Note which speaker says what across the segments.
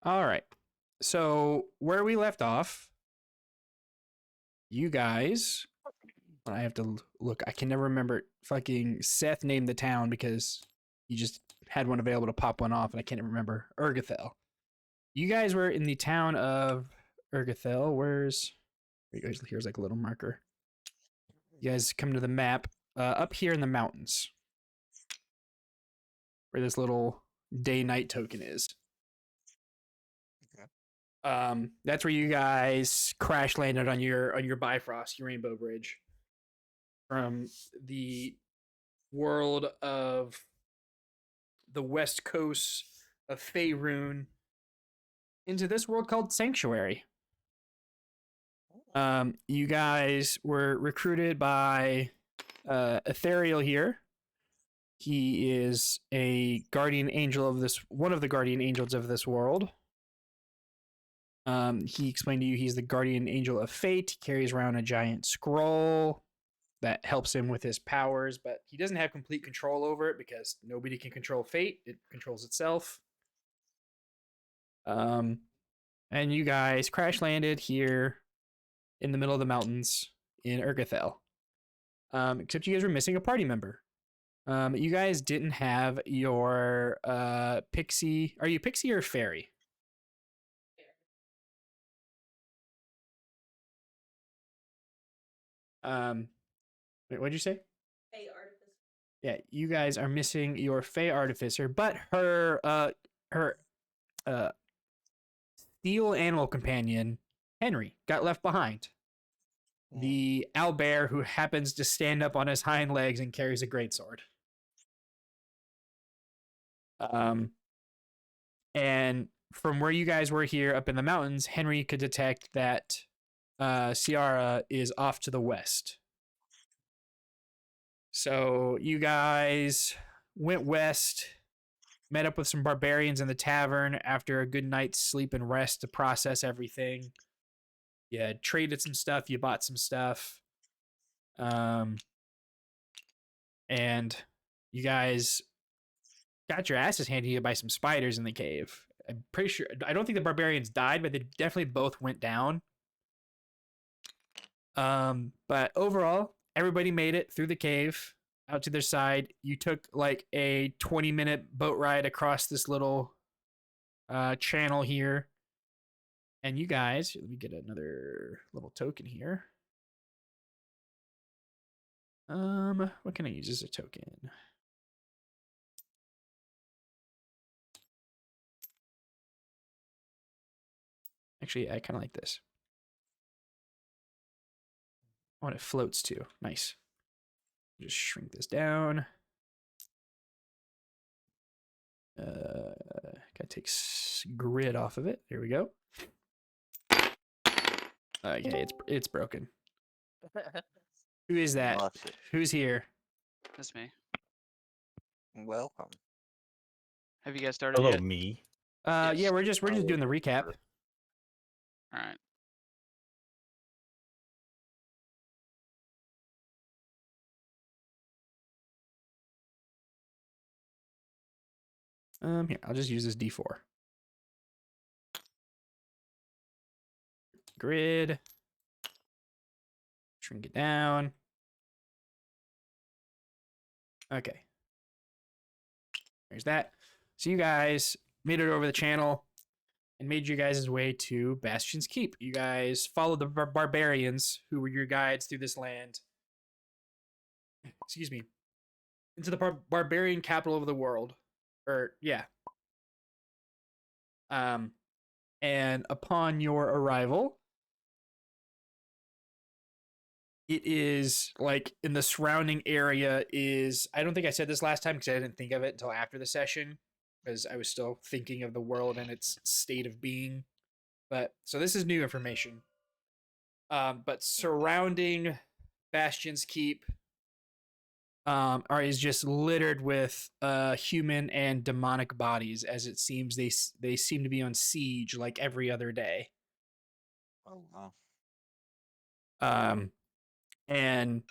Speaker 1: All right. So where we left off, you guys. I have to look. I can never remember. Fucking Seth named the town because he just had one available to pop one off, and I can't remember. Urgathel. You guys were in the town of Urgathel. Here's like a little marker. You guys come to the map up here in the mountains, where this little day-night token is. That's where you guys crash landed on your Bifrost, your Rainbow Bridge, from the world of the west coast of Faerun into this world called Sanctuary. You guys were recruited by Ethereal here. He is a guardian angel of one of the guardian angels of this world. He explained to you he's the guardian angel of fate. He carries around a giant scroll that helps him with his powers, but he doesn't have complete control over it because nobody can control fate. It controls itself. And you guys crash landed here in the middle of the mountains in Urgathel. Except you guys were missing a party member. You guys didn't have your pixie. Are you pixie or fairy? Wait, what'd you say?
Speaker 2: Fey Artificer.
Speaker 1: Yeah, you guys are missing your Fey Artificer, but her steel animal companion, Henry, got left behind. The owlbear who happens to stand up on his hind legs and carries a greatsword. And from where you guys were here up in the mountains, Henry could detect that Ciara is off to the west. So you guys went west, met up with some barbarians in the tavern after a good night's sleep and rest to process everything. You traded some stuff, you bought some stuff. And you guys got your asses handed to you by some spiders in the cave. I'm pretty sure, I don't think the barbarians died, but they definitely both went down. But overall, everybody made it through the cave out to their side. You took like a 20-minute boat ride across this little channel here. And you guys, let me get another little token here. What can I use as a token? Actually, I kind of like this. Oh, and it floats too. Nice. Just shrink this down. Gotta take grid off of it. There we go. Okay, it's broken. Who is that? Who's here?
Speaker 3: That's me.
Speaker 4: Welcome.
Speaker 3: Have you guys started
Speaker 5: Hello,
Speaker 3: yet?
Speaker 5: me.
Speaker 1: Yeah,
Speaker 3: Yes.
Speaker 1: we're just doing the recap.
Speaker 3: All right.
Speaker 1: Here, I'll just use this D4. Grid. Shrink it down. Okay. There's that. So you guys made it over the channel and made you guys' way to Bastion's Keep. You guys followed the barbarians who were your guides through this land. Excuse me. Into the barbarian capital of the world. Yeah. And upon your arrival, it is like in the surrounding area is, I don't think I said this last time because I didn't think of it until after the session because I was still thinking of the world and its state of being. But so this is new information. But surrounding Bastion's Keep is just littered with human and demonic bodies, as it seems they seem to be on siege like every other day.
Speaker 4: Oh wow.
Speaker 1: And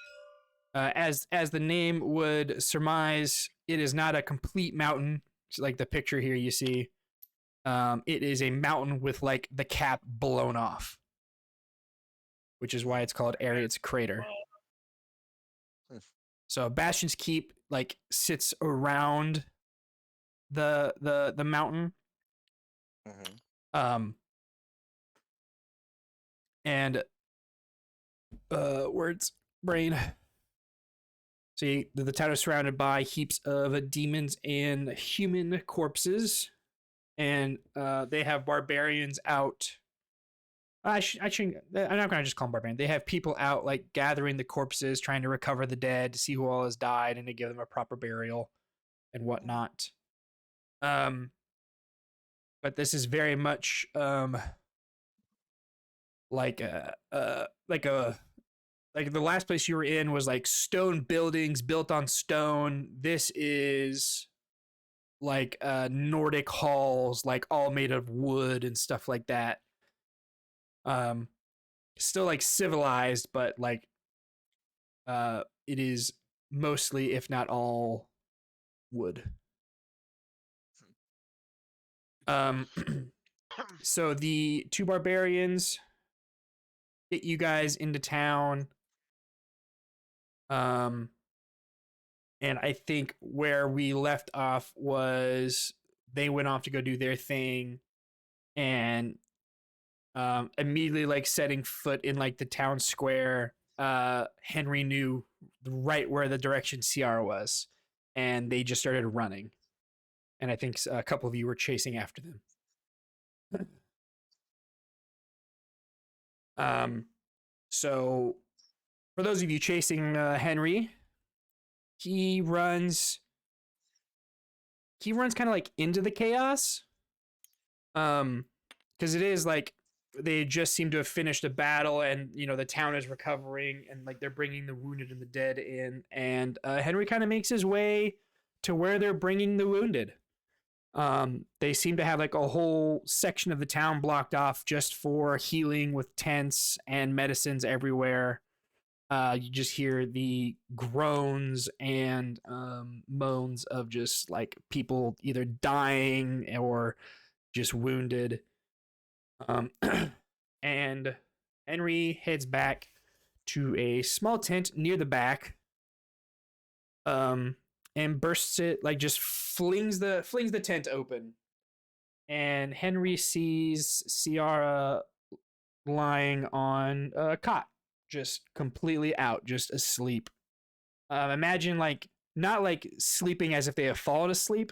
Speaker 1: as the name would surmise, it is not a complete mountain like the picture here you see. It is a mountain with like the cap blown off, which is why it's called Ariad's Crater.
Speaker 4: Hmm.
Speaker 1: So Bastion's Keep like sits around the mountain.
Speaker 4: Mhm.
Speaker 1: Um and words brain. See, the town is surrounded by heaps of demons and human corpses, and they have barbarians out. I shouldn't. I'm not gonna just call them barbarians. They have people out like gathering the corpses, trying to recover the dead, to see who all has died, and to give them a proper burial and whatnot. But this is very much like like the last place you were in was like stone buildings built on stone. This is like Nordic halls, like all made of wood and stuff like that. Um, Still like civilized, but like it is mostly, if not all, wood. Um, so the two barbarians get you guys into town. Um, and I think where we left off was they went off to go do their thing, and immediately like setting foot in like the town square, Henry knew right where the direction Ciara was, and they just started running. And I think a couple of you were chasing after them. So for those of you chasing Henry, he runs kind of like into the chaos. Because it is like they just seem to have finished a battle, and you know the town is recovering, and like they're bringing the wounded and the dead in, and Henry kind of makes his way to where they're bringing the wounded. They seem to have like a whole section of the town blocked off just for healing with tents and medicines everywhere. You just hear the groans and moans of just like people either dying or just wounded. And Henry heads back to a small tent near the back, and bursts it, like just flings the tent open, and Henry sees Ciara lying on a cot, just completely out, just asleep. Imagine like not like sleeping as if they have fallen asleep.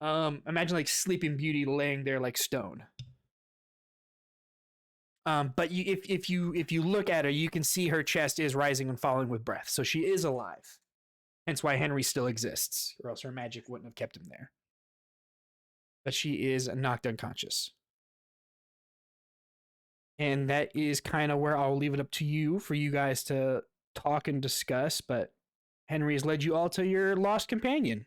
Speaker 1: Imagine like Sleeping Beauty laying there like stone. But if you look at her, you can see her chest is rising and falling with breath, so she is alive. Hence why Henry still exists, or else her magic wouldn't have kept him there. But she is knocked unconscious, and that is kind of where I'll leave it up to you for you guys to talk and discuss. But Henry has led you all to your lost companion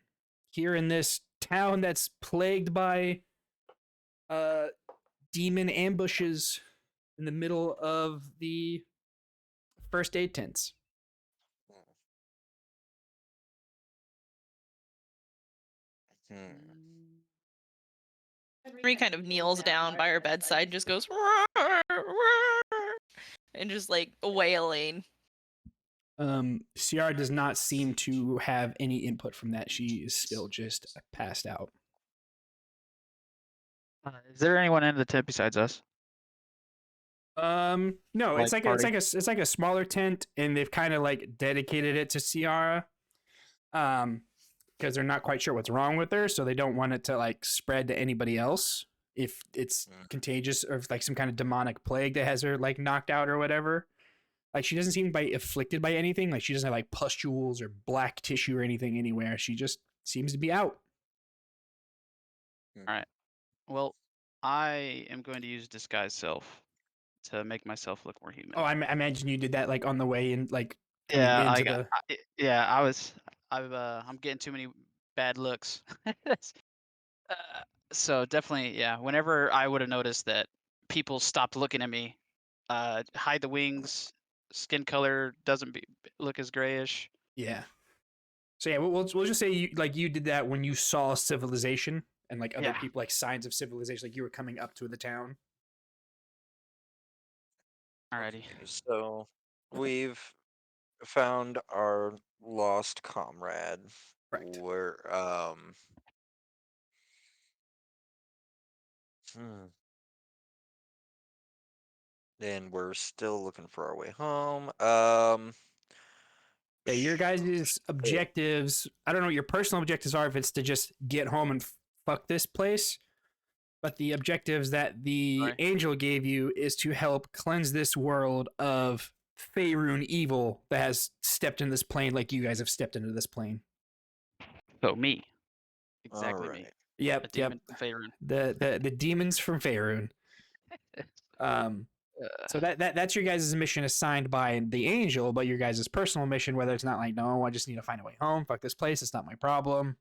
Speaker 1: here in this town that's plagued by demon ambushes in the middle of the first aid tents.
Speaker 4: Hmm.
Speaker 2: Henry kind of kneels down by her bedside and just goes "Roar, roar," and just like wailing.
Speaker 1: Ciara does not seem to have any input from that. She is still just passed out.
Speaker 5: Is there anyone in the tent besides us?
Speaker 1: No,
Speaker 5: Like
Speaker 1: it's like
Speaker 5: party?
Speaker 1: it's like a smaller tent, and they've kind of like dedicated it to Ciara. Because they're not quite sure what's wrong with her, so they don't want it to like spread to anybody else if it's contagious, or if like some kind of demonic plague that has her like knocked out or whatever. Like she doesn't seem to be afflicted by anything. Like she doesn't have like pustules or black tissue or anything anywhere. She just seems to be out.
Speaker 3: All right. Well, I am going to use disguise self to make myself look more human.
Speaker 1: Oh, I imagine you did that like on the way in, like coming
Speaker 3: yeah,
Speaker 1: into
Speaker 3: I got.
Speaker 1: the.
Speaker 3: I'm getting too many bad looks. uh, so definitely, yeah. Whenever I would have noticed that people stopped looking at me, hide the wings, skin color doesn't look as grayish.
Speaker 1: Yeah. So yeah, we'll just say you did that when you saw civilization, and like other
Speaker 3: Yeah.
Speaker 1: people, like signs of civilization, like you were coming up to the town.
Speaker 3: Alrighty.
Speaker 4: So we've found our lost comrade.
Speaker 1: Correct.
Speaker 4: We're and we're still looking for our way home.
Speaker 1: Yeah, your guys' objectives. I don't know what your personal objectives are. If it's to just get home and fuck this place, but the objectives that the
Speaker 3: Right.
Speaker 1: angel gave you is to help cleanse this world of Faerun evil that has stepped in this plane, like you guys have stepped into this plane.
Speaker 3: So me. Exactly me.
Speaker 4: alright.
Speaker 3: A
Speaker 1: Yep,
Speaker 3: demon
Speaker 1: yep.
Speaker 3: from Faerun.
Speaker 1: The demons from Faerun. So that's your guys' mission assigned by the angel, but your guys' personal mission, whether it's not like, no, I just need to find a way home. Fuck this place. It's not my problem.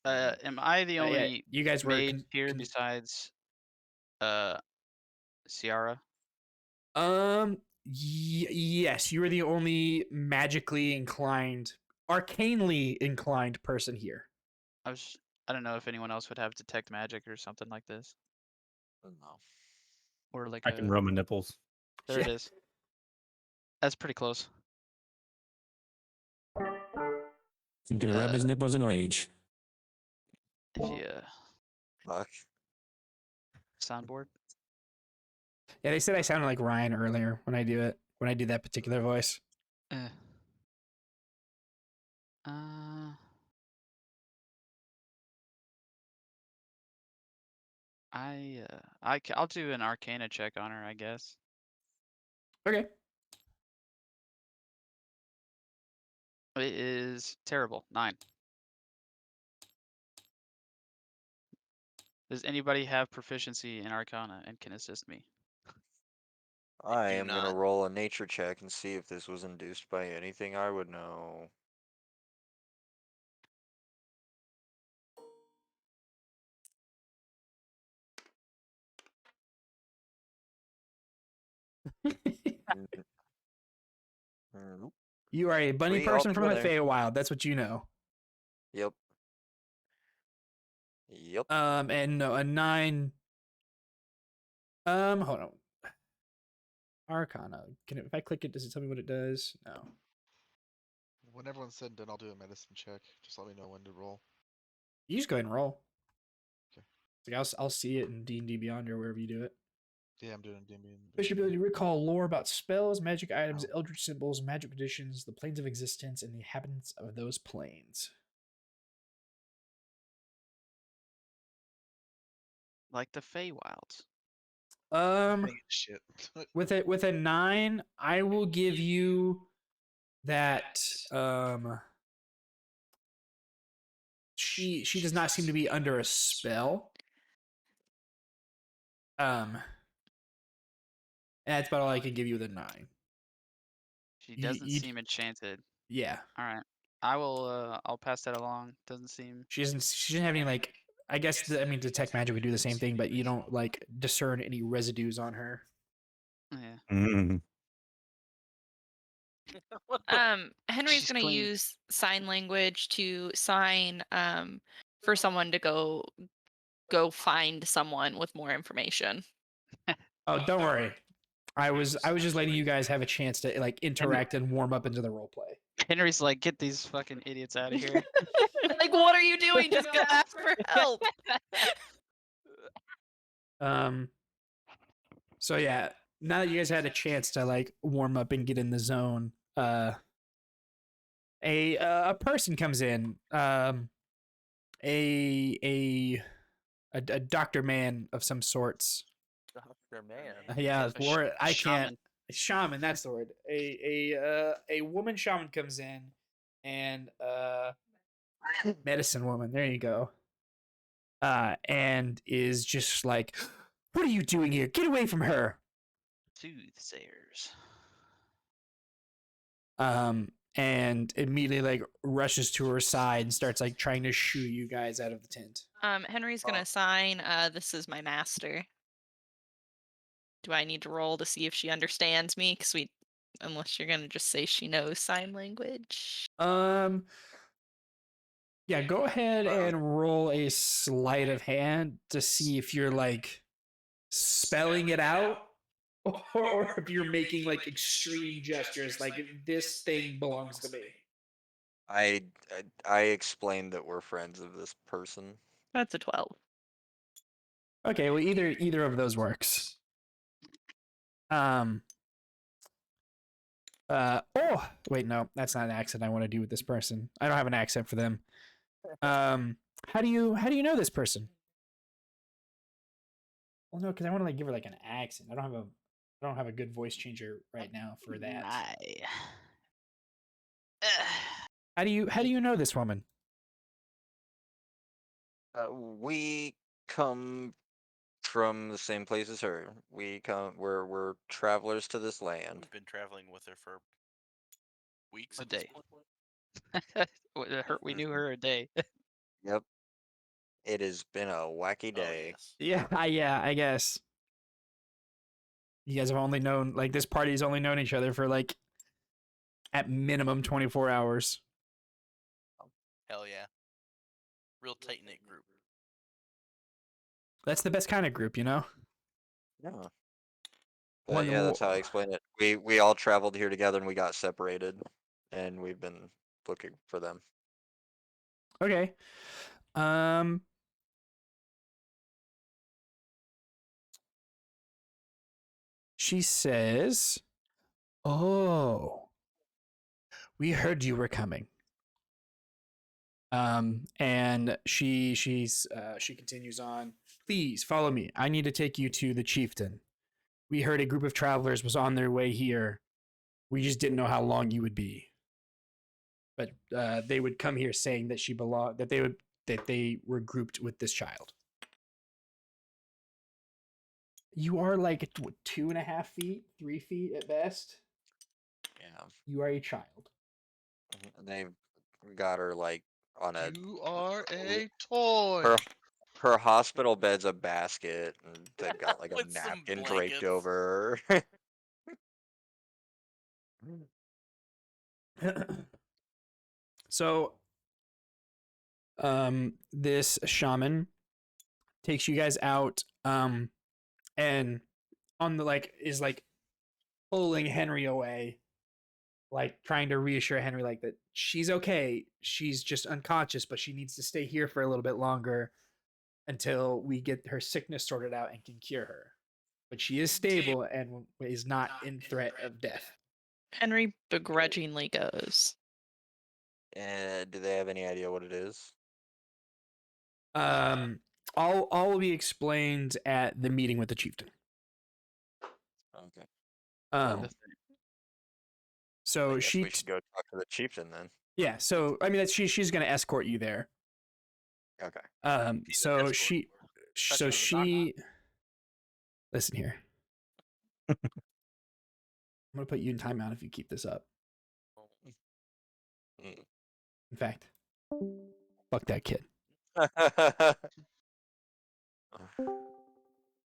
Speaker 3: Am I the
Speaker 1: Yeah,
Speaker 3: only
Speaker 1: you guys were
Speaker 3: mage here besides Ciara?
Speaker 1: Yes, you are the only magically inclined, arcanely inclined person here.
Speaker 3: I don't know if anyone else would have detect magic or something like this.
Speaker 4: No.
Speaker 3: Or like
Speaker 6: I can rub my nipples.
Speaker 3: There it
Speaker 1: Yeah.
Speaker 3: is. That's pretty close.
Speaker 7: He's gonna rub his nipples in rage.
Speaker 3: If you
Speaker 4: Fuck.
Speaker 3: soundboard.
Speaker 1: Yeah, they said I sounded like Ryan earlier when I do it, when I do that particular voice.
Speaker 3: Eh. I'll do an Arcana check on her, I guess.
Speaker 1: Okay.
Speaker 3: It is terrible. 9. Does anybody have proficiency in Arcana and can assist me?
Speaker 4: I
Speaker 8: do
Speaker 4: am gonna
Speaker 8: not.
Speaker 4: roll a nature check and see if this was induced by anything I would know. Nope.
Speaker 1: You are a bunny
Speaker 4: 3
Speaker 1: person from the
Speaker 4: altogether.
Speaker 1: Feywild. That's what you know.
Speaker 4: Yep. Yep.
Speaker 1: And no, a 9. Hold on. Arcana. If I click it, does it tell me what it does? No.
Speaker 9: When everyone's said and done, I'll do a medicine check. Just let me know when to roll.
Speaker 1: You just go ahead and roll.
Speaker 9: Okay.
Speaker 1: Like I'll see it in D&D Beyond or wherever you do it.
Speaker 9: Yeah, I'm doing DMB.
Speaker 1: Fish ability to recall lore about spells, magic items, eldritch symbols, magic conditions, the planes of existence, and the inhabitants of those planes.
Speaker 3: Like the Feywilds.
Speaker 9: Shit.
Speaker 1: With a 9, I will give you that. She does not seem to be under a spell. And that's about all I can give you with a 9.
Speaker 3: She doesn't
Speaker 1: you-
Speaker 3: seem enchanted.
Speaker 1: Yeah,
Speaker 3: All right. I will I'll pass that along. Doesn't seem
Speaker 1: she doesn't have any like. I guess detect magic would do the same thing, but you don't like discern any residues on her.
Speaker 3: yeah.
Speaker 6: Mm.
Speaker 2: Henry's
Speaker 3: She's
Speaker 2: gonna
Speaker 3: clean.
Speaker 2: use sign language to sign for someone to go find someone with more information.
Speaker 1: Oh, don't worry. I was just letting you guys have a chance to like interact and warm up into the role play.
Speaker 3: Henry's like, get these fucking idiots out of here.
Speaker 2: Like, what are you doing? Just go ask for help.
Speaker 1: So yeah, now that you guys had a chance to like warm up and get in the zone, a person comes in, a doctor man of some sorts.
Speaker 8: Doctor Man.
Speaker 1: Yeah,
Speaker 3: A
Speaker 1: Lord, I
Speaker 3: shaman.
Speaker 1: can't. Shaman, that's the word. A woman shaman comes in, and medicine woman. There you go. And is just like, what are you doing here? Get away from her.
Speaker 3: Soothsayers.
Speaker 1: And immediately like rushes to her side and starts like trying to shoo you guys out of the tent.
Speaker 2: Henry's gonna sign. This is my master. Do I need to roll to see if she understands me? Because unless you're gonna just say she knows sign language.
Speaker 1: Yeah, Yeah, go ahead and roll a sleight of hand to see if you're like spelling it out or if you're making like extreme gestures like this thing belongs to me.
Speaker 4: I explained that we're friends of this person.
Speaker 2: That's a 12.
Speaker 1: Okay, well either of those works. Oh wait, no, that's not an accent I want to do with this person. I don't have an accent for them. How do you know this person? Well, no, because I want to like give her like an accent. I don't have a good voice changer right now for that. How do you know this woman?
Speaker 4: We come from the same place as her. We're travelers to this land.
Speaker 6: We've been traveling with her for weeks.
Speaker 3: A
Speaker 6: at this
Speaker 3: day.
Speaker 6: point.
Speaker 3: We knew her a day.
Speaker 4: Yep. It has been a wacky
Speaker 6: Oh,
Speaker 4: day.
Speaker 6: yes.
Speaker 1: Yeah, I guess. You guys have only known like this party's only known each other for like at minimum 24 hours.
Speaker 6: Hell yeah. Real tight knit group.
Speaker 1: That's the best kind of group, you know?
Speaker 4: Yeah.
Speaker 1: One
Speaker 4: But yeah, that's how I
Speaker 1: wo-
Speaker 4: explain it. We all traveled here together and we got separated, and we've been looking for them.
Speaker 1: Okay. She says, "Oh, we heard you were coming." And she continues on. Please follow me. I need to take you to the chieftain. We heard a group of travelers was on their way here. We just didn't know how long you would be. But they would come here saying that that they were grouped with this child. You are like 2.5 feet, 3 feet at best.
Speaker 4: Yeah.
Speaker 1: You are a child.
Speaker 4: And they've got her like on a
Speaker 9: You are a toy.
Speaker 4: her hospital bed's a basket, and they've got like a
Speaker 6: With some
Speaker 4: napkin draped
Speaker 6: blankets.
Speaker 4: over her.
Speaker 1: So, this shaman takes you guys out, and on the like is like pulling Henry away, like trying to reassure Henry like that she's okay. She's just unconscious, but she needs to stay here for a little bit longer until we get her sickness sorted out and can cure her. But she is stable and is not in threat of death.
Speaker 2: Henry begrudgingly goes.
Speaker 4: And do they have any idea what it is?
Speaker 1: All will be explained at the meeting with the chieftain.
Speaker 4: Okay.
Speaker 1: Um,
Speaker 4: I
Speaker 1: so
Speaker 4: guess
Speaker 1: she
Speaker 4: we should go talk to the chieftain then.
Speaker 1: yeah, so I mean that's she's going to escort you there.
Speaker 4: Okay.
Speaker 6: He's an escort.
Speaker 1: She listen here. I'm going to put you in timeout if you keep this up.
Speaker 4: Mm.
Speaker 1: In fact, fuck that kid.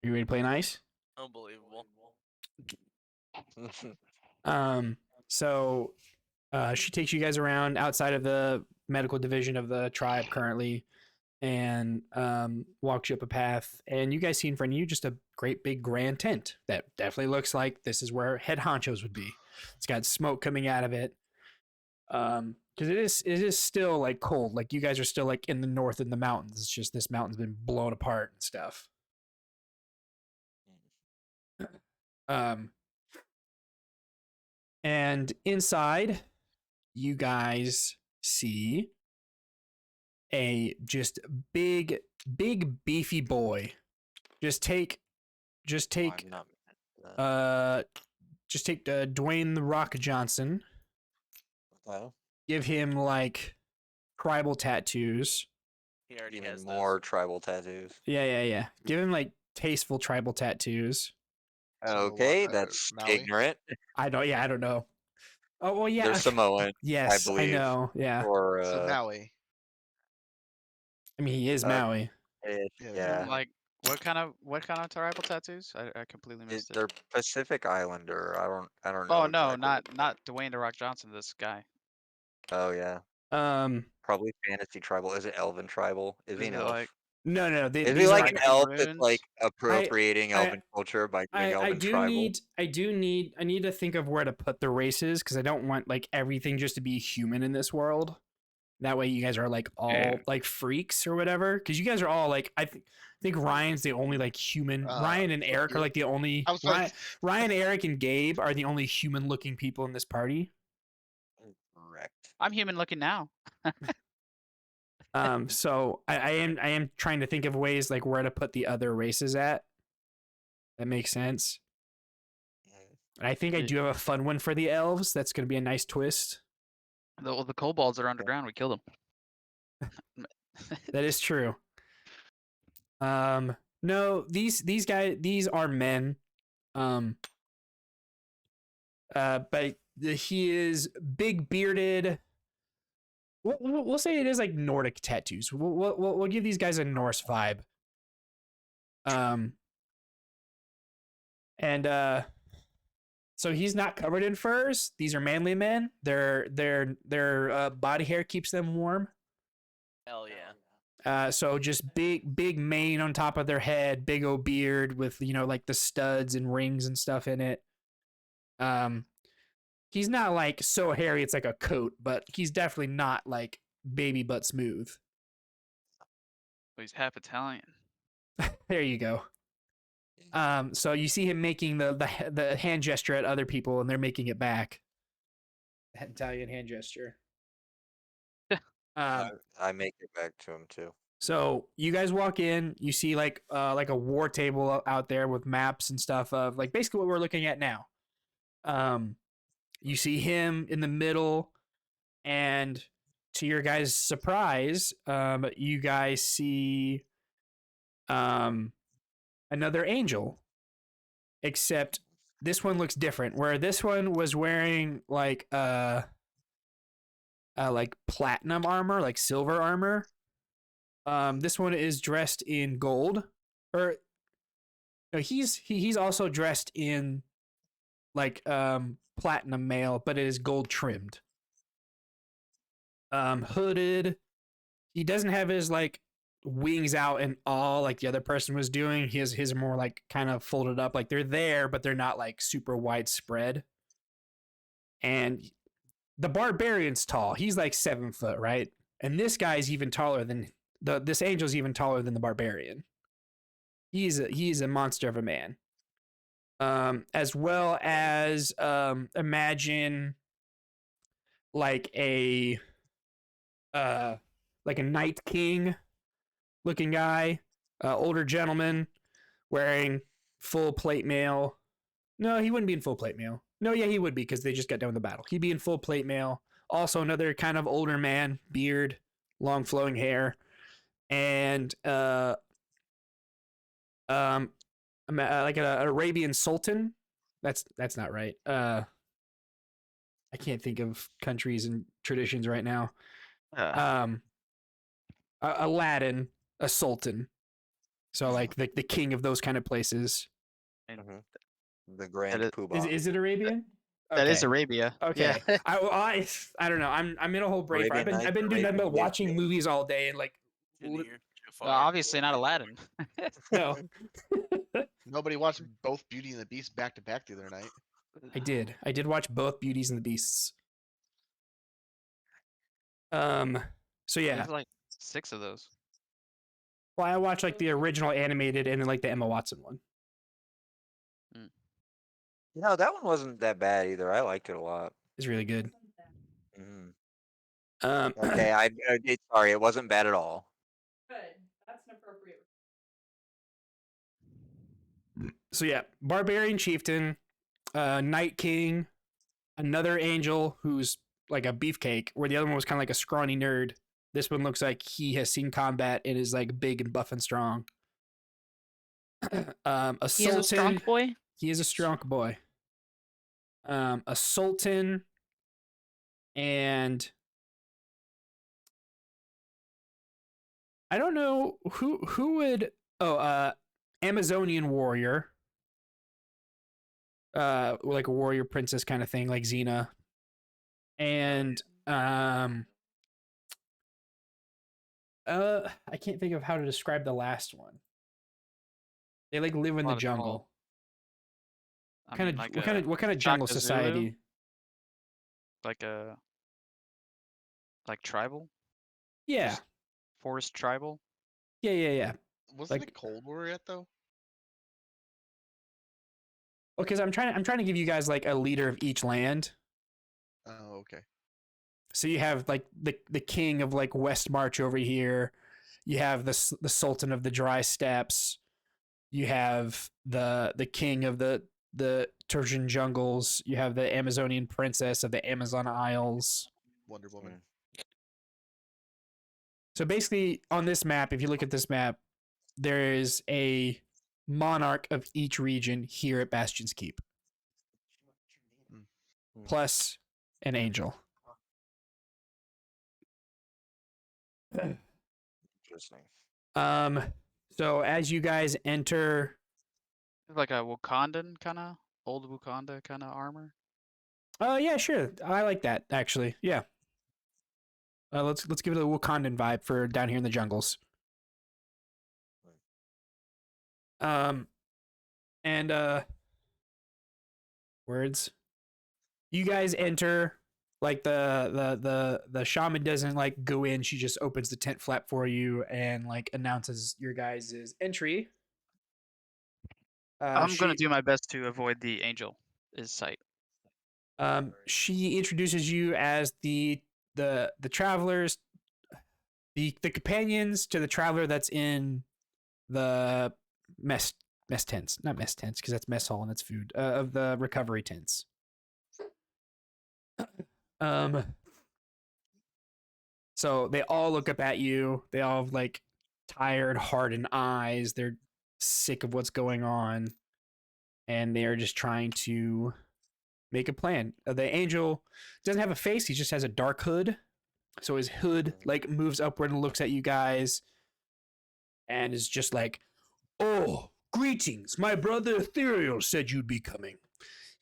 Speaker 1: You ready to play nice?
Speaker 6: Unbelievable.
Speaker 1: So she takes you guys around outside of the medical division of the tribe currently, and walks you up a path, and you guys see in front of you just a great big grand tent that definitely looks like this is where head honchos would be. It's got smoke coming out of it. Because it is still like cold. Like you guys are still like in the north in the mountains. It's just this mountain's been blown apart and stuff. And inside, you guys see a just big beefy boy. Just take
Speaker 4: I'm not mad at
Speaker 1: Dwayne the Rock Johnson.
Speaker 4: that. Okay.
Speaker 1: Give him like tribal tattoos.
Speaker 6: He already
Speaker 4: Even
Speaker 6: has
Speaker 4: more tribal tattoos.
Speaker 1: Yeah. Give him like tasteful tribal tattoos.
Speaker 9: So
Speaker 4: Okay,
Speaker 9: what,
Speaker 4: that's
Speaker 9: Maui?
Speaker 4: ignorant.
Speaker 1: I don't know. Oh well, yeah.
Speaker 4: They're Samoan,
Speaker 1: Yes, I
Speaker 4: believe.
Speaker 1: know. Yeah,
Speaker 4: or
Speaker 9: So Maui.
Speaker 1: I mean he is
Speaker 4: uh,
Speaker 1: Maui.
Speaker 4: yeah.
Speaker 3: Like what kind of tribal tattoos? I completely missed it.
Speaker 4: They're Pacific Islander. I don't know.
Speaker 3: Oh no,
Speaker 4: exactly.
Speaker 3: not Dwayne the Rock Johnson. This guy.
Speaker 4: Oh yeah. Probably fantasy tribal. Is it elven tribal? Is he
Speaker 3: Is
Speaker 4: an
Speaker 3: it
Speaker 4: elf?
Speaker 3: like
Speaker 1: No,
Speaker 4: Is he
Speaker 1: these
Speaker 4: like
Speaker 1: are.
Speaker 4: an
Speaker 3: Dragon
Speaker 4: elf that's like
Speaker 3: runes?
Speaker 4: appropriating
Speaker 1: I-
Speaker 4: elven culture by doing
Speaker 1: I
Speaker 4: elven
Speaker 1: do
Speaker 4: tribal?
Speaker 1: I need to think of where to put the races because I don't want like everything just to be human in this world. That way you guys are like all
Speaker 3: Yeah.
Speaker 1: like freaks or whatever. Because you guys are all like think Ryan's the only like human. Ryan and Eric are
Speaker 9: you.
Speaker 1: like the only
Speaker 9: I was like,
Speaker 1: Ryan, Eric, and Gabe are the only human looking people in this party.
Speaker 4: Correct.
Speaker 3: I'm human looking now.
Speaker 1: So I am trying to think of ways like where to put the other races at. That makes sense. And I think I
Speaker 3: Yeah.
Speaker 1: do have a fun one for the elves. That's going to be a nice twist.
Speaker 3: The kobolds are underground. We killed them.
Speaker 1: That is true. No, these are men. But he is big bearded. We'll say it is like Nordic tattoos. We'll give these guys a Norse vibe. And so he's not covered in furs. These are manly men. Their body hair keeps them warm.
Speaker 6: Hell yeah.
Speaker 1: So just big mane on top of their head, big old beard with like the studs and rings and stuff in it. He's not like so hairy it's like a coat, but he's definitely not like baby butt smooth.
Speaker 3: He's half Italian.
Speaker 1: There you go. So you see him making the hand gesture at other people, and they're making it back. That Italian hand gesture.
Speaker 4: I make it back to him too.
Speaker 1: So you guys walk in, you see like a war table out there with maps and stuff of like basically what we're looking at now. You see him in the middle, and to your guys' surprise, you guys see another angel. Except this one looks different. Where this one was wearing like platinum armor, like silver armor. This one is dressed in gold, or no, he's also dressed in like platinum mail, but it is gold trimmed. Hooded. He doesn't have his like wings out and all like the other person was doing. His are more like kind of folded up, like they're there, but they're not like super widespread. And the barbarian's tall. He's like 7 foot, right? And this guy's even taller than this angel's even taller than the barbarian. He's a monster of a man. As well as imagine like a Night King looking guy, older gentleman wearing full plate mail. No, he wouldn't be in full plate mail. No, yeah, he would be because they just got done with the battle. He'd be in full plate mail. Also, another kind of older man, beard, long flowing hair, and like an Arabian sultan. That's not right. I can't think of countries and traditions right now. Aladdin, a sultan. So like the king of those kind of places.
Speaker 4: The Grand
Speaker 3: is-
Speaker 4: Poobah.
Speaker 1: Is it Arabian?
Speaker 3: That is
Speaker 1: Okay.
Speaker 3: Arabia.
Speaker 1: Okay.
Speaker 3: Yeah.
Speaker 1: I don't know. I'm in a whole brain.
Speaker 4: Arabian
Speaker 1: I've
Speaker 4: Nights,
Speaker 1: been doing nothing but
Speaker 4: Arabian
Speaker 1: watching
Speaker 4: Nights.
Speaker 1: movies all day and like
Speaker 6: Junior,
Speaker 3: Well, obviously not Aladdin.
Speaker 1: no.
Speaker 9: Nobody watched both Beauty and the Beast back to back the other night.
Speaker 1: I did watch both Beauties and the Beasts. So yeah.
Speaker 3: There's like 6 of those.
Speaker 1: Well, I watched like the original animated and then like the Emma Watson one.
Speaker 4: No, that one wasn't that bad either. I liked it a lot.
Speaker 1: It's really good.
Speaker 4: Mhm.
Speaker 1: Okay.
Speaker 4: Okay, sorry, it wasn't bad at all.
Speaker 1: Good. That's an appropriate. So yeah, barbarian chieftain, Night King, another angel who's like a beefcake, where the other one was kind of like a scrawny nerd. This one looks like he has seen combat and is like big and buff and strong. A
Speaker 2: He is a strong
Speaker 1: sultan.
Speaker 2: boy.
Speaker 1: He is a strong boy. A sultan and I don't know who would Amazonian warrior. Like a warrior princess kind of thing, like Xena. And I can't think of how to describe the last one. They like live in the
Speaker 5: What are they
Speaker 1: jungle.
Speaker 5: called? I
Speaker 1: Kind
Speaker 5: mean,
Speaker 1: of
Speaker 5: like
Speaker 1: what kind of jungle
Speaker 5: Shaka Zulu?
Speaker 1: society?
Speaker 5: like tribal,
Speaker 1: Yeah.
Speaker 5: Just- forest tribal.
Speaker 1: Yeah.
Speaker 9: Wasn't
Speaker 1: Like-
Speaker 9: it Cold War yet though?
Speaker 1: Well, because I'm trying to give you guys like a leader of each land.
Speaker 9: Oh, okay.
Speaker 1: So you have like the king of like West March over here. You have the sultan of the dry steppes. You have the king of the Turjan jungles. You have the Amazonian princess of the Amazon Isles.
Speaker 9: Wonder Woman.
Speaker 1: So basically, on this map, if you look at this map, there is a monarch of each region here at Bastion's Keep, plus an angel.
Speaker 4: Interesting.
Speaker 1: So as you guys enter,
Speaker 5: Like a Wakandan kind of old Wakanda kind of armor.
Speaker 1: yeah, sure, I like that actually. Yeah. Let's give it a Wakandan vibe for down here in the jungles. And words. You guys enter, like the shaman doesn't like go in, she just opens the tent flap for you and like announces your guys' entry.
Speaker 5: I'm gonna do my best to avoid the angel sight.
Speaker 1: She introduces you as the travelers, the companions to the traveler that's in the mess tents, not mess tents because that's mess hall and that's food, of the recovery tents. So they all look up at you. They all have like tired, hardened eyes. They're sick of what's going on, and they are just trying to make a plan. The angel doesn't have a face; he just has a dark hood. So his hood like moves upward and looks at you guys, and is just like, "Oh, greetings! My brother Ethereal said you'd be coming.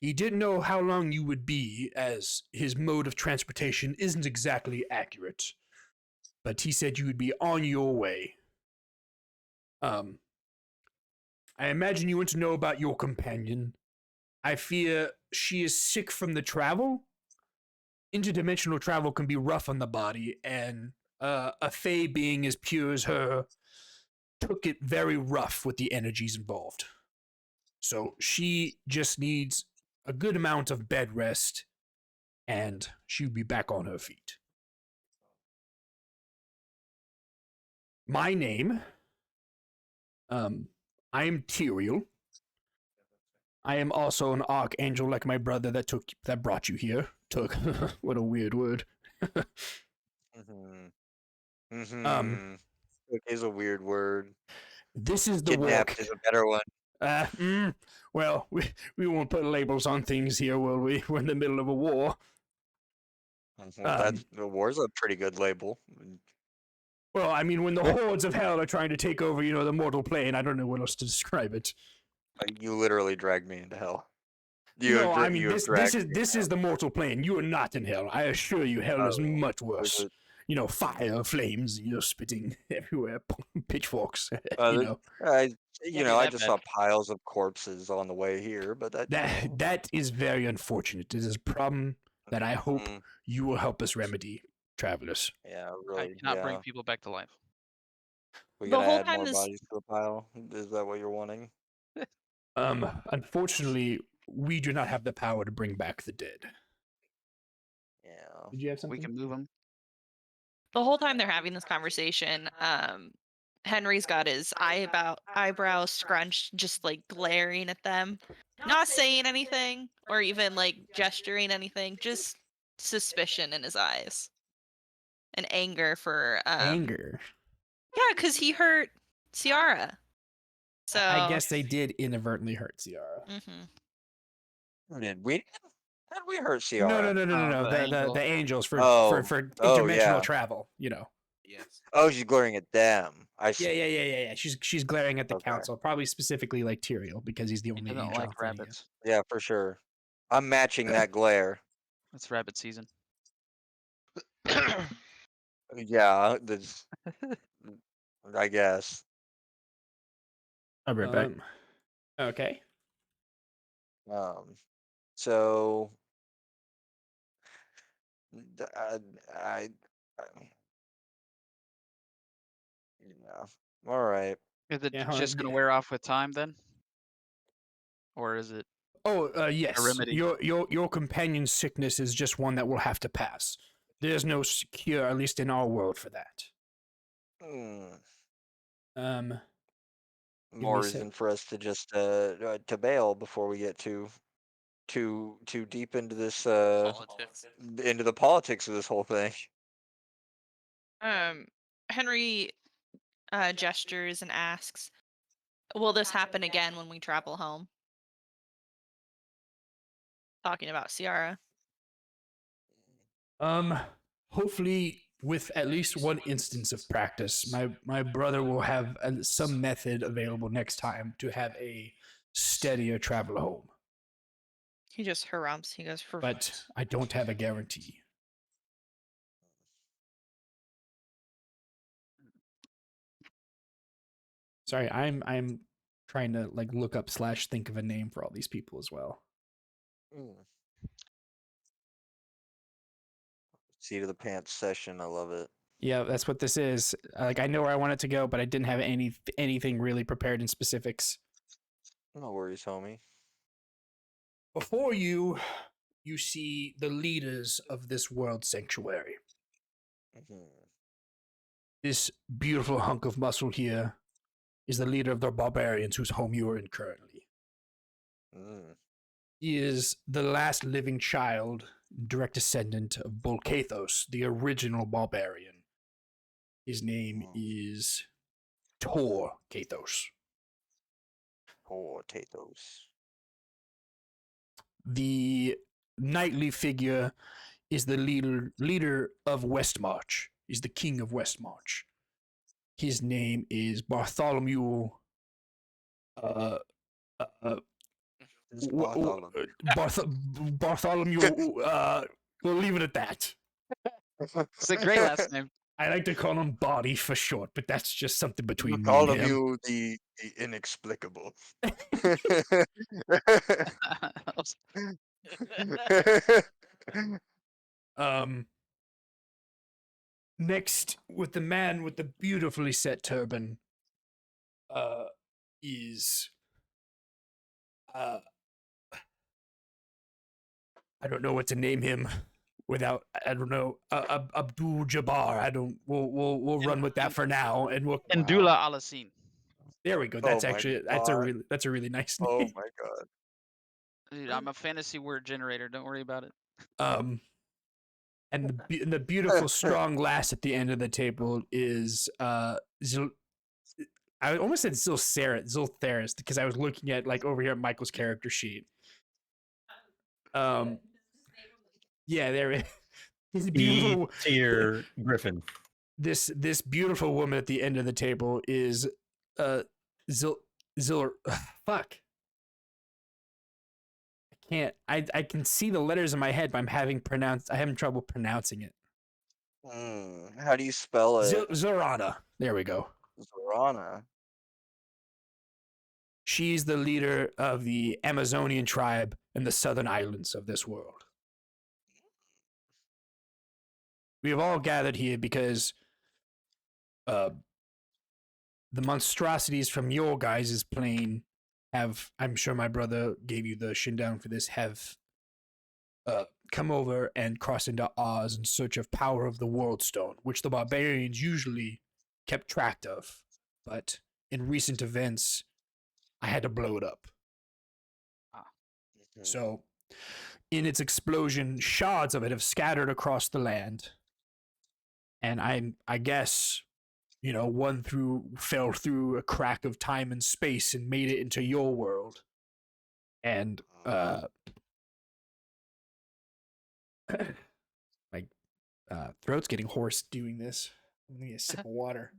Speaker 1: He didn't know how long you would be, as his mode of transportation isn't exactly accurate. But he said you would be on your way. I imagine you want to know about your companion. I fear she is sick from the travel. Interdimensional travel can be rough on the body, and a fae being as pure as her took it very rough with the energies involved. So she just needs a good amount of bed rest, and she'll be back on her feet. My name, I am Tyrael. I am also an archangel like my brother that brought you here. Took. What a weird word.
Speaker 4: Took is a weird word.
Speaker 1: This is the
Speaker 4: Kidnapped
Speaker 1: walk.
Speaker 4: is a better one.
Speaker 1: Well, we won't put labels on things here, will we? We're in the middle of a war.
Speaker 4: The war's a pretty good label.
Speaker 1: Well, I mean, when the hordes of hell are trying to take over, the mortal plane, I don't know what else to describe it.
Speaker 4: You literally dragged me into hell.
Speaker 1: No, I mean, this is the mortal plane. You are not in hell. I assure you, hell is much worse. Fire, flames, spitting everywhere, pitchforks.
Speaker 4: I
Speaker 3: be that
Speaker 4: just
Speaker 3: bad.
Speaker 4: saw piles of corpses on the way here, but
Speaker 1: That is very unfortunate. It is a problem that I hope you will help us remedy, travelers.
Speaker 4: Yeah,
Speaker 3: I
Speaker 4: really.
Speaker 3: cannot bring people back to life.
Speaker 4: We
Speaker 2: The
Speaker 4: gonna
Speaker 2: whole
Speaker 4: add
Speaker 2: time
Speaker 4: more
Speaker 2: this-
Speaker 4: bodies to the pile? Is that what you're wanting?
Speaker 1: Unfortunately, we do not have the power to bring back the dead.
Speaker 4: Yeah.
Speaker 1: Did you have
Speaker 5: We
Speaker 1: something?
Speaker 5: can move them.
Speaker 2: The whole time they're having this conversation, Henry's got his eyebrows scrunched, just like glaring at them, not saying anything or even like gesturing anything, just suspicion in his eyes and anger for
Speaker 1: Anger.
Speaker 2: Yeah, because he hurt Ciara. So
Speaker 1: I guess they did inadvertently hurt Ciara.
Speaker 2: Mhm.
Speaker 4: How did we hurt Ciara?
Speaker 1: No.
Speaker 5: the
Speaker 1: The
Speaker 5: angel.
Speaker 1: the angels for
Speaker 4: Oh.
Speaker 1: interdimensional
Speaker 4: Yeah.
Speaker 1: travel.
Speaker 6: Yes.
Speaker 4: Oh, she's glaring at them. I see.
Speaker 1: Yeah. She's glaring at the
Speaker 4: Okay.
Speaker 1: council, probably specifically like Tyrael because he's the
Speaker 5: He
Speaker 1: only
Speaker 5: doesn't
Speaker 1: angel.
Speaker 5: like
Speaker 1: in front of you.
Speaker 5: rabbits.
Speaker 4: Yeah, for sure. I'm matching that glare.
Speaker 5: It's rabbit season.
Speaker 4: Yeah, I guess.
Speaker 7: I'll be right back.
Speaker 1: Okay.
Speaker 4: So d- I, I, yeah. All right.
Speaker 5: Is it
Speaker 1: Yeah, hold
Speaker 5: just
Speaker 1: on,
Speaker 5: gonna
Speaker 1: yeah.
Speaker 5: wear off with time then? Or is it
Speaker 1: Oh, yes.
Speaker 5: remedy.
Speaker 1: Your companion's sickness is just one that will have to pass. There's no cure, at least in our world, for that.
Speaker 4: Hmm.
Speaker 1: me
Speaker 4: More
Speaker 1: a sec.
Speaker 4: reason for us to just to bail before we get too deep into this
Speaker 6: Politics.
Speaker 4: into the politics of this whole thing.
Speaker 2: Henry gestures and asks, "Will this happen again when we travel home?" Talking about Ciara.
Speaker 1: Hopefully, with at least one instance of practice, my brother will have some method available next time to have a steadier travel home.
Speaker 2: He just harumps. He goes, "For
Speaker 1: But I don't have a guarantee. Sorry, I'm trying to like look up / think of a name for all these people as well.
Speaker 4: Seat of the pants session. I love it.
Speaker 1: Yeah, that's what this is. Like I know where I want it to go, but I didn't have anything really prepared in specifics.
Speaker 4: No worries, homie.
Speaker 1: Before you, you see the leaders of this world sanctuary. This beautiful hunk of muscle here is the leader of the barbarians whose home you are in currently. He is the last living child, direct descendant of Bolkathos, the original barbarian. His name is Tor Kathos.
Speaker 4: Poor Tathos.
Speaker 1: The knightly figure is the leader of Westmarch. He's the king of Westmarch. His name is Bartholomew. Bartholomew. We'll leave it at that.
Speaker 5: It's a great last name.
Speaker 1: I like to call him Body for short, but that's just something between me
Speaker 4: All
Speaker 1: and
Speaker 4: of
Speaker 1: him.
Speaker 4: you, the inexplicable.
Speaker 1: Next, with the man with the beautifully set turban, is I don't know what to name him without I don't know Abdul Jabbar. I don't. We'll run with that for now, and we'll.
Speaker 5: Ndula Alassine.
Speaker 1: There we go.
Speaker 4: Oh
Speaker 1: That's
Speaker 4: my
Speaker 1: actually that's a really nice name.
Speaker 4: Oh my god.
Speaker 5: Dude, I'm a fantasy word generator. Don't worry about it.
Speaker 1: And the beautiful strong lass at the end of the table is I almost said Ziltheris because I was looking at like over here at Michael's character sheet. Yeah, there it is. This beautiful
Speaker 7: Tier Griffin.
Speaker 1: This beautiful woman at the end of the table is fuck. I can't I can see the letters in my head, but I'm having trouble pronouncing it.
Speaker 4: How do you spell it?
Speaker 1: Zorana. There we go.
Speaker 4: Zorana.
Speaker 1: She's the leader of the Amazonian tribe in the southern islands of this world. We have all gathered here because the monstrosities from your guys' plane have, I'm sure my brother gave you the shindown for this, have come over and crossed into Oz in search of power of the World Stone, which the barbarians usually kept track of. But in recent events, I had to blow it up. So, in its explosion, shards of it have scattered across the land. And I guess, you know, one fell through a crack of time and space and made it into your world. And my throat's getting hoarse doing this. I'm gonna get a sip of water.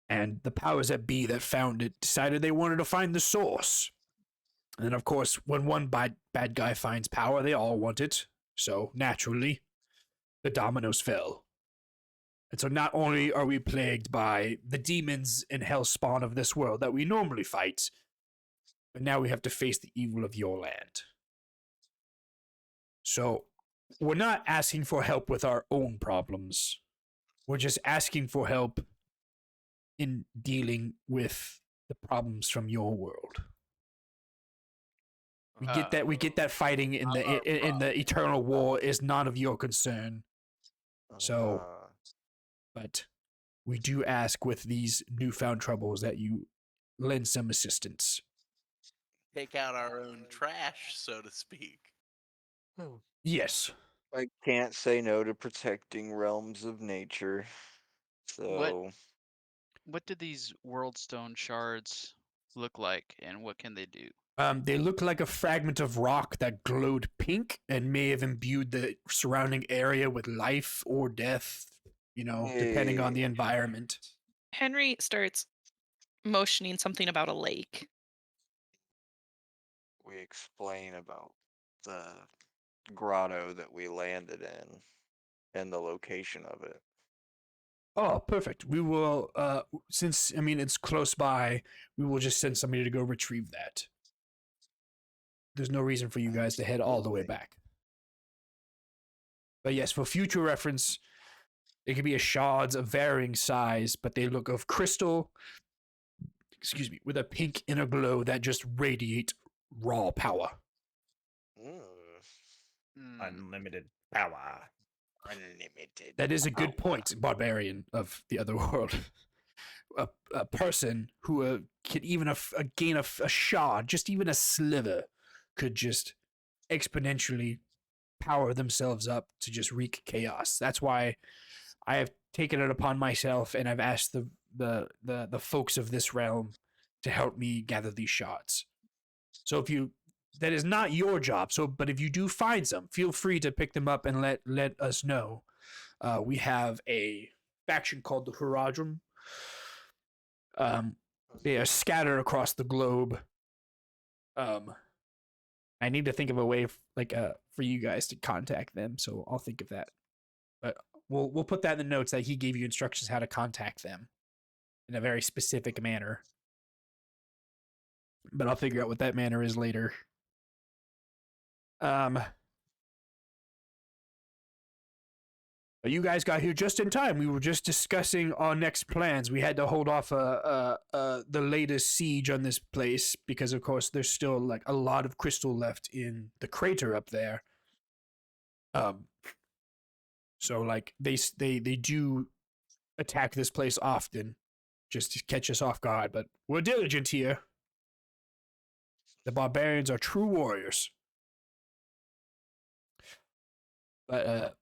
Speaker 1: And the powers that be that found it decided they wanted to find the source. And of course, when one bad guy finds power, they all want it. So naturally, the dominoes fell. And so not only are we plagued by the demons and hellspawn of this world that we normally fight, but now we have to face the evil of your land. So we're not asking for help with our own problems. We're just asking for help in dealing with the problems from your world. We get that fighting in the eternal war is not of your concern. So, but we do ask with these newfound troubles that you lend some assistance.
Speaker 6: Take out our own trash, so to speak.
Speaker 1: Yes.
Speaker 4: I can't say no to protecting realms of nature. So
Speaker 3: What do these world stone shards look like, and what can they do?
Speaker 1: They look like a fragment of rock that glowed pink and may have imbued the surrounding area with life or death, depending on the environment.
Speaker 2: Henry starts motioning something about a lake.
Speaker 4: we explain about the grotto that we landed in and the location of it.
Speaker 1: Oh, perfect. We will, since, it's close by, we will just send somebody to go retrieve that. There's no reason for you guys to head all the way back. But yes, for future reference, it could be a shards of varying size, but they look of crystal, with a pink inner glow that just radiate raw power.
Speaker 7: Unlimited power.
Speaker 4: Unlimited.
Speaker 1: That is a good point, barbarian of the other world. A person who could even gain a shard, just even a sliver, could just exponentially power themselves up to just wreak chaos. That's why I have taken it upon myself, and I've asked the folks of this realm to help me gather these shards. So that is not your job. But if you do find some, feel free to pick them up and let us know. We have a faction called the Haradrim. They are scattered across the globe. I need to think of a way for you guys to contact them, so I'll think of that. But we'll put that in the notes that he gave you instructions how to contact them in a very specific manner. But I'll figure out what that manner is later. But you guys got here just in time. We were just discussing our next plans. We had to hold off the latest siege on this place because, of course, there's still a lot of crystal left in the crater up there. So they do attack this place often, just to catch us off guard. But we're diligent here. The barbarians are true warriors. But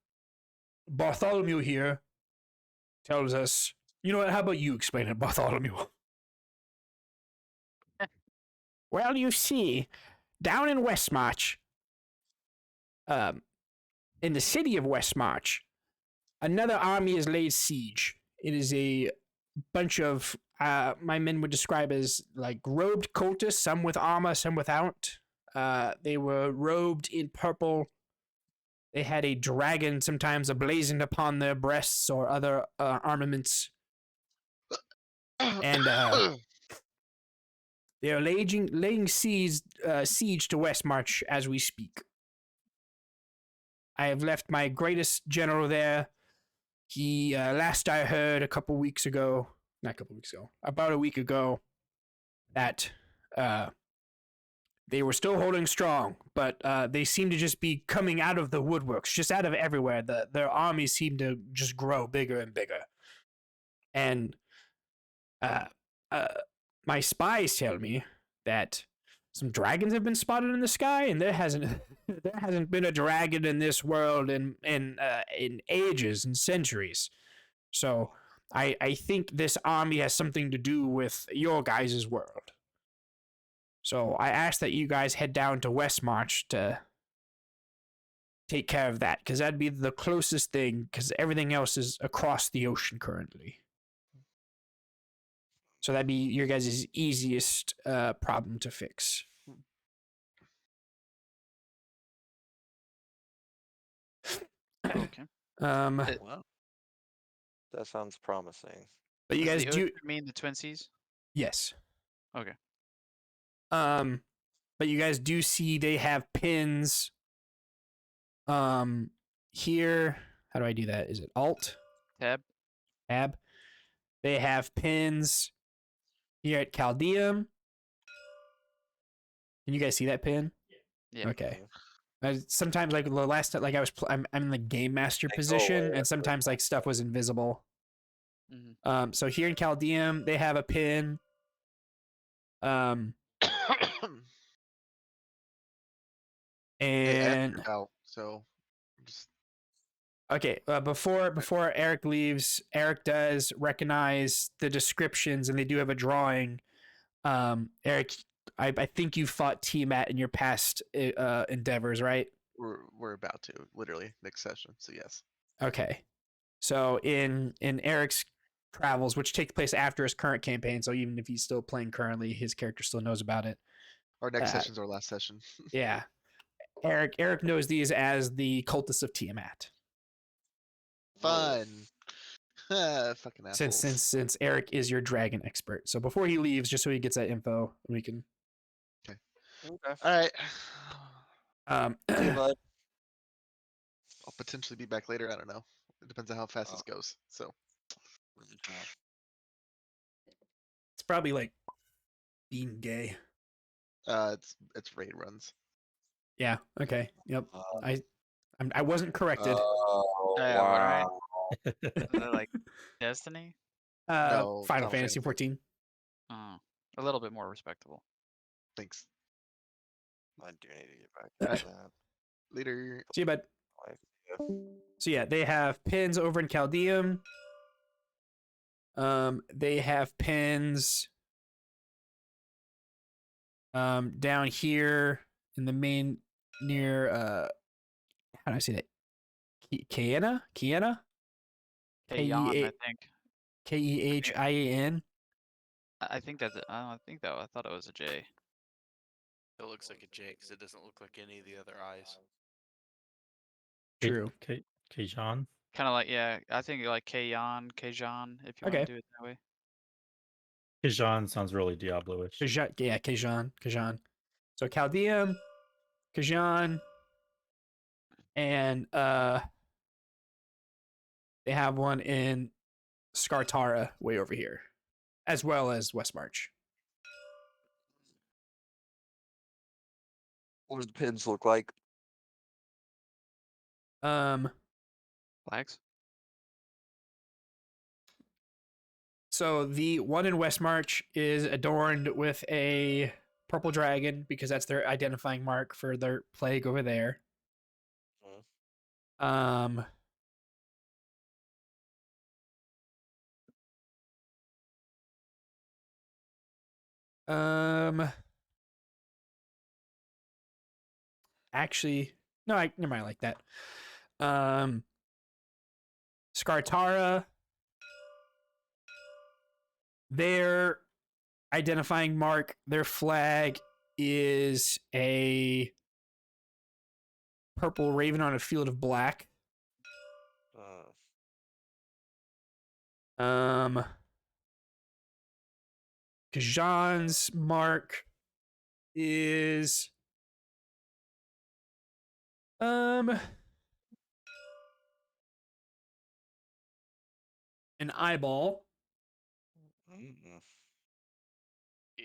Speaker 1: Bartholomew here tells us, you know what, how about you explain it, Bartholomew? Well, you see, down in Westmarch, in the city of Westmarch, another army has laid siege. It is a bunch of, my men would describe as robed cultists, some with armor, some without. They were robed in purple. They had a dragon sometimes ablazoned upon their breasts or other armaments. And they are laying siege to Westmarch as we speak. I have left my greatest general there. He, last I heard about a week ago, that they were still holding strong, but they seem to just be coming out of the woodworks, just out of everywhere. Their armies seem to just grow bigger and bigger. And my spies tell me that some dragons have been spotted in the sky, and there hasn't been a dragon in this world in ages and centuries. So I think this army has something to do with your guys' world. So I ask that you guys head down to Westmarch to take care of that, because that'd be the closest thing, because everything else is across the ocean currently. So that'd be your guys' easiest problem to fix.
Speaker 3: Okay.
Speaker 4: Wow. That sounds promising.
Speaker 1: but you
Speaker 3: Does
Speaker 1: guys
Speaker 3: the
Speaker 1: do
Speaker 3: ocean mean the Twin Seas?
Speaker 1: yes.
Speaker 3: Okay.
Speaker 1: But you guys do see they have pins. Here, how do I do that? Is it Alt
Speaker 3: Tab.
Speaker 1: Tab? They have pins here at Chaldeum. Can you guys see that pin?
Speaker 3: Yeah.
Speaker 1: Okay. Sometimes, like the last, like I'm in the game master
Speaker 4: They go
Speaker 1: position,
Speaker 4: away
Speaker 1: and
Speaker 4: after a
Speaker 1: sometimes like stuff was invisible.
Speaker 3: Mhm.
Speaker 1: So here in Chaldeum, they have a pin. And
Speaker 9: out. So just
Speaker 1: okay, before Eric leaves, Eric does recognize the descriptions, and they do have a drawing. Eric, I think you fought Tiamat in your past endeavors, right?
Speaker 9: we're about to literally next session. So yes.
Speaker 1: Okay. So in Eric's travels, which take place after his current campaign, so even if he's still playing currently, his character still knows about it.
Speaker 9: Our next session's our last session.
Speaker 1: Yeah. Eric knows these as the cultists of Tiamat.
Speaker 9: Fun. Fucking assholes.
Speaker 1: Since Eric is your dragon expert. So before he leaves, just so he gets that info, we can
Speaker 4: Okay.
Speaker 9: All right.
Speaker 4: See you, bud.
Speaker 9: I'll potentially be back later. I don't know. It depends on how fast this goes. So
Speaker 4: Where's the chat?
Speaker 1: it's probably like being gay.
Speaker 9: it's raid runs.
Speaker 1: Yeah, okay. Yep. I wasn't corrected.
Speaker 4: Oh,
Speaker 3: Yeah, alright.
Speaker 4: wow.
Speaker 3: Is it like Destiny?
Speaker 9: No,
Speaker 1: Final Fantasy 14.
Speaker 3: Oh, a little bit more respectable.
Speaker 9: Thanks.
Speaker 4: I do need to get back into that.
Speaker 9: Later.
Speaker 1: See you, bud.
Speaker 4: Life, yeah.
Speaker 1: So yeah, they have pins over in Chaldeum. They have pins down here in the main near how do I say that? Kiana?
Speaker 3: Kayan, I think.
Speaker 1: Kehian.
Speaker 3: I think that's. I think that. I thought it was a J.
Speaker 6: It looks like a J because it doesn't look like any of the other eyes.
Speaker 1: True.
Speaker 7: Kajan.
Speaker 3: Kind of like I think like Kayan, Kajan, if you want
Speaker 1: Okay.
Speaker 3: to do it that way.
Speaker 7: Kajan sounds really Diablo-ish.
Speaker 1: Kajan. So Chaldeum, Kajan, and they have one in Skartara way over here, as well as West March.
Speaker 4: What does the pins look like?
Speaker 3: Flags.
Speaker 1: So the one in West March is adorned with a purple dragon because that's their identifying mark for their plague over there. Actually, no, never mind. I like that. Skartara. Their identifying mark, their flag is a purple raven on a field of black. Kajan's mark is an eyeball.
Speaker 6: Ew.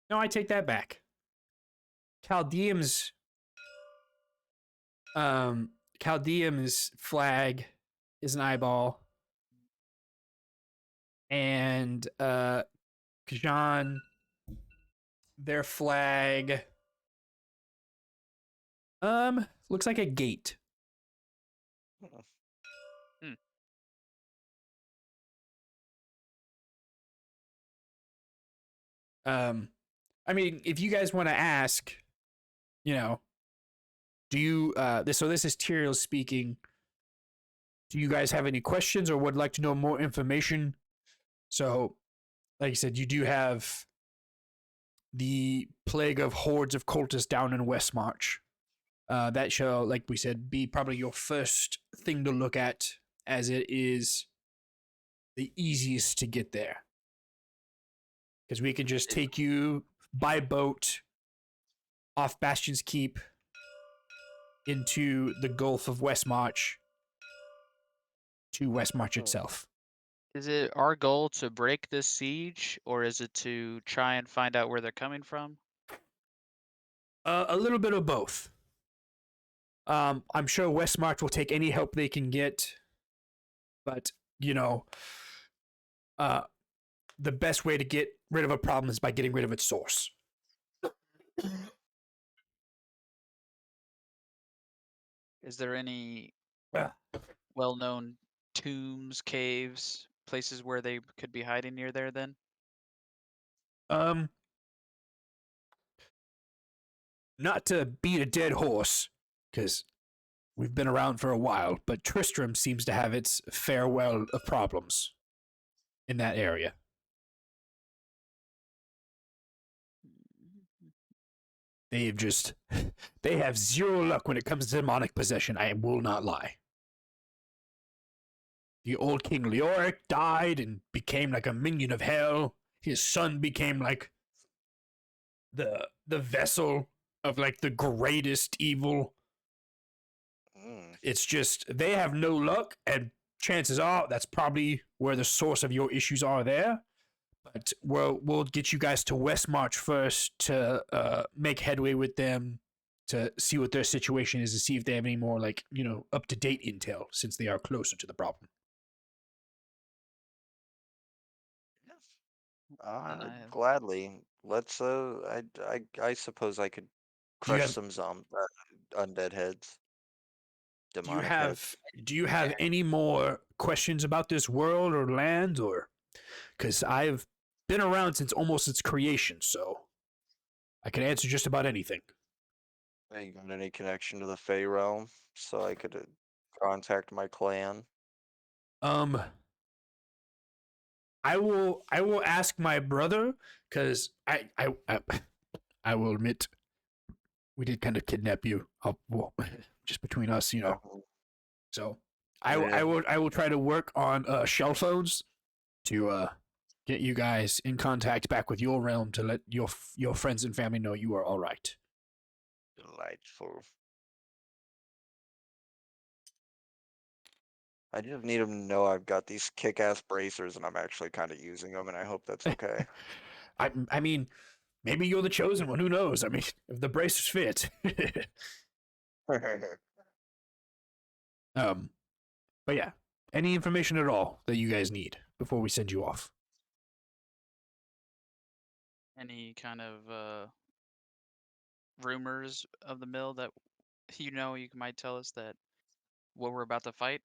Speaker 1: No, I take that back. Chaldeum's flag is an eyeball. And Kajan, their flag looks like a gate. I mean, if you guys want to ask, you know, do you this is Tyrael speaking. Do you guys have any questions or would like to know more information So, like I said, you do have the plague of hordes of cultists down in West March. That shall, like we said, be probably your first thing to look at, as it is the easiest to get there. Because we can just take you by boat off Bastion's Keep into the Gulf of West March to West March itself.
Speaker 3: Is it our goal to break this siege, or is it to try and find out where they're coming from?
Speaker 1: A little bit of both. I'm sure West March will take any help they can get, but the best way to get rid of a problem is by getting rid of its source.
Speaker 3: Is there any
Speaker 1: Yeah.
Speaker 3: well-known tombs, caves, places where they could be hiding near there then?
Speaker 1: Not to beat a dead horse, because we've been around for a while, but Tristram seems to have its farewell of problems in that area. They have zero luck when it comes to demonic possession, I will not lie. The old King Leoric died and became like a minion of hell. His son became like the vessel of like the greatest evil. It's just, they have no luck, and chances are that's probably where the source of your issues are there. But we'll get you guys to West March first to make headway with them, to see what their situation is, to see if they have any more like, up-to-date intel, since they are closer to the problem.
Speaker 4: Gladly. Let's. I suppose I could
Speaker 1: Do you
Speaker 4: crush
Speaker 1: have-
Speaker 4: some undead heads.
Speaker 1: Do you
Speaker 4: Demonic
Speaker 1: have
Speaker 4: heads.
Speaker 1: any more questions about this world or land, or because I've been around since almost its creation, so I can answer just about anything.
Speaker 4: You got any connection to the Fey realm, so I could contact my clan?
Speaker 1: I will ask my brother, because I will admit we did kind of kidnap you. Well, just between us, So I will try to work on shell phones to get you guys in contact back with your realm, to let your friends and family know you are all right.
Speaker 4: Delightful. I just need them to know I've got these kick-ass bracers and I'm actually kind of using them, and I hope that's okay.
Speaker 1: I mean, maybe you're the chosen one. Who knows? I mean, if the bracers fit. But yeah, any information at all that you guys need before we send you off?
Speaker 3: Any kind of rumors of the mill that you might tell us that what we're about to fight?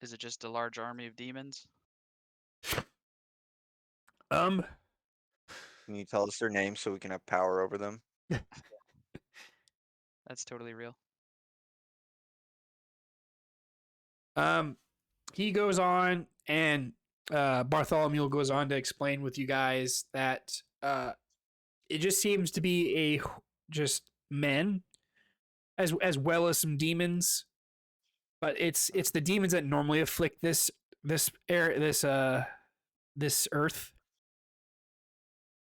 Speaker 3: Is it just a large army of demons?
Speaker 4: Can you tell us their names so we can have power over them?
Speaker 3: That's totally real.
Speaker 1: He goes on, and Bartholomew goes on to explain with you guys that it just seems to be just men, as well as some demons, but it's the demons that normally afflict this earth.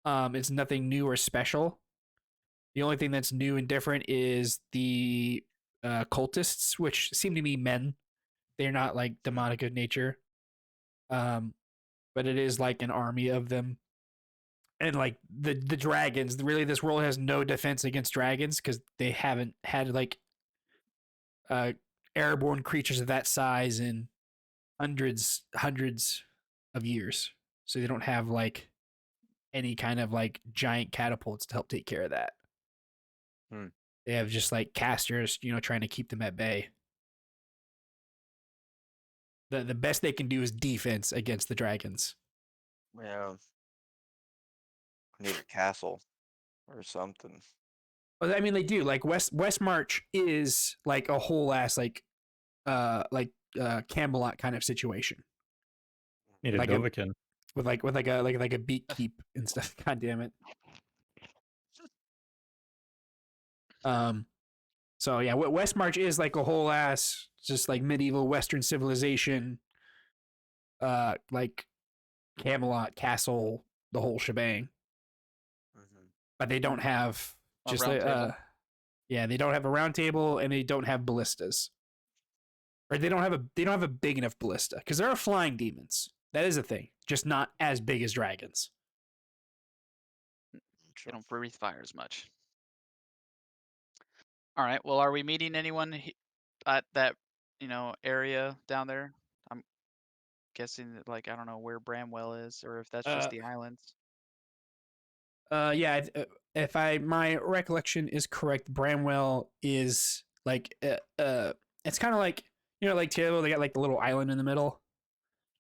Speaker 1: It's nothing new or special. The only thing that's new and different is the cultists, which seem to be men. They're not like demonic of nature. But it is like an army of them. And like the dragons, really this world has no defense against dragons, because they haven't had like airborne creatures of that size in hundreds of years. So they don't have like any kind of like giant catapults to help take care of that. They have just like casters, trying to keep them at bay. The best they can do is defense against the dragons.
Speaker 4: Yeah. I need a castle or something.
Speaker 1: Well, I mean, they do. Like West March is like a whole ass like Camelot kind of situation.
Speaker 7: Need a
Speaker 1: Like
Speaker 7: Dovahkiin.
Speaker 1: with like a beak keep and stuff. God damn it. So yeah, Westmarch is like a whole ass just like medieval Western civilization, like Camelot castle, the whole shebang.
Speaker 4: Mhm.
Speaker 1: But they don't have
Speaker 3: A
Speaker 1: just
Speaker 3: round table?
Speaker 1: yeah, they don't have a round table and they don't have ballistas. Or they don't have a big enough ballista because there are flying demons. That is a thing, just not as big as dragons.
Speaker 3: They
Speaker 4: True.
Speaker 3: don't breathe fire as much. All right. Well, are we meeting anyone at that area down there? I'm guessing that like I don't know where Bramwell is, or if that's just the islands.
Speaker 1: Yeah, if my recollection is correct, Bramwell is like it's kind of like like Taylor, they got like the little island in the middle.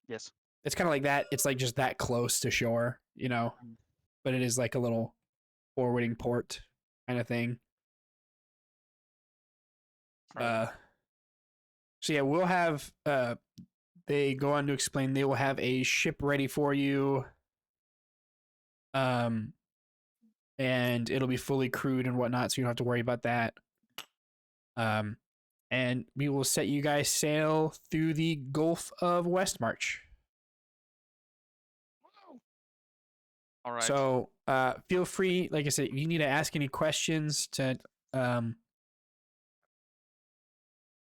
Speaker 3: Yes.
Speaker 1: It's kind of like that. It's like just that close to shore, but it is like a little forwarding port kind of thing.
Speaker 3: Right.
Speaker 1: So yeah, we'll have they go on to explain they will have a ship ready for you. And it'll be fully crewed and whatnot, so you don't have to worry about that. And we will set you guys sail through the Gulf of Westmarch.
Speaker 3: All right.
Speaker 1: So feel free, like I said, if you need to ask any questions to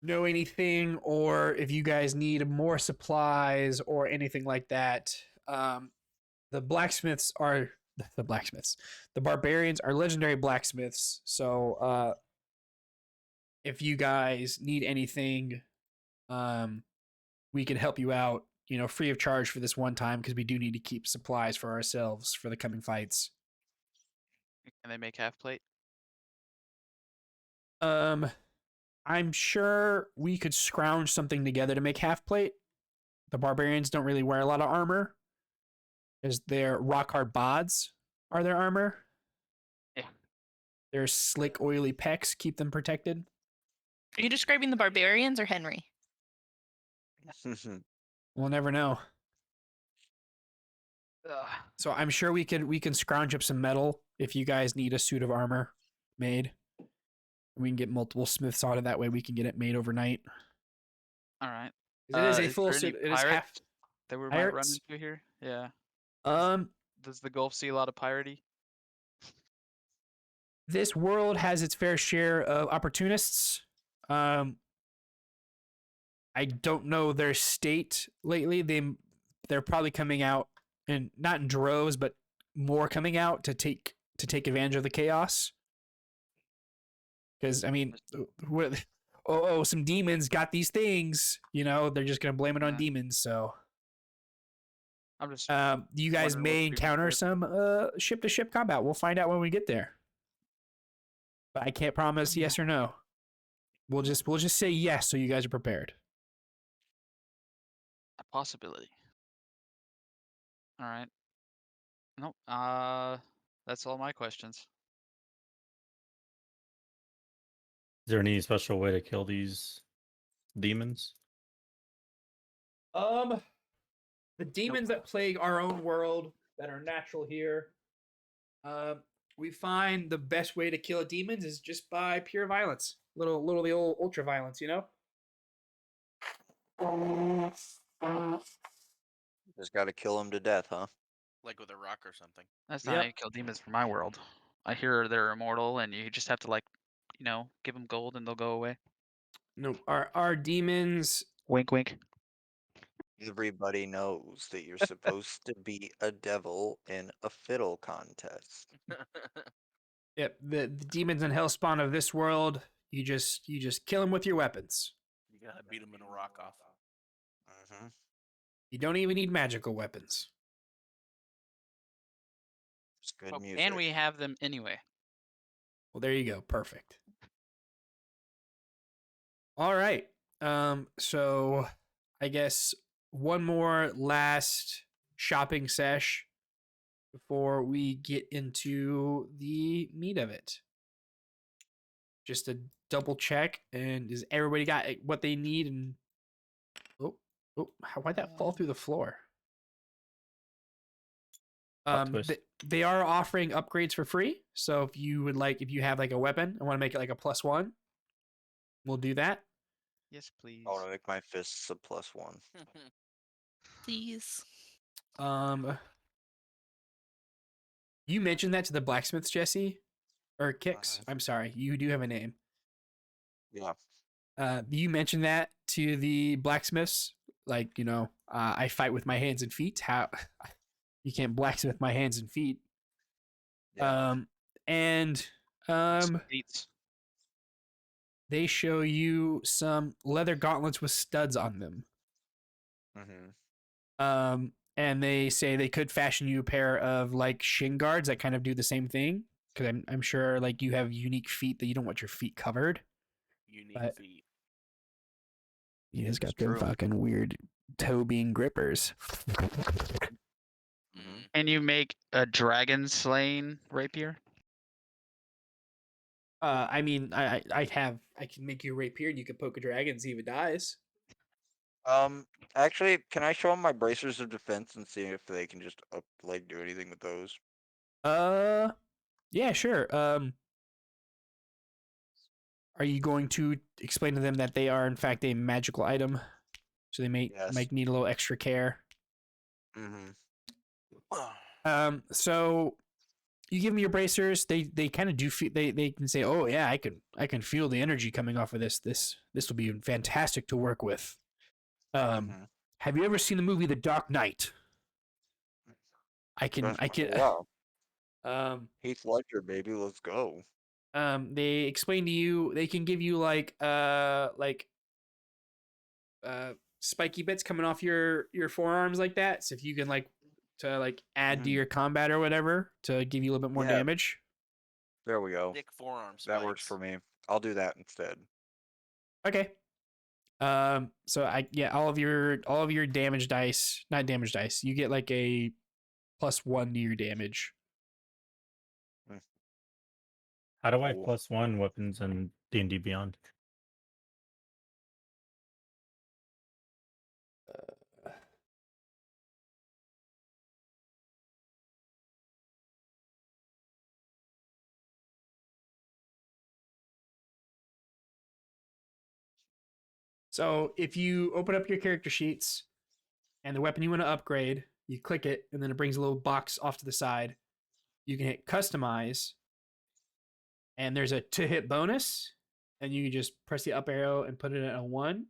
Speaker 1: know anything, or if you guys need more supplies or anything like that. The blacksmiths are the blacksmiths. The barbarians are legendary blacksmiths. So if you guys need anything, we can help you out, free of charge for this one time because we do need to keep supplies for ourselves for the coming fights.
Speaker 3: Can they make half plate?
Speaker 1: I'm sure we could scrounge something together to make half plate. The barbarians don't really wear a lot of armor, as their rock hard bods are their armor.
Speaker 3: Yeah.
Speaker 1: Their slick, oily pecs keep them protected.
Speaker 2: Are you describing the barbarians or Henry?
Speaker 1: We'll never know.
Speaker 3: Ugh.
Speaker 1: So I'm sure we can scrounge up some metal if you guys need a suit of armor made. We can get multiple smiths on it. That way we can get it made overnight.
Speaker 3: All right.
Speaker 1: It is a
Speaker 3: Is
Speaker 1: full
Speaker 3: there any
Speaker 1: suit. It is half.
Speaker 3: pirates that we might run
Speaker 1: pirates?
Speaker 3: into here? Yeah.
Speaker 1: Um,
Speaker 3: Does the Gulf see a lot of piratey?
Speaker 1: this world has its fair share of opportunists. I don't know their state lately. They're probably coming out, and not in droves, but more coming out to take advantage of the chaos. Because I mean, some demons got these things. They're just gonna blame it on
Speaker 3: Yeah.
Speaker 1: demons. So
Speaker 3: I'm just
Speaker 1: you guys
Speaker 3: wondering what
Speaker 1: may
Speaker 3: would be
Speaker 1: encounter
Speaker 3: prepared.
Speaker 1: some ship to ship combat. We'll find out when we get there. But I can't promise yes or no. We'll just say yes so you guys are prepared.
Speaker 3: A possibility. All right. Nope. That's all my questions.
Speaker 7: Is there any special way to kill these demons?
Speaker 1: The demons that plague our own world that are natural here. We find the best way to kill demons is just by pure violence. Little the old ultra violence,
Speaker 4: Just gotta kill him to death, huh?
Speaker 6: Like with a rock or something.
Speaker 3: That's not
Speaker 1: Yep.
Speaker 3: how you kill demons from my world. I hear they're immortal, and you just have to give them gold, and they'll go away.
Speaker 1: No, our demons.
Speaker 3: Wink, wink.
Speaker 4: Everybody knows that you're supposed to be a devil in a fiddle contest.
Speaker 1: Yep, the demons and hellspawn of this world. You just kill them with your weapons.
Speaker 6: You gotta beat him in a rock off.
Speaker 4: hmm
Speaker 1: You don't even need magical weapons.
Speaker 4: It's good
Speaker 3: Oh,
Speaker 4: music.
Speaker 3: and we have them anyway.
Speaker 1: Well, there you go. Perfect. All right. So I guess one more last shopping sesh before we get into the meat of it. Just to double check, and is everybody got what they need? And why'd that fall through the floor?
Speaker 7: twist.
Speaker 1: They are offering upgrades for free. So if you would like, if you have like a weapon and want to make it like a +1, we'll do that.
Speaker 3: Yes, please.
Speaker 4: I want to make my fists a +1.
Speaker 2: Please.
Speaker 1: You mentioned that to the blacksmiths, Jesse, or Kix. I'm sorry, you do have a name.
Speaker 4: Yeah.
Speaker 1: You mentioned that to the blacksmiths, like, you know, I fight with my hands and feet. How you can't blacksmith my hands and feet.
Speaker 4: Yeah.
Speaker 1: And
Speaker 3: Beats.
Speaker 1: they show you some leather gauntlets with studs on them.
Speaker 4: Mm-hmm.
Speaker 1: And they say they could fashion you a pair of like shin guards that kind of do the same thing. Because I'm sure like you have unique feet that you don't want your feet covered.
Speaker 6: Unique
Speaker 1: But-
Speaker 6: feet.
Speaker 1: You just got
Speaker 4: It's
Speaker 1: them
Speaker 4: true.
Speaker 1: fucking weird toe being grippers.
Speaker 6: Mhm.
Speaker 3: Can you make a dragon slaying rapier?
Speaker 1: I mean, I can make you a rapier and you can poke a dragon and see if it dies.
Speaker 4: Actually, can I show them my bracers of defense and see if they can just do anything with those?
Speaker 1: Yeah, sure. Are you going to explain to them that they are in fact a magical item, so they
Speaker 4: Yes.
Speaker 1: might need a little extra care?
Speaker 4: Mm-hmm.
Speaker 1: So you give them your bracers. They kind of do feel, they can say, oh yeah, I can feel the energy coming off of this. This will be fantastic to work with.
Speaker 4: Mhm.
Speaker 1: Have you ever seen the movie The Dark Knight? I can
Speaker 4: Yeah. Heath Ledger, baby, let's go.
Speaker 1: they explain to you, they can give you like spiky bits coming off your forearms like that. So if you can like to like add to
Speaker 4: Mhm.
Speaker 1: your combat or whatever to give you a little bit more
Speaker 4: Yeah.
Speaker 1: damage.
Speaker 4: There we go.
Speaker 6: Thick forearm spikes.
Speaker 4: That works for me. I'll do that instead.
Speaker 1: Okay. So all of your damage dice, not damage dice, you get like a +1 to your damage.
Speaker 7: How do I
Speaker 4: Cool.
Speaker 7: +1 weapons in D&D Beyond?
Speaker 1: So if you open up your character sheets and the weapon you want to upgrade, you click it and then it brings a little box off to the side. You can hit customize and there's a to hit bonus and you can just press the up arrow and put it at a 1.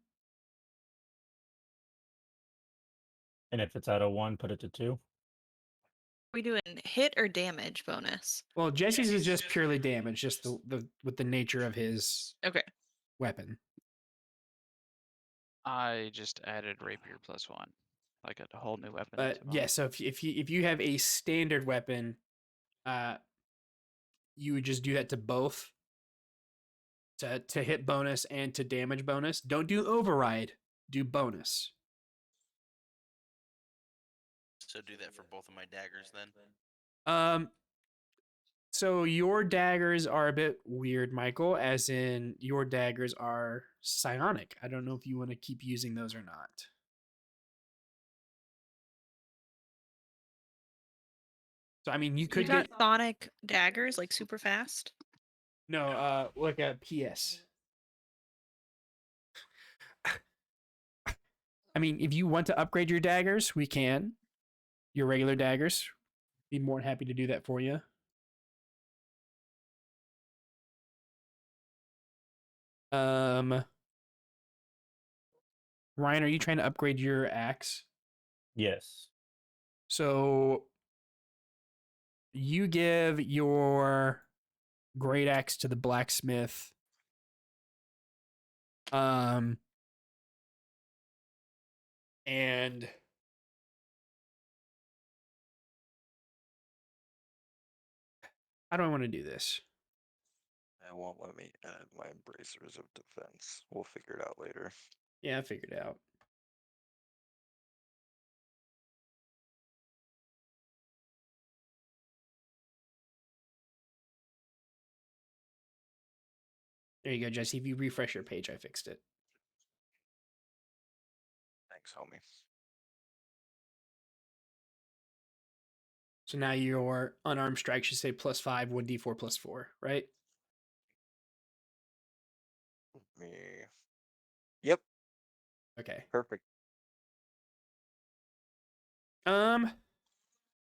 Speaker 7: And if it's at a 1, put it to 2.
Speaker 2: We doing hit or damage bonus?
Speaker 1: Well, Jesse's is just purely damage, just the with the nature of his
Speaker 2: Okay.
Speaker 1: weapon.
Speaker 3: I just added rapier +1, like a whole new weapon.
Speaker 1: But
Speaker 3: into mine.
Speaker 1: yeah, so if you have a standard weapon, you would just do that to both. To hit bonus and to damage bonus. Don't do override. Do bonus.
Speaker 6: So do that for both of my daggers then.
Speaker 1: So your daggers are a bit weird, Michael, as in your daggers are psionic. I don't know if you want to keep using those or not. So I mean, you could
Speaker 2: You got
Speaker 1: get
Speaker 2: sonic daggers like super fast.
Speaker 1: no. Look at PS. I mean, if you want to upgrade your daggers, we can. Your regular daggers. Be more than happy to do that for you. Ryan, are you trying to upgrade your axe?
Speaker 7: Yes.
Speaker 1: So you give your great axe to the blacksmith. And how do I want to do this?
Speaker 4: It won't let me add my bracers of defense. We'll figure it out later.
Speaker 1: Yeah, I figured it out. There you go, Jesse. If you refresh your page, I fixed it.
Speaker 4: Thanks, homie.
Speaker 1: So now your unarmed strike should say +5, 1d4 +4, right?
Speaker 4: Me. Yep,
Speaker 1: Okay.
Speaker 4: perfect.
Speaker 1: You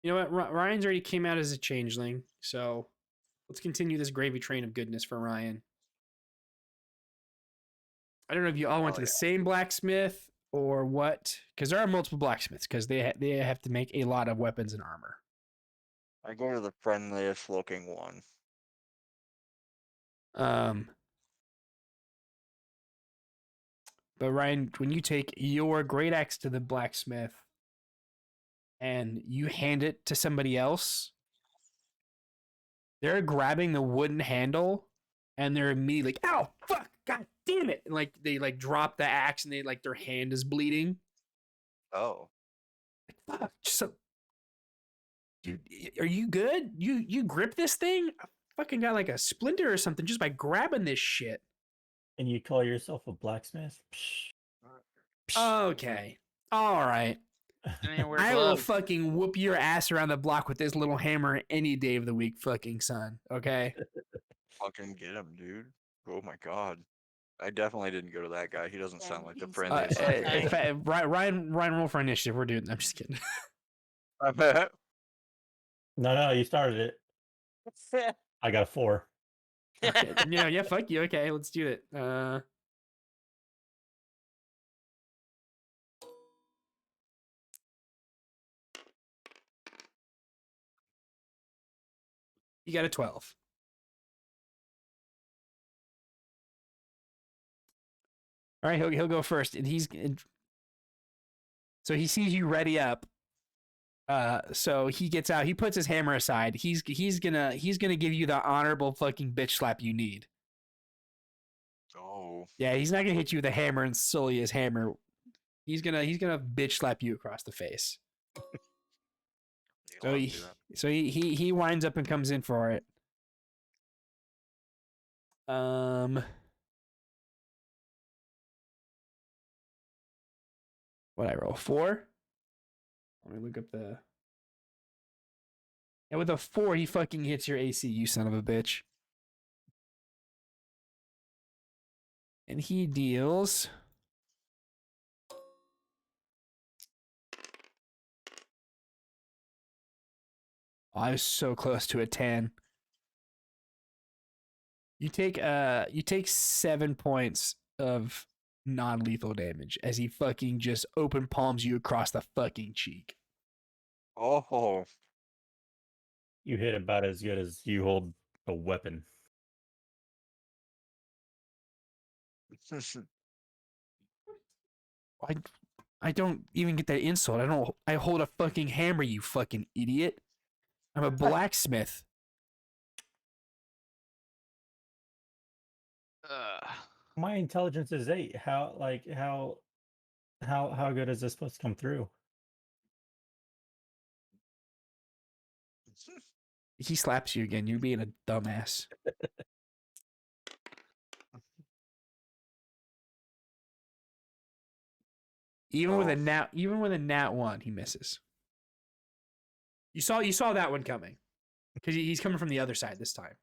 Speaker 1: know what? Ryan's already came out as a changeling, so let's continue this gravy train of goodness for Ryan. I don't know if you all went
Speaker 4: Oh,
Speaker 1: to the
Speaker 4: yeah.
Speaker 1: same blacksmith or what, because there are multiple blacksmiths because they have to make a lot of weapons and armor.
Speaker 4: I go to the friendliest looking one.
Speaker 1: But Ryan, when you take your great axe to the blacksmith and you hand it to somebody else, they're grabbing the wooden handle and they're immediately like, "Ow, fuck, god damn it!" And like they like drop the axe and they like their hand is bleeding.
Speaker 4: Oh.
Speaker 1: Like, fuck, so, dude, are you good? You grip this thing? I fucking got like a splinter or something just by grabbing this shit.
Speaker 7: And you call yourself a blacksmith?
Speaker 1: Okay, all right.
Speaker 3: Don't even wear
Speaker 1: I will
Speaker 3: gloves.
Speaker 1: fucking whoop your ass around the block with this little hammer any day of the week, fucking son. Okay.
Speaker 4: Fucking get him, dude. Oh my god. I definitely didn't go to that guy. He doesn't sound like the friendliest.
Speaker 1: Ryan, roll for initiative. We're doing. I'm just kidding.
Speaker 7: No, you started it. I got a 4.
Speaker 1: Okay, yeah, fuck you. Okay, let's do it. You got a 12. All right, he'll go first, and so he sees you ready up. So he gets out. He puts his hammer aside. He's gonna give you the honorable fucking bitch slap you need.
Speaker 4: Oh.
Speaker 1: Yeah, he's not gonna hit you with a hammer and sully his hammer. He's gonna bitch slap you across the face.
Speaker 4: You'll have to do that.
Speaker 1: So he winds up and comes in for it. What I roll 4? Let me look up the. And with a 4, he fucking hits your AC, you son of a bitch. And he deals. Oh, I was so close to a 10. You take 7 points of non-lethal damage as he fucking just open palms you across the fucking cheek.
Speaker 4: Oh.
Speaker 7: You hit about as good as you hold a weapon.
Speaker 1: I don't even get that insult. I hold a fucking hammer, you fucking idiot. I'm a blacksmith.
Speaker 7: My intelligence is 8. How good is this supposed to come through?
Speaker 1: He slaps you again. You're being a dumbass. Even with a nat 1, he misses. You saw that one coming. Because he's coming from the other side this time.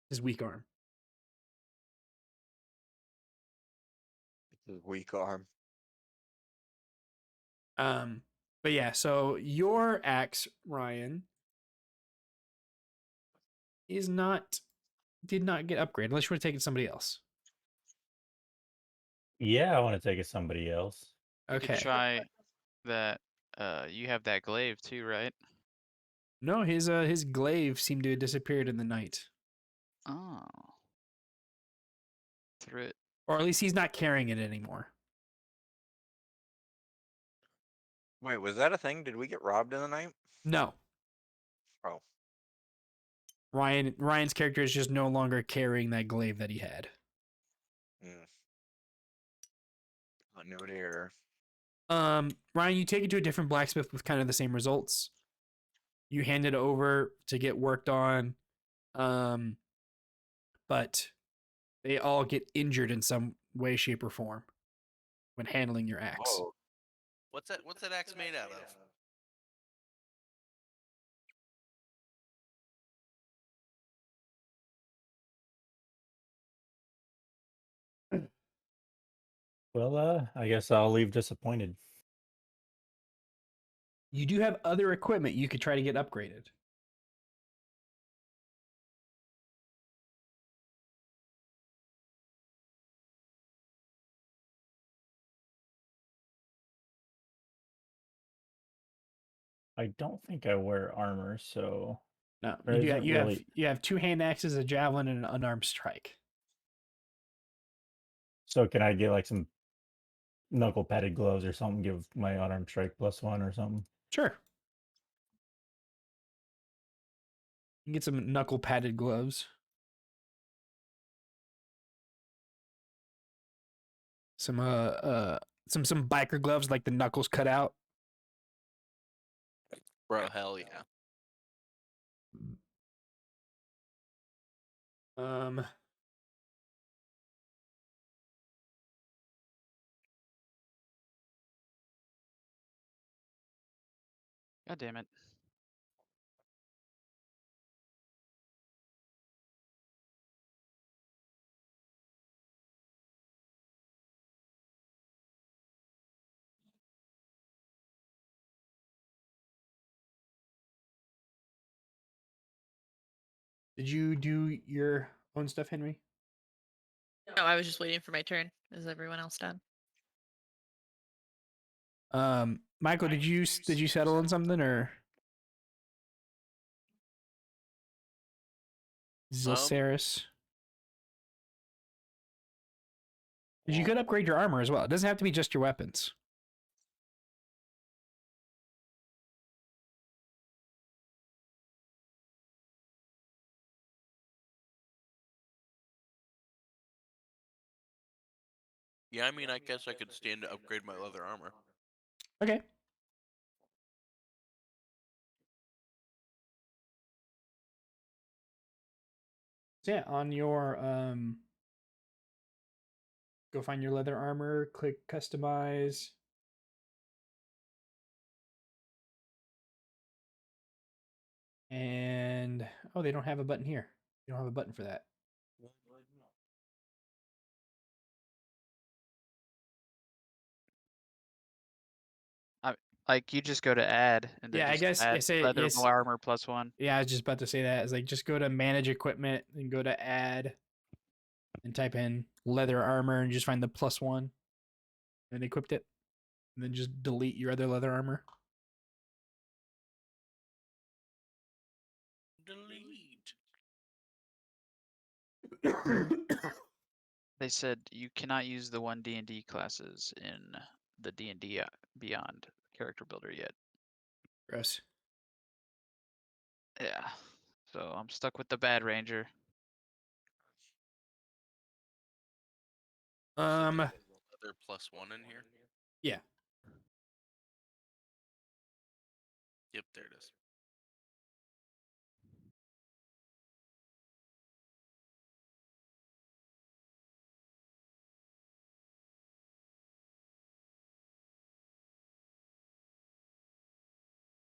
Speaker 1: His weak arm.
Speaker 4: His weak arm.
Speaker 1: But yeah, so your axe, Ryan, did not get upgraded unless you would have taken somebody else.
Speaker 7: Yeah, I want to take it somebody else.
Speaker 5: You could
Speaker 1: Okay.
Speaker 5: try that. You have that glaive too, right?
Speaker 1: No, his glaive seemed to have disappeared in the night.
Speaker 5: Oh. Threw it.
Speaker 1: Or at least he's not carrying it anymore.
Speaker 4: Wait, was that a thing? Did we get robbed in the night?
Speaker 1: No.
Speaker 4: Oh.
Speaker 1: Ryan's character is just no longer carrying that glaive that he had.
Speaker 4: A note error.
Speaker 1: Ryan, you take it to a different blacksmith with kind of the same results. You hand it over to get worked on. But they all get injured in some way, shape, or form when handling your axe.
Speaker 4: Oh.
Speaker 6: What's that axe made out of?
Speaker 7: Well, I guess I'll leave disappointed.
Speaker 1: You do have other equipment you could try to get upgraded.
Speaker 7: I don't think I wear armor, so
Speaker 1: No,
Speaker 7: There
Speaker 1: you do.
Speaker 7: isn't
Speaker 1: You have
Speaker 7: really-
Speaker 1: you have 2 hand axes, a javelin, and an unarmed strike.
Speaker 7: so can I get like some knuckle padded gloves or something? Give my unarmed strike +1 or something.
Speaker 1: Sure. You can get some knuckle padded gloves. Some some biker gloves like the knuckles cut out.
Speaker 6: Bro, hell yeah.
Speaker 1: Um
Speaker 5: God damn it.
Speaker 1: Did you do your own stuff, Henry?
Speaker 2: No, I was just waiting for my turn. Is everyone else done?
Speaker 1: Michael, did you settle on something or Zilceris? You could upgrade your armor as well. It doesn't have to be just your weapons.
Speaker 6: Yeah, I mean, I guess I could stand to upgrade my leather armor.
Speaker 1: Okay. So yeah, on your go find your leather armor, click customize. And oh, they don't have a button here. You don't have a button for that.
Speaker 5: Like you just go to add and then
Speaker 1: Yeah, I
Speaker 5: just
Speaker 1: guess
Speaker 5: add
Speaker 1: I say
Speaker 5: leather
Speaker 1: yes.
Speaker 5: armor +1.
Speaker 1: Yeah, I was just about to say that. It's like just go to manage equipment and go to add and type in leather armor and just find the +1 and equipped it. And then just delete your other leather armor.
Speaker 6: Delete.
Speaker 5: They said you cannot use the 1 D&D classes in the D&D Beyond character builder yet.
Speaker 1: Gross.
Speaker 5: Yeah. So I'm stuck with the Bad Ranger.
Speaker 6: Leather +1 in here.
Speaker 1: Yeah.
Speaker 6: Yep, there it is.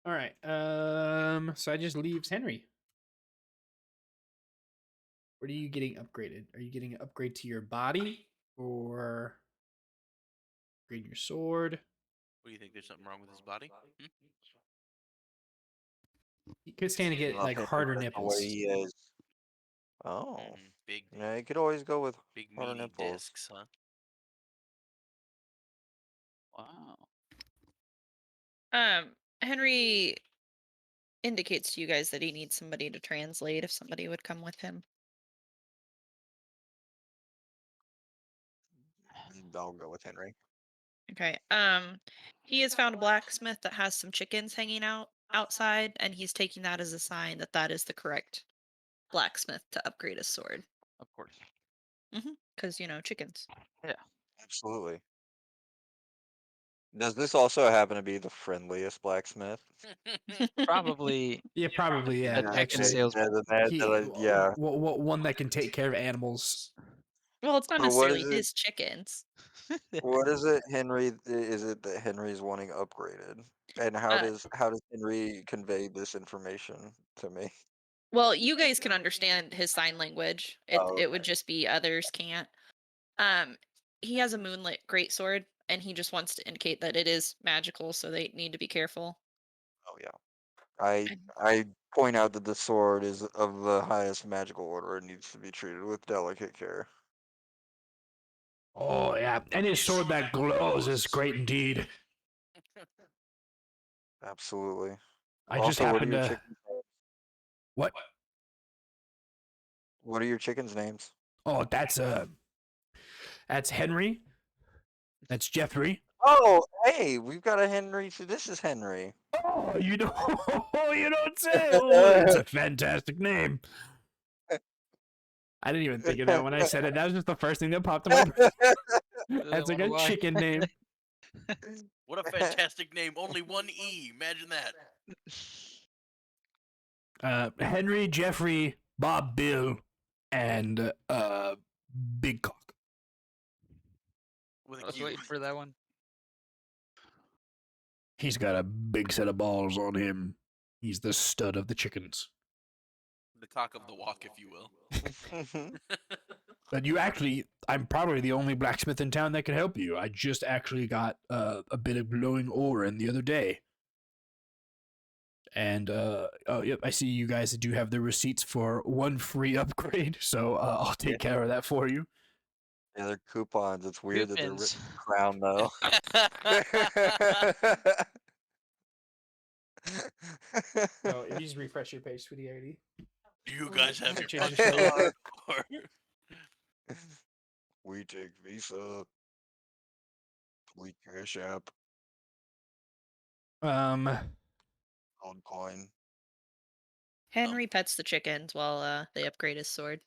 Speaker 1: All right. So I just leaves Henry. What are you getting upgraded? Are you getting an upgrade to your body or upgrade your sword?
Speaker 6: What do you think? There's something wrong with his body? Hmm?
Speaker 1: You could stand to get
Speaker 4: Love
Speaker 1: like
Speaker 4: him
Speaker 1: harder
Speaker 4: just the
Speaker 1: nipples.
Speaker 4: way he is. Oh,
Speaker 6: Big,
Speaker 4: yeah, you could always go with
Speaker 6: big
Speaker 4: harder
Speaker 6: meaty
Speaker 4: nipples.
Speaker 6: discs, huh?
Speaker 5: Wow.
Speaker 2: Henry indicates to you guys that he needs somebody to translate if somebody would come with him.
Speaker 4: I'll go with Henry.
Speaker 2: Okay. He has found a blacksmith that has some chickens hanging outside, and he's taking that as a sign that that is the correct blacksmith to upgrade his sword.
Speaker 5: Of course.
Speaker 2: Because chickens.
Speaker 4: Absolutely. Does this also happen to be the friendliest blacksmith?
Speaker 5: Probably
Speaker 1: Yeah, probably. Yeah,
Speaker 5: a chicken
Speaker 1: actually,
Speaker 5: sales.
Speaker 4: Yeah.
Speaker 1: one that can take care of animals.
Speaker 2: Well, it's not
Speaker 4: But what
Speaker 2: necessarily
Speaker 4: is it?
Speaker 2: his chickens.
Speaker 4: What is it, Henry? Is it that Henry's wanting upgraded? And how
Speaker 2: Uh,
Speaker 4: does Henry convey this information to me?
Speaker 2: Well, you guys can understand his sign language. It
Speaker 4: Oh,
Speaker 2: it would just be others can't. Um, he has a moonlit greatsword, and he just wants to indicate that it is magical, so they need to be careful.
Speaker 4: Oh yeah. I
Speaker 2: And-
Speaker 4: I point out that the sword is of the highest magical order and needs to be treated with delicate care.
Speaker 1: Oh yeah, any sword that glows is great indeed.
Speaker 4: Absolutely.
Speaker 1: I just
Speaker 4: Also, what are
Speaker 1: happened
Speaker 4: your
Speaker 1: to.
Speaker 4: chickens' names?
Speaker 1: What?
Speaker 4: What are your chickens' names?
Speaker 1: Oh, that's Henry. That's Jeffrey.
Speaker 4: Oh, hey, we've got a Henry. So this is Henry.
Speaker 1: Oh, you don't. You don't say. Oh, it's a fantastic name. I didn't even think of that when I said it. That was just the first thing that popped in my brain. That's like
Speaker 5: wonder
Speaker 1: a
Speaker 5: why.
Speaker 1: chicken name.
Speaker 6: What a fantastic name! Only one E. Imagine that.
Speaker 1: Henry, Jeffrey, Bob, Bill, and Big Cock.
Speaker 6: With
Speaker 5: I
Speaker 6: a
Speaker 5: was
Speaker 6: Q.
Speaker 5: waiting for that one.
Speaker 1: He's got a big set of balls on him. He's the stud of the chickens.
Speaker 6: The cock of the walk, if you will.
Speaker 1: But you actually, I'm probably the only blacksmith in town that can help you. I just actually got a bit of glowing ore in the other day. And, oh, yep, I see you guys do have the receipts for one free upgrade, so I'll take care of that for you.
Speaker 4: Yeah, they're coupons. It's weird that they're
Speaker 5: Coupons.
Speaker 4: written crown though.
Speaker 1: Oh, if you just refresh your page, sweetie ID.
Speaker 6: Do you guys have your
Speaker 1: Change
Speaker 6: punch
Speaker 1: your
Speaker 6: card?
Speaker 4: We take Visa. We Cash App. Gold coin.
Speaker 2: Henry pets the chickens while they upgrade his sword.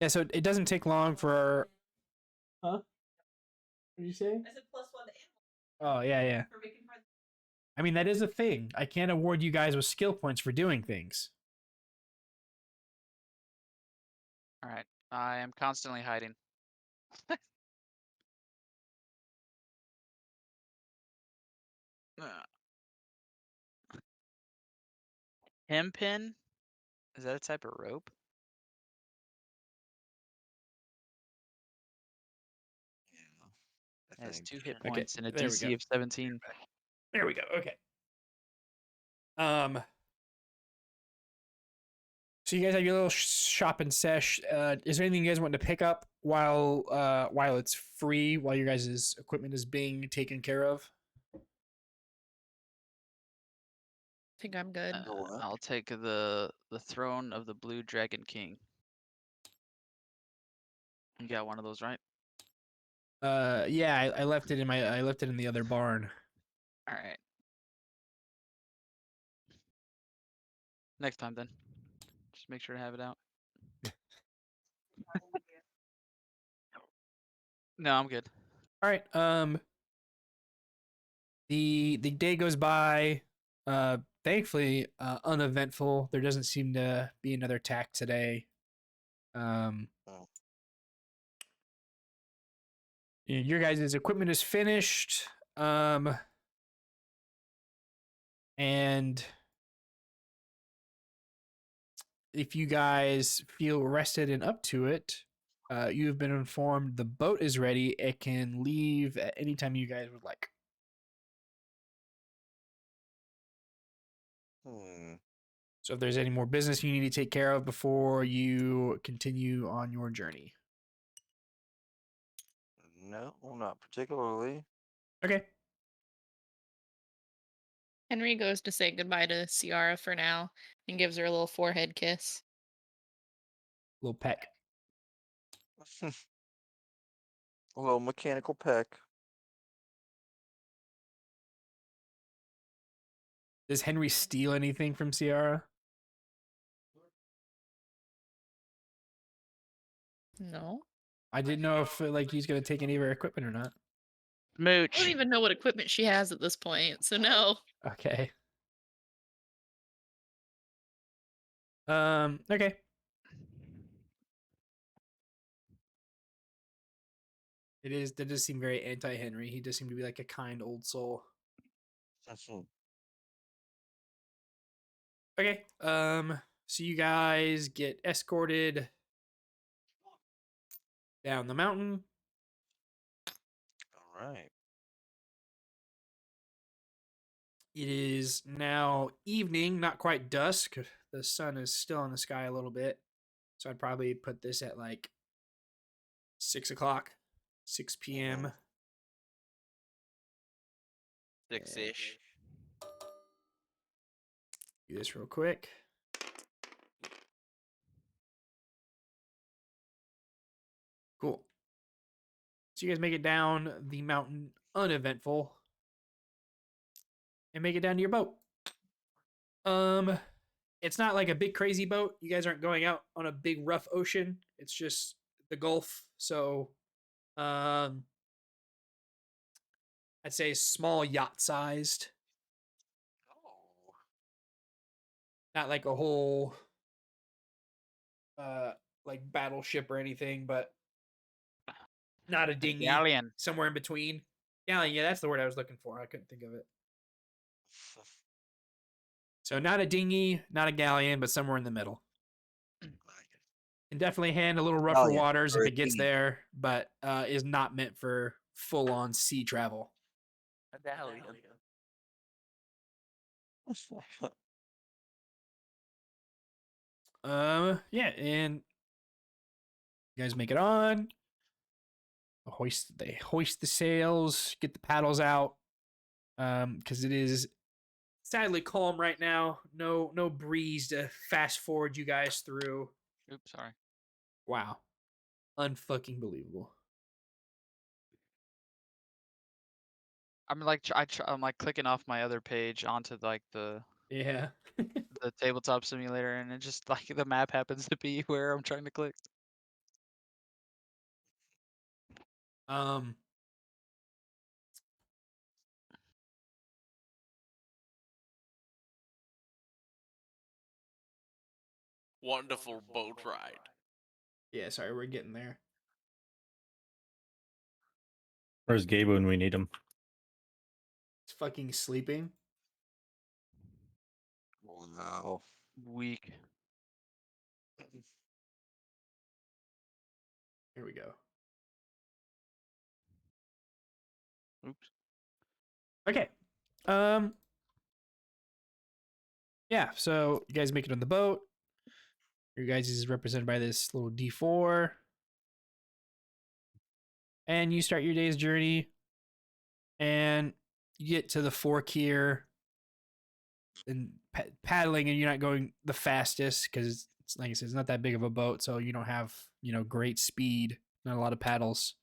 Speaker 1: Yeah, so it doesn't take long for. Huh? What did you say?
Speaker 2: I said +1 to
Speaker 1: Oh, yeah, yeah.
Speaker 2: for making friends.
Speaker 1: I mean, that is a thing. I can't award you guys with skill points for doing things.
Speaker 5: All right. I am constantly hiding. Hempin? Is that a type of rope?
Speaker 4: I
Speaker 5: It has
Speaker 4: think.
Speaker 5: 2 hit
Speaker 1: Okay,
Speaker 5: points and a
Speaker 1: there we
Speaker 5: DC
Speaker 1: go.
Speaker 5: of 17.
Speaker 1: There we go. Okay. So you guys have your little shopping sesh. Is there anything you guys want to pick up while it's free, while your guys' equipment is being taken care of?
Speaker 2: I think I'm good.
Speaker 4: what?
Speaker 5: I'll take the throne of the Blue Dragon King. You got one of those, right?
Speaker 1: Yeah, I left it in the other barn.
Speaker 5: All right. Next time then. Just make sure to have it out. No, I'm good.
Speaker 1: All right. The day goes by. Thankfully, uneventful. There doesn't seem to be another attack today.
Speaker 4: Oh.
Speaker 1: Your guys' equipment is finished. And if you guys feel rested and up to it, you have been informed the boat is ready. It can leave at any time you guys would like. So if there's any more business you need to take care of before you continue on your journey.
Speaker 4: No, not particularly.
Speaker 1: Okay.
Speaker 2: Henry goes to say goodbye to Ciara for now and gives her a little forehead kiss.
Speaker 1: Little peck.
Speaker 4: A little mechanical peck.
Speaker 1: Does Henry steal anything from Ciara?
Speaker 2: No.
Speaker 1: I didn't know if like he's gonna take any of her equipment or not.
Speaker 2: I
Speaker 5: Mooch.
Speaker 2: don't even know what equipment she has at this point, so no.
Speaker 1: Okay. Okay. That does seem very anti-Henry. He does seem to be like a kind old soul. Okay. So you guys get escorted down the mountain.
Speaker 4: All right.
Speaker 1: It is now evening, not quite dusk. The sun is still in the sky a little bit. So I'd probably put this at like 6 o'clock, 6 p.m.
Speaker 6: 6-ish.
Speaker 1: Do this real quick. Cool. So you guys make it down the mountain uneventful and make it down to your boat. It's not like a big crazy boat. You guys aren't going out on a big rough ocean. It's just the Gulf. So I'd say small yacht sized.
Speaker 4: Oh.
Speaker 1: Not like a whole like battleship or anything, but not a dinghy.
Speaker 3: Galleon.
Speaker 1: Somewhere in between. Galleon, yeah, that's the word I was looking for. I couldn't think of it. So not a dinghy, not a galleon, but somewhere in the middle. Can definitely hand a little rougher
Speaker 4: Galleon,
Speaker 1: waters
Speaker 4: or
Speaker 1: if
Speaker 4: a
Speaker 1: it gets
Speaker 4: dinghy.
Speaker 1: there, but is not meant for full on sea travel.
Speaker 6: A galleon.
Speaker 1: Yeah, and you guys make it on. They hoist the sails, get the paddles out. Because it is sadly calm right now. No breeze to fast forward you guys through.
Speaker 3: Oops, sorry.
Speaker 1: Wow. Unfucking believable.
Speaker 3: I'm like I'm like clicking off my other page onto like the
Speaker 1: Yeah.
Speaker 3: tabletop simulator, and it just like the map happens to be where I'm trying to click.
Speaker 1: Um
Speaker 6: Wonderful boat ride.
Speaker 1: Yeah, sorry, we're getting there.
Speaker 7: Where's Gabe when we need him?
Speaker 1: It's fucking sleeping.
Speaker 4: Wow.
Speaker 3: Weak.
Speaker 1: Here we go.
Speaker 3: Oops.
Speaker 1: Okay. Yeah, so you guys make it on the boat. Your guys is represented by this little D4. And you start your day's journey. And you get to the fork here. And paddling, and you're not going the fastest because, like I said, it's not that big of a boat, so you don't have great speed. Not a lot of paddles.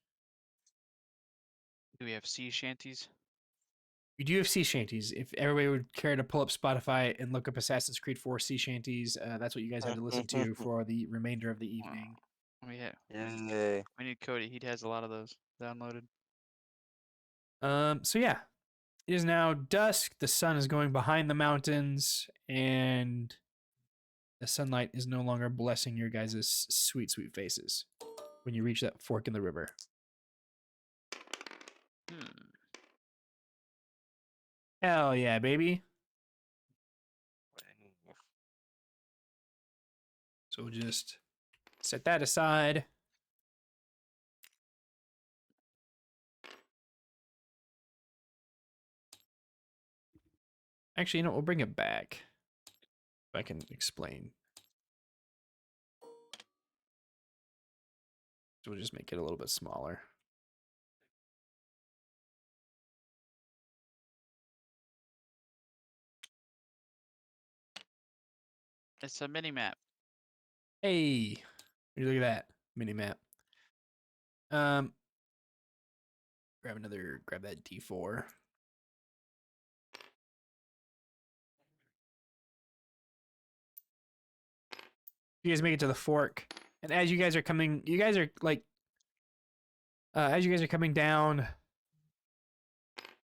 Speaker 3: Do we have sea shanties?
Speaker 1: You do have sea shanties. If everybody would care to pull up Spotify and look up Assassin's Creed 4 sea shanties, that's what you guys have to listen to for the remainder of the evening.
Speaker 4: Yay.
Speaker 3: We need Cody. He has a lot of those downloaded.
Speaker 1: So yeah, it is now dusk. The sun is going behind the mountains, and the sunlight is no longer blessing your guys' sweet, sweet faces when you reach that fork in the river. Hell yeah, baby. So we'll just set that aside. Actually, we'll bring it back. If I can explain. So we'll just make it a little bit smaller.
Speaker 3: It's a mini map.
Speaker 1: Hey, look at that mini map. Grab that D4. You guys make it to the fork, and as you guys are coming, as you guys are coming down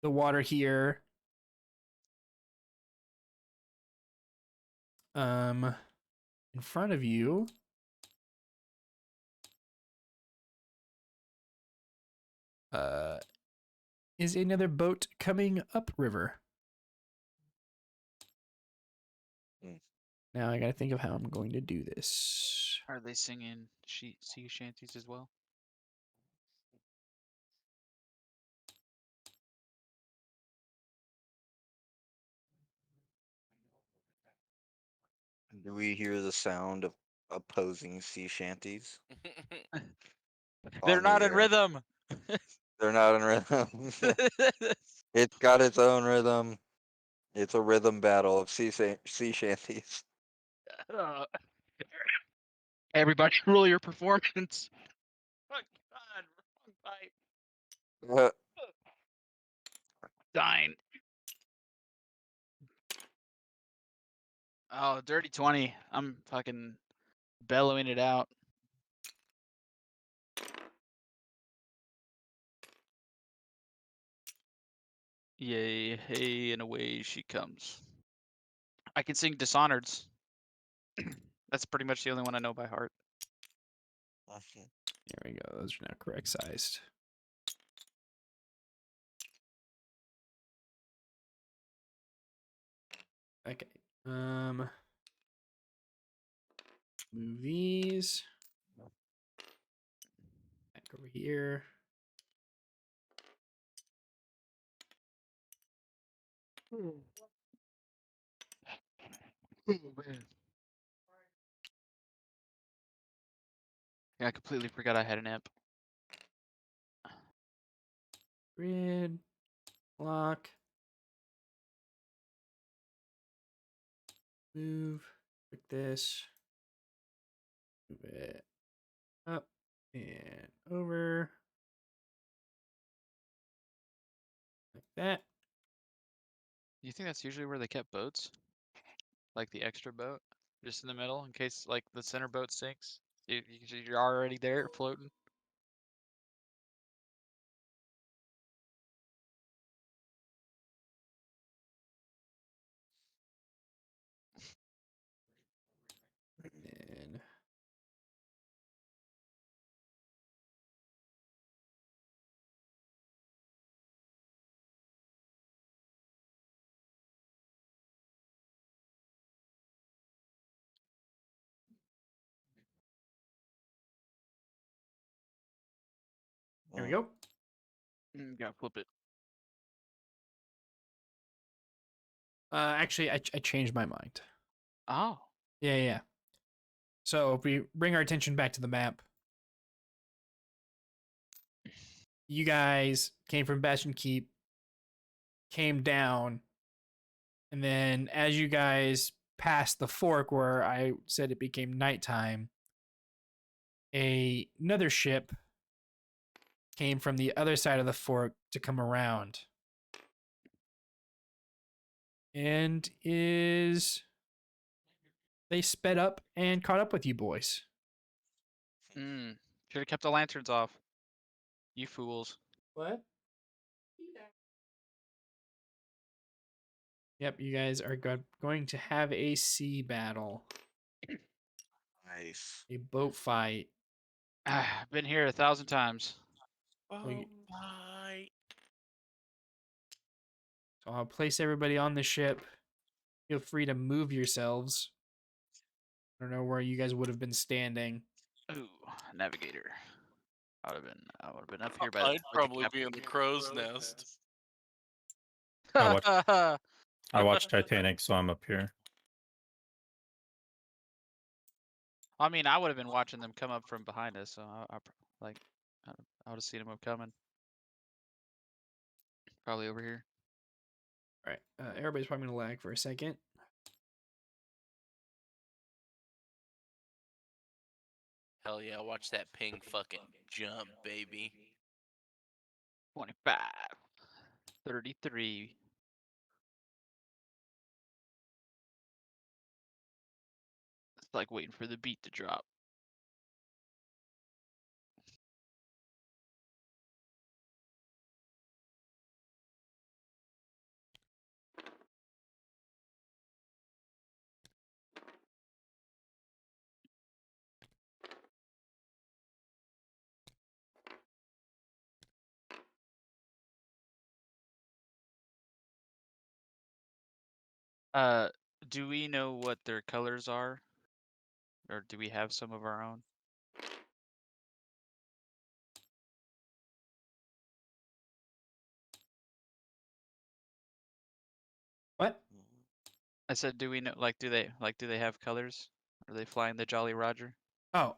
Speaker 1: the water here, in front of you, is another boat coming upriver. Now I gotta think of how I'm going to do this.
Speaker 3: Are they singing sea shanties as well?
Speaker 4: Do we hear the sound of opposing sea shanties?
Speaker 5: They're
Speaker 4: on
Speaker 5: not
Speaker 4: the
Speaker 5: in
Speaker 4: air?
Speaker 5: rhythm.
Speaker 4: They're not in rhythm. It's got its own rhythm. It's a rhythm battle of sea shanties.
Speaker 5: Uh, Everybody roll your performance. Oh God, wrong pipe. Dying. Oh, dirty 20. I'm fucking bellowing it out. Yay, hey, and away she comes. I can sing Dishonored's. That's pretty much the only one I know by heart.
Speaker 1: There we go. Those are now correct sized. Okay. Movies. Back over here.
Speaker 5: Yeah, I completely forgot I had an amp.
Speaker 1: Grid. Lock. Move. Like this. Move it up and over. Like that.
Speaker 5: Do you think that's usually where they kept boats? Like the extra boat? Just in the middle in case like the center boat sinks? You're already there floating?
Speaker 1: And here we go.
Speaker 5: Gotta flip it.
Speaker 1: Actually, I changed my mind.
Speaker 5: Oh.
Speaker 1: Yeah. So if we bring our attention back to the map, you guys came from Bastion Keep, came down, and then as you guys passed the fork where I said it became nighttime, another ship came from the other side of the fork to come around. And they sped up and caught up with you boys.
Speaker 5: Should have kept the lanterns off. You fools.
Speaker 1: What? Yep, you guys are going to have a sea battle,
Speaker 4: Nice.
Speaker 1: a boat fight.
Speaker 5: Been here 1,000 times.
Speaker 1: you-
Speaker 6: my.
Speaker 1: So I'll place everybody on the ship. Feel free to move yourselves. I don't know where you guys would have been standing.
Speaker 5: Ooh, navigator. I would have been up here by
Speaker 6: I'd
Speaker 5: with the
Speaker 6: probably
Speaker 5: captain.
Speaker 6: be in the crow's nest.
Speaker 7: I watched Titanic, so I'm up here.
Speaker 5: I mean, I would have been watching them come up from behind us, so I would have seen them coming. Probably over here.
Speaker 1: All right, everybody's probably gonna lag for a second.
Speaker 6: Hell yeah, watch that ping fucking jump, baby.
Speaker 5: 25. 33. It's like waiting for the beat to drop. Do we know what their colors are? Or do we have some of our own?
Speaker 1: What?
Speaker 3: I said, do we know? Like, do they have colors? Are they flying the Jolly Roger?
Speaker 1: Oh,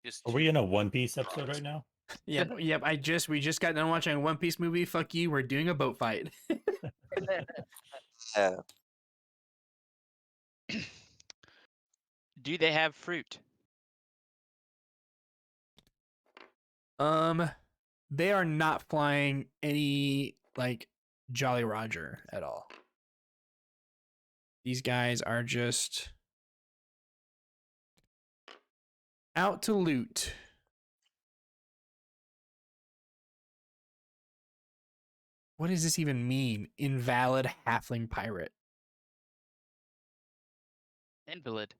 Speaker 6: Just
Speaker 7: Are we
Speaker 6: two
Speaker 7: in a One Piece episode
Speaker 6: frogs.
Speaker 7: right now?
Speaker 1: yep, yep. We just got done watching a One Piece movie. Fuck you. We're doing a boat fight.
Speaker 4: Yeah.
Speaker 3: Do they have fruit?
Speaker 1: They are not flying any like Jolly Roger at all. These guys are just out to loot. What does this even mean? Invalid halfling pirate.
Speaker 3: Invalid.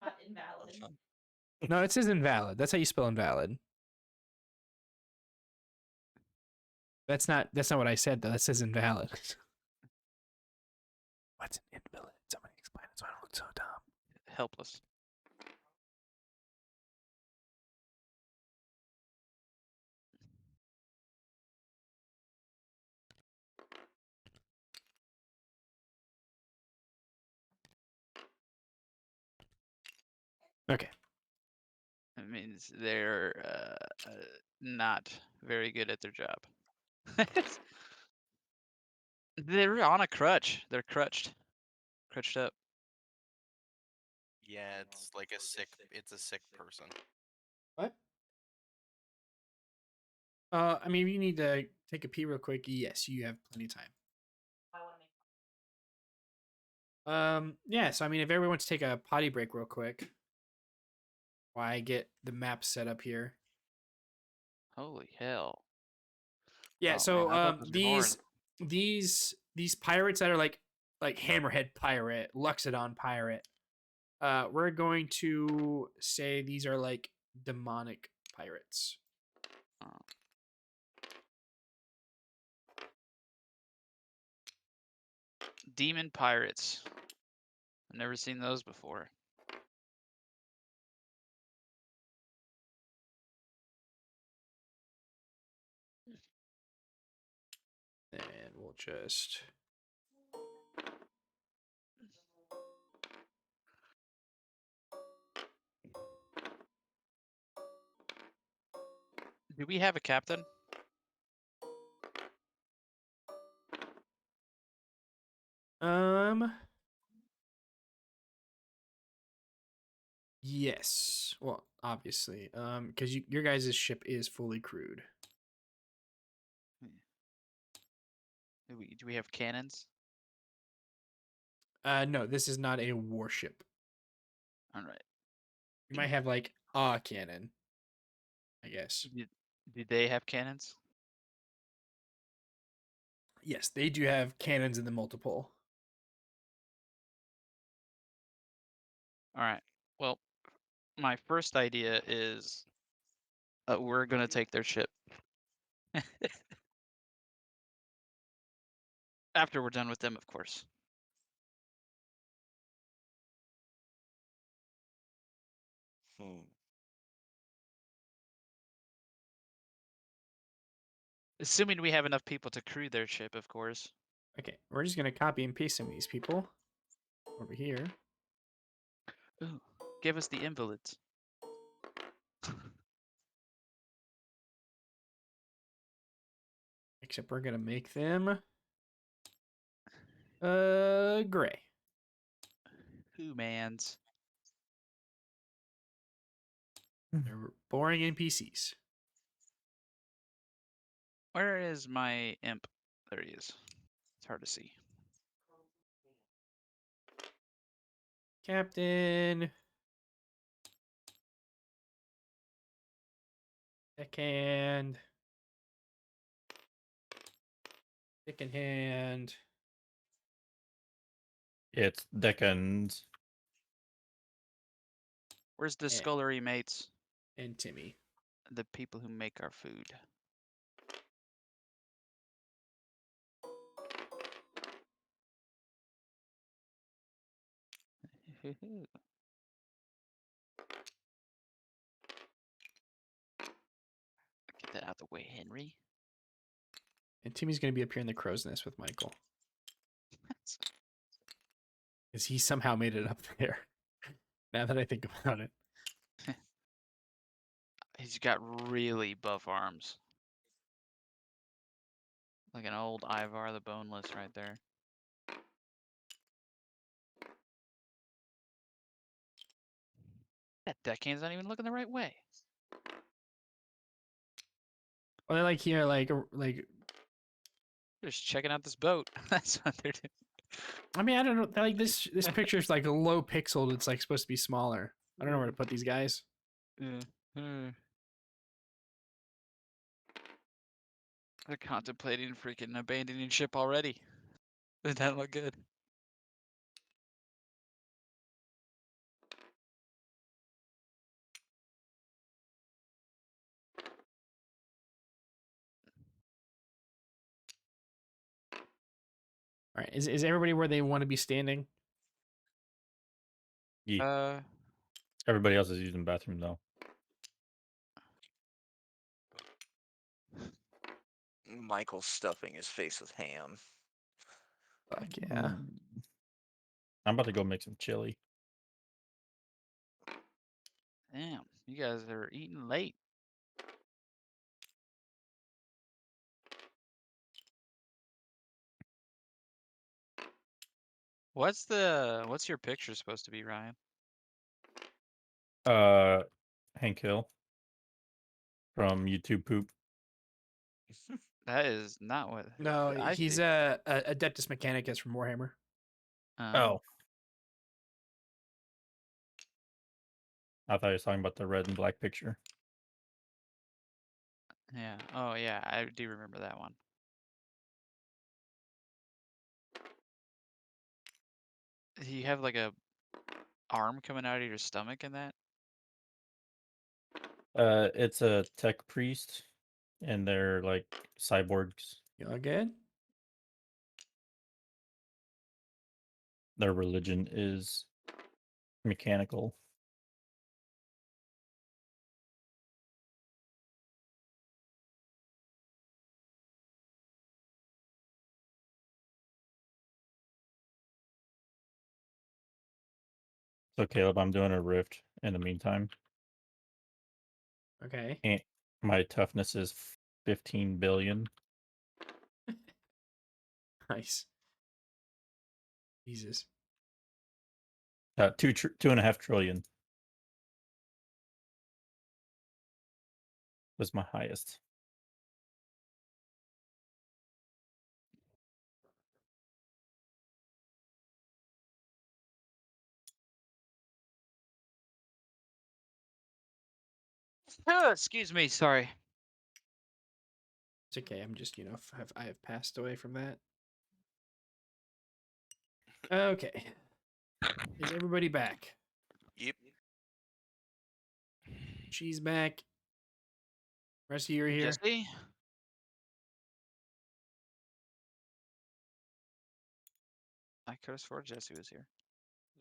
Speaker 2: Not invalid.
Speaker 1: No, it says invalid. That's how you spell invalid. That's not what I said though. That says invalid. What's an invalid? Somebody explain it so I don't look so dumb.
Speaker 3: Helpless.
Speaker 1: Okay.
Speaker 3: It means they're not very good at their job. They're on a crutch. They're crutched up.
Speaker 6: Yeah, it's like a sick. It's a sick person.
Speaker 1: What? I mean, if you need to take a pee real quick, yes, you have plenty of time. Yeah, so I mean, if everyone wants to take a potty break real quick, while I get the map set up here.
Speaker 3: Holy hell.
Speaker 1: Yeah,
Speaker 3: Oh,
Speaker 1: so
Speaker 3: man, I thought this was boring.
Speaker 1: these pirates that are like Hammerhead pirate, Luxodon pirate. We're going to say these are like demonic pirates.
Speaker 3: Oh. Demon pirates. I've never seen those before.
Speaker 1: And we'll just
Speaker 3: Do we have a captain?
Speaker 1: yes. Well, obviously. Because your guys' ship is fully crewed.
Speaker 3: Do we have cannons?
Speaker 1: No, this is not a warship.
Speaker 3: All right.
Speaker 1: You might have like a cannon, I guess.
Speaker 3: Do they have cannons?
Speaker 1: Yes, they do have cannons in the multiple.
Speaker 3: All right. Well, my first idea is we're going to take their ship. After we're done with them, of course. Assuming we have enough people to crew their ship, of course.
Speaker 1: Okay, we're just gonna copy and paste some of these people over here.
Speaker 3: Ooh, give us the invalids.
Speaker 1: Except we're gonna make them gray.
Speaker 3: Humans.
Speaker 1: They're boring NPCs.
Speaker 3: Where is my imp? There he is. It's hard to see.
Speaker 1: Captain. Deckhand. Second hand.
Speaker 7: It's Decans.
Speaker 3: Where's the
Speaker 1: Yeah.
Speaker 3: scullery mates?
Speaker 1: And Timmy.
Speaker 3: The people who make our food. Get that out of the way, Henry.
Speaker 1: And Timmy's gonna be up here in the crow's nest with Michael. Because he somehow made it up there. Now that I think about it.
Speaker 3: He's got really buff arms. Like an old Ivar the Boneless right there. That deckhand's not even looking the right way.
Speaker 1: Well, they're like here, like
Speaker 3: They're just checking out this boat. That's what they're doing.
Speaker 1: I mean, I don't know. Like this picture's like a low pixeled. It's like supposed to be smaller. I don't know where to put these guys.
Speaker 3: Yeah. They're contemplating freaking abandoning ship already. Doesn't that look good?
Speaker 1: All right, is everybody where they want to be standing?
Speaker 7: Yeah. Everybody else is using the bathroom though.
Speaker 4: Michael's stuffing his face with ham.
Speaker 1: Fuck yeah.
Speaker 7: I'm about to go make some chili.
Speaker 3: Damn, you guys are eating late. What's your picture supposed to be, Ryan?
Speaker 7: Hank Hill from YouTube Poop.
Speaker 3: That is not what.
Speaker 1: No,
Speaker 3: I
Speaker 1: he's
Speaker 3: see.
Speaker 1: a Adeptus Mechanicus from Warhammer.
Speaker 7: Oh. I thought he was talking about the red and black picture.
Speaker 3: Yeah. Oh yeah, I do remember that one. Do you have like a arm coming out of your stomach in that?
Speaker 7: It's a tech priest, and they're like cyborgs.
Speaker 1: You all good?
Speaker 7: Their religion is mechanical. So Caleb, I'm doing a rift in the meantime.
Speaker 1: Okay.
Speaker 7: And my toughness is 15 billion.
Speaker 1: Nice. Jesus.
Speaker 7: 2.5 trillion was my highest.
Speaker 3: Oh, excuse me. Sorry.
Speaker 1: It's okay. I'm just, I have passed away from that. Okay. Is everybody back?
Speaker 6: Yep.
Speaker 1: She's back. Rest of you are here.
Speaker 3: Jesse? I could have sworn Jesse was here.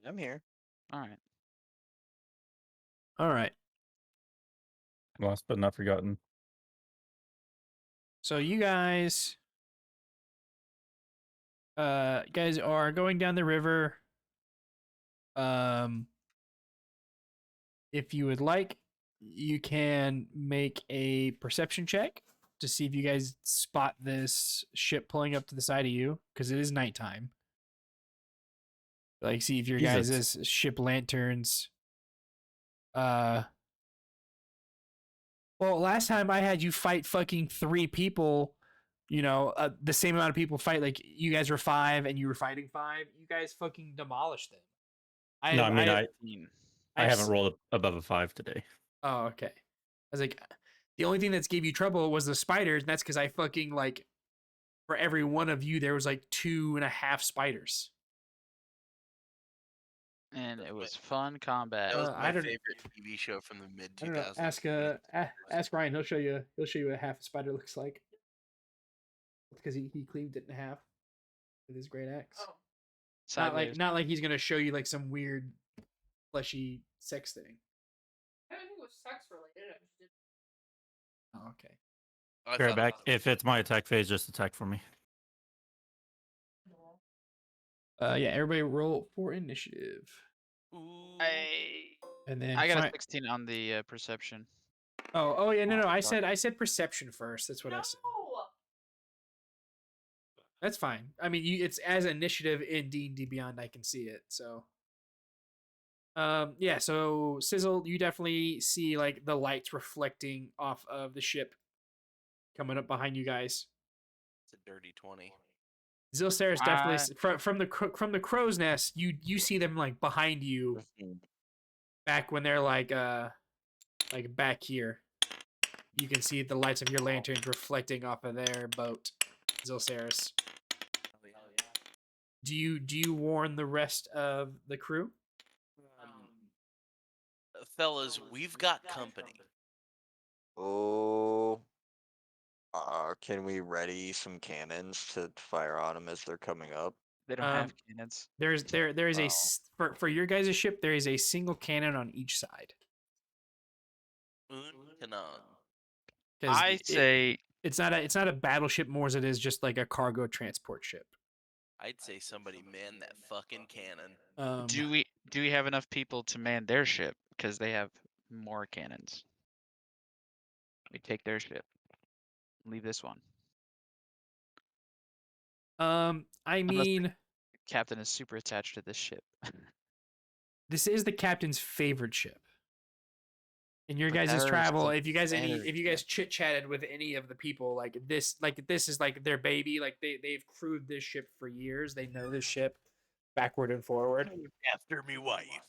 Speaker 4: I'm here.
Speaker 3: All right.
Speaker 1: All right.
Speaker 7: Last but not forgotten.
Speaker 1: So you guys are going down the river. If you would like, you can make a perception check to see if you guys spot this ship pulling up to the side of you, because it is nighttime. Like, see if your
Speaker 7: Jesus.
Speaker 1: guys' ship lanterns. Well, last time I had you fight fucking 3 people, the same amount of people fight. Like, you guys were 5 and you were fighting 5. You guys fucking demolished them.
Speaker 7: I haven't rolled above a 5 today.
Speaker 1: Oh, okay. I was like, the only thing that's gave you trouble was the spiders, and that's because I fucking, like, for every one of you, there was like 2.5 spiders.
Speaker 3: And it was fun combat.
Speaker 6: That was
Speaker 1: I
Speaker 6: my
Speaker 1: don't-
Speaker 6: favorite TV show from the mid
Speaker 1: I don't know.
Speaker 6: 2000s.
Speaker 1: Ask Ryan. He'll show you what half a spider looks like. Because he cleaved it in half with his great axe.
Speaker 2: Oh.
Speaker 3: Sideways.
Speaker 1: Not like he's gonna show you like some weird fleshy sex thing.
Speaker 2: I don't think it was sex related. I just did.
Speaker 1: Oh, okay.
Speaker 6: I
Speaker 7: Be right
Speaker 6: thought
Speaker 7: back.
Speaker 6: it was-
Speaker 7: If it's my attack phase, just attack for me.
Speaker 1: Yeah, everybody roll for initiative.
Speaker 6: Ooh.
Speaker 1: And then
Speaker 3: I got a 16 on the perception.
Speaker 1: Oh yeah, no, I
Speaker 3: sorry.
Speaker 1: said perception first. That's what I said. That's fine. I mean, it's as initiative in D&D Beyond. I can see it. So, yeah. So Sizzle, you definitely see like the lights reflecting off of the ship coming up behind you guys.
Speaker 6: It's a dirty 20.
Speaker 1: Zilceris definitely from the crow's nest. You see them like behind you, back when they're like back here. You can see the lights of your lanterns reflecting off of their boat, Zilceris. Do you warn the rest of the crew?
Speaker 6: Fellas, we've got company.
Speaker 4: Oh. Can we ready some cannons to fire on them as they're coming up?
Speaker 3: They don't have cannons.
Speaker 1: There is a
Speaker 4: Wow.
Speaker 1: for your guys' ship. There is a single cannon on each side.
Speaker 6: Canon.
Speaker 1: 'Cause
Speaker 3: I say
Speaker 1: it's not a battleship more as it is just like a cargo transport ship.
Speaker 6: I'd say somebody man that fucking cannon.
Speaker 3: do we have enough people to man their ship? Because they have more cannons. We take their ship. Leave this one.
Speaker 1: I
Speaker 3: Unless the
Speaker 1: mean,
Speaker 3: captain is super attached to this ship.
Speaker 1: this is the captain's favorite ship. In your
Speaker 3: But
Speaker 1: guys'
Speaker 3: hers
Speaker 1: travel,
Speaker 3: is
Speaker 1: if you guys
Speaker 3: better
Speaker 1: chit chatted with any of the people, like this is like their baby. Like they've crewed this ship for years. They know this ship backward and forward.
Speaker 6: After me wife.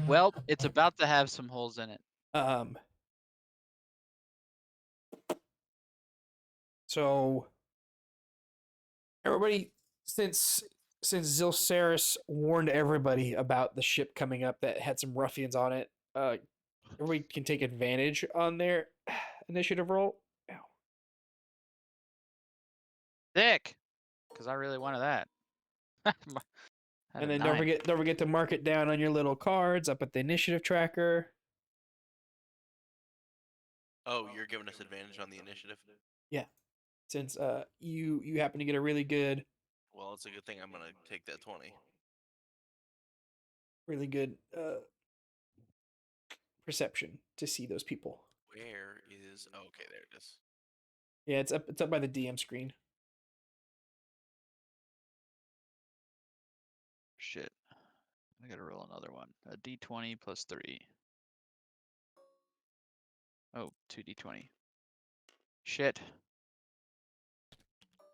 Speaker 3: Well, it's about to have some holes in it.
Speaker 1: So everybody, since Zilceris warned everybody about the ship coming up that had some ruffians on it, everybody can take advantage on their initiative roll. Ow.
Speaker 3: Thick, because I really wanted that.
Speaker 1: And then don't forget to mark it down on your little cards up at the initiative tracker.
Speaker 6: Oh, you're giving us advantage on the initiative?
Speaker 1: Yeah, since you happen to get a really good
Speaker 6: Well, it's a good thing I'm gonna take that 20.
Speaker 1: Perception to see those people.
Speaker 6: Where is okay, there it is.
Speaker 1: Yeah, it's up by the DM screen.
Speaker 3: Shit. I gotta roll another one. A d20 plus 3. Oh, 2d20. Shit.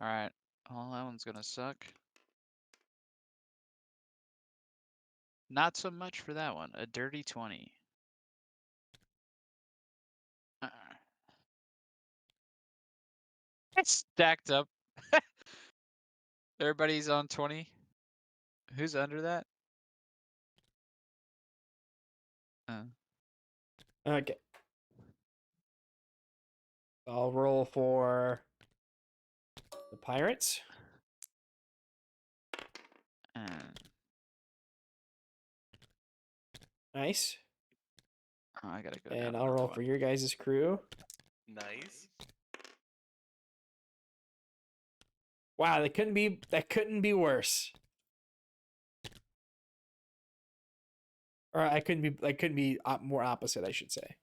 Speaker 3: Alright. Well, that one's gonna suck. Not so much for that one. A dirty 20. It's stacked up. Everybody's on 20. Who's under that?
Speaker 1: Okay. I'll roll for the pirates. Nice.
Speaker 3: Oh, I gotta go.
Speaker 1: And I'll roll for your guys' crew.
Speaker 6: Nice.
Speaker 1: Wow, that couldn't be worse. Or I couldn't be more opposite, I should say.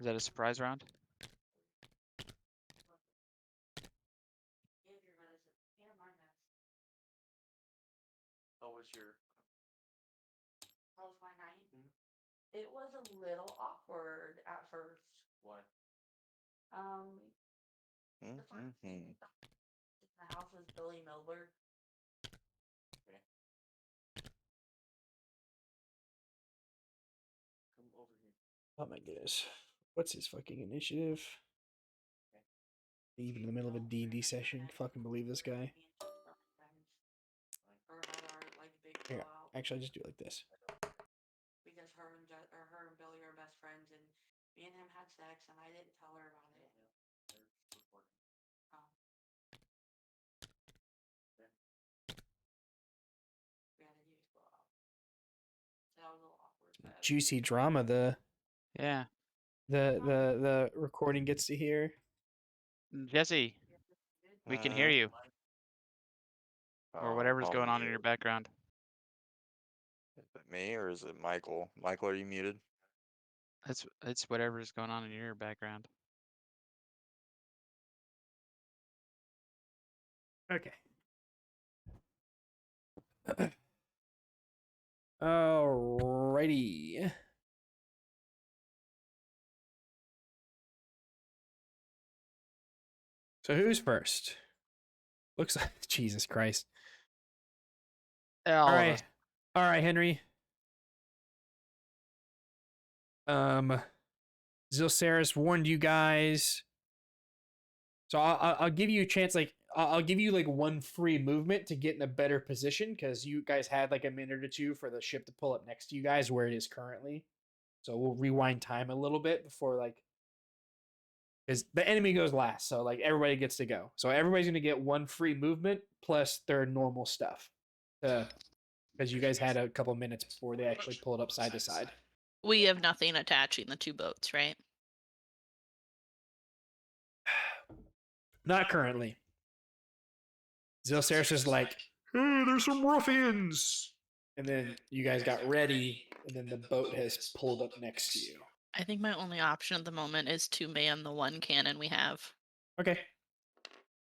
Speaker 3: Is that a surprise round?
Speaker 6: How was your?
Speaker 8: How was my night? It was a little awkward at first.
Speaker 6: Why?
Speaker 8: The first thing in the house was Billy Milberg.
Speaker 6: Okay. Come over here.
Speaker 1: Oh my goodness. What's his fucking initiative? Even in the middle of a D&D session. Fucking believe this guy. Here, actually, I'll just do it like this.
Speaker 8: Because her and Billy are best friends, and me and him had sex, and I didn't tell her about it.
Speaker 1: juicy drama
Speaker 3: Yeah.
Speaker 1: the recording gets to hear.
Speaker 3: Jesse, we can hear you. Or whatever's going on in your
Speaker 4: mute.
Speaker 3: background.
Speaker 4: Is it me or is it Michael? Michael, are you muted?
Speaker 3: It's whatever's going on in your background.
Speaker 1: Okay. Alrighty. So who's first? Looks like Jesus Christ.
Speaker 3: Yeah, all
Speaker 1: All
Speaker 3: of
Speaker 1: right.
Speaker 3: us.
Speaker 1: All right, Henry. Zilceris warned you guys. So I'll give you a chance. Like I'll give you like one free movement to get in a better position because you guys had like a minute or two for the ship to pull up next to you guys where it is currently. So we'll rewind time a little bit before like because the enemy goes last. So like everybody gets to go. So everybody's gonna get one free movement plus their normal stuff. Because you guys had a couple minutes before they actually pulled up side to side.
Speaker 2: We have nothing attaching the two boats, right?
Speaker 1: Not currently. Zilceris is like, hey, there's some ruffians. And then you guys got ready, and then the boat has pulled up next to you.
Speaker 2: I think my only option at the moment is to man the one cannon we have,
Speaker 1: Okay.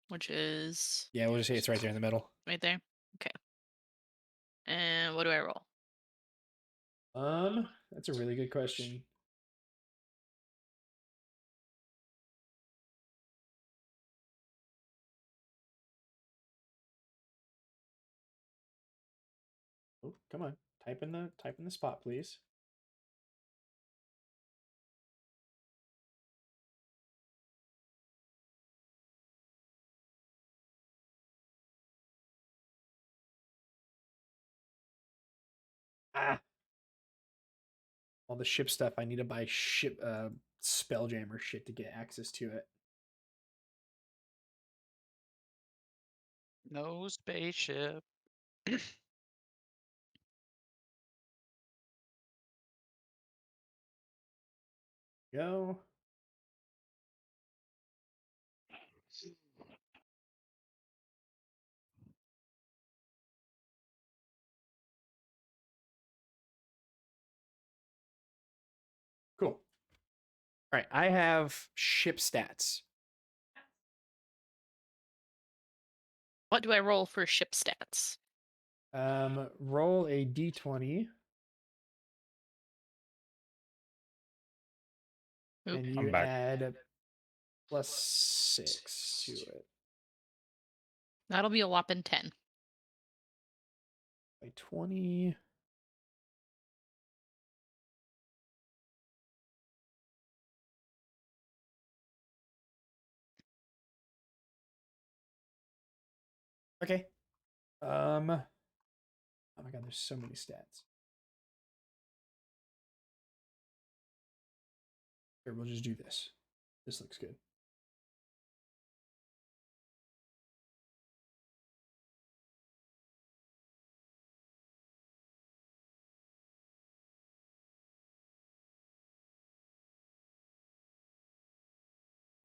Speaker 2: which is
Speaker 1: Yeah, we'll just say it's right there in the middle.
Speaker 2: right there. Okay. And what do I roll?
Speaker 1: That's a really good question. Oh, come on. Type in the spot, please. Ah. All the ship stuff. I need to buy ship Spelljammer shit to get access to it.
Speaker 3: No spaceship.
Speaker 1: Go. Cool. All right, I have ship stats.
Speaker 2: What do I roll for ship stats?
Speaker 1: Roll a d20.
Speaker 2: Oop.
Speaker 1: And
Speaker 7: I'm
Speaker 1: you
Speaker 7: back.
Speaker 1: add a +6 to it.
Speaker 2: That'll be a whopping 10.
Speaker 1: By 20. Okay. Oh my god, there's so many stats. Here, we'll just do this. This looks good.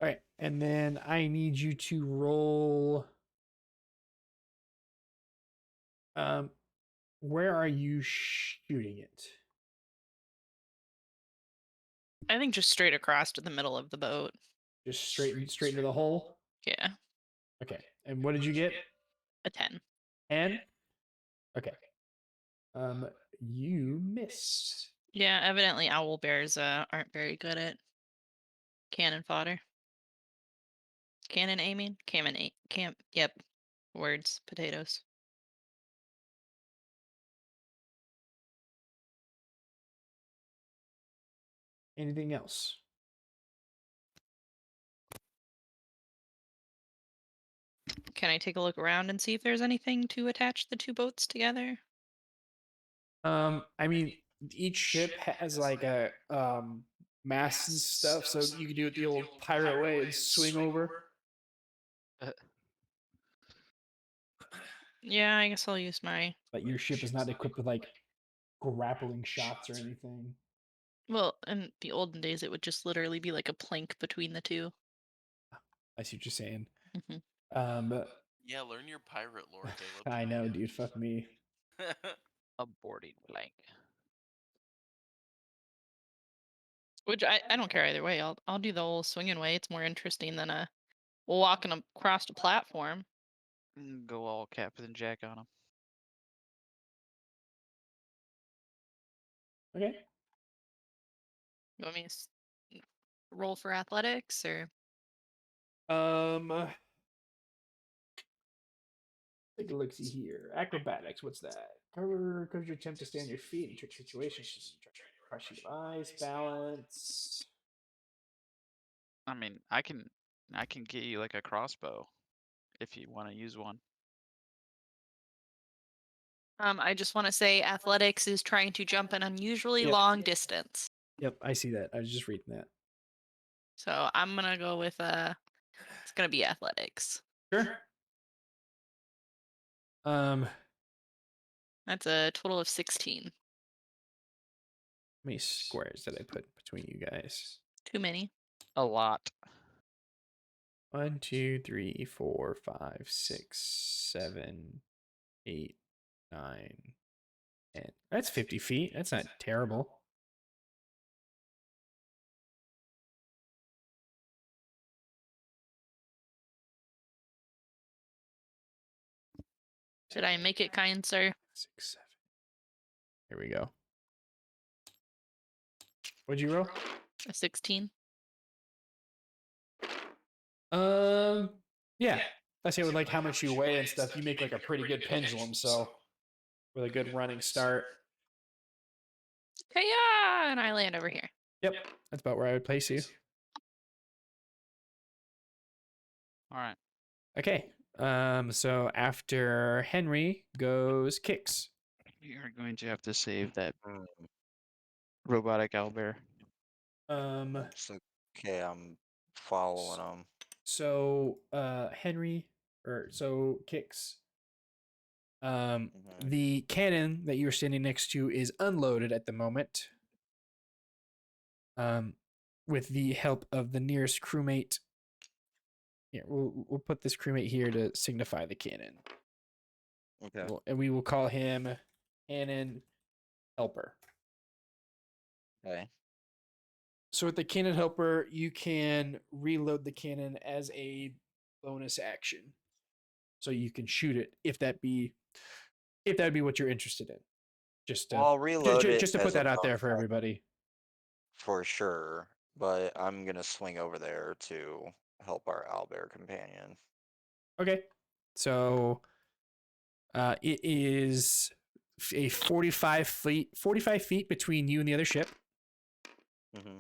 Speaker 1: All right, and then I need you to roll. Where are you shooting it?
Speaker 2: I think just straight across to the middle of the boat.
Speaker 1: Just straight into the hole.
Speaker 2: Yeah,
Speaker 1: Okay. And what did you get?
Speaker 2: a 10.
Speaker 1: 10. Okay. You missed.
Speaker 2: Yeah, evidently owl bears aren't very good at cannon fodder. Cannon aiming? Yep. Words. Potatoes.
Speaker 1: Anything else?
Speaker 2: Can I take a look around and see if there's anything to attach the two boats together?
Speaker 1: I mean, each ship has like a masts and stuff, so you can do it the old pirate way and swing over.
Speaker 2: Yeah, I guess I'll use my.
Speaker 1: But your ship is not equipped with like grappling shots or anything.
Speaker 2: Well, in the olden days, it would just literally be like a plank between the two.
Speaker 1: I see what you're saying.
Speaker 2: Mhm.
Speaker 6: Yeah, learn your pirate lore, Caleb.
Speaker 1: I know, dude. Fuck me.
Speaker 3: A boarding blank.
Speaker 2: Which I don't care either way. I'll do the whole swinging way. It's more interesting than walking across a platform.
Speaker 3: Go all Captain Jack on him.
Speaker 1: Okay.
Speaker 2: You want me to roll for athletics or?
Speaker 1: Take a look. See here. Acrobatics. What's that? Covers your attempt to stay on your feet in tricky situations. Crush sheet of ice. Balance.
Speaker 3: I mean, I can get you like a crossbow if you want to use one.
Speaker 2: I just want to say athletics is trying to jump an unusually
Speaker 1: Yep.
Speaker 2: long distance.
Speaker 1: Yep, I see that. I was just reading that.
Speaker 2: So I'm gonna go with it's gonna be athletics.
Speaker 1: Sure.
Speaker 2: That's a total of 16.
Speaker 1: How many squares did I put between you guys?
Speaker 2: Too many.
Speaker 3: A lot.
Speaker 1: 1, 2, 3, 4, 5, 6, 7, 8, 9, 10. That's 50 feet. That's not terrible.
Speaker 2: Did I make it, kind sir?
Speaker 1: 6, 7. Here we go. What'd you roll?
Speaker 2: A 16.
Speaker 1: Yeah. I say with like how much you weigh and stuff, you make like a pretty good pendulum. So with a good running start.
Speaker 2: Hey, yeah, and I land over here.
Speaker 1: Yep, that's about where I would place you.
Speaker 3: All right.
Speaker 1: Okay. So after Henry goes Kicks.
Speaker 3: You're going to have to save that
Speaker 4: Mm,
Speaker 3: robotic owlbear.
Speaker 4: It's okay. I'm following them.
Speaker 1: So Henry so Kicks.
Speaker 4: Mhm.
Speaker 1: The cannon that you're standing next to is unloaded at the moment. With the help of the nearest crewmate. Yeah, we'll put this crewmate here to signify the cannon.
Speaker 4: Okay.
Speaker 1: And we will call him Cannon Helper.
Speaker 4: Okay.
Speaker 1: So with the Cannon Helper, you can reload the cannon as a bonus action. So you can shoot it if that would be what you're interested in. Just to,
Speaker 4: Well, I'll reload it
Speaker 1: just to
Speaker 4: as
Speaker 1: put
Speaker 4: a
Speaker 1: that out there
Speaker 4: bonus
Speaker 1: for everybody.
Speaker 4: for sure, but I'm gonna swing over there to help our owlbear companion.
Speaker 1: Okay. So it is a 45 feet between you and the other ship.
Speaker 4: Mm-hmm.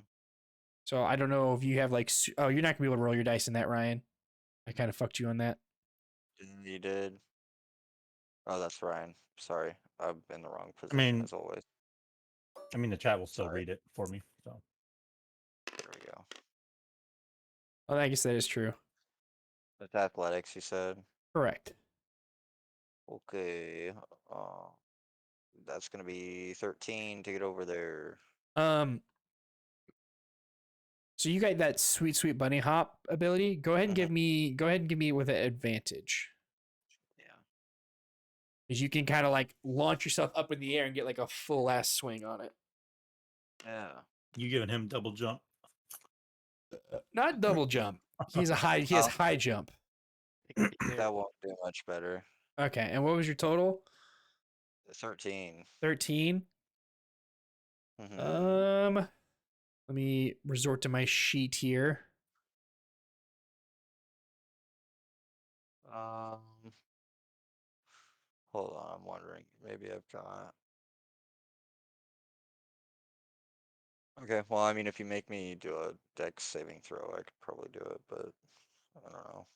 Speaker 1: So I don't know if you have like you're not gonna be able to roll your dice in that, Ryan. I kind of fucked you on that.
Speaker 4: You did. Oh, that's Ryan. Sorry, I'm in the wrong position
Speaker 7: mean-
Speaker 4: as always.
Speaker 7: I mean, the chat will still
Speaker 4: Sorry.
Speaker 7: read it for me. So
Speaker 4: There we go.
Speaker 1: Well, I guess that is true.
Speaker 4: It's athletics, you said.
Speaker 1: Correct.
Speaker 4: Okay. That's gonna be 13 to get over there.
Speaker 1: So you got that sweet bunny hop ability. Go ahead and give me it with an advantage.
Speaker 4: Yeah.
Speaker 1: Because you can kind of like launch yourself up in the air and get like a full ass swing on it.
Speaker 4: Yeah.
Speaker 7: you giving him double jump?
Speaker 1: Not double jump. He has high jump.
Speaker 4: That won't do much better.
Speaker 1: Okay, and what was your total?
Speaker 4: 13.
Speaker 1: 13.
Speaker 4: Mhm.
Speaker 1: Let me resort to my sheet here.
Speaker 4: Hold on, I'm wondering. Maybe I've got. Okay, well, I mean, if you make me do a dex saving throw, I could probably do it, but I don't know.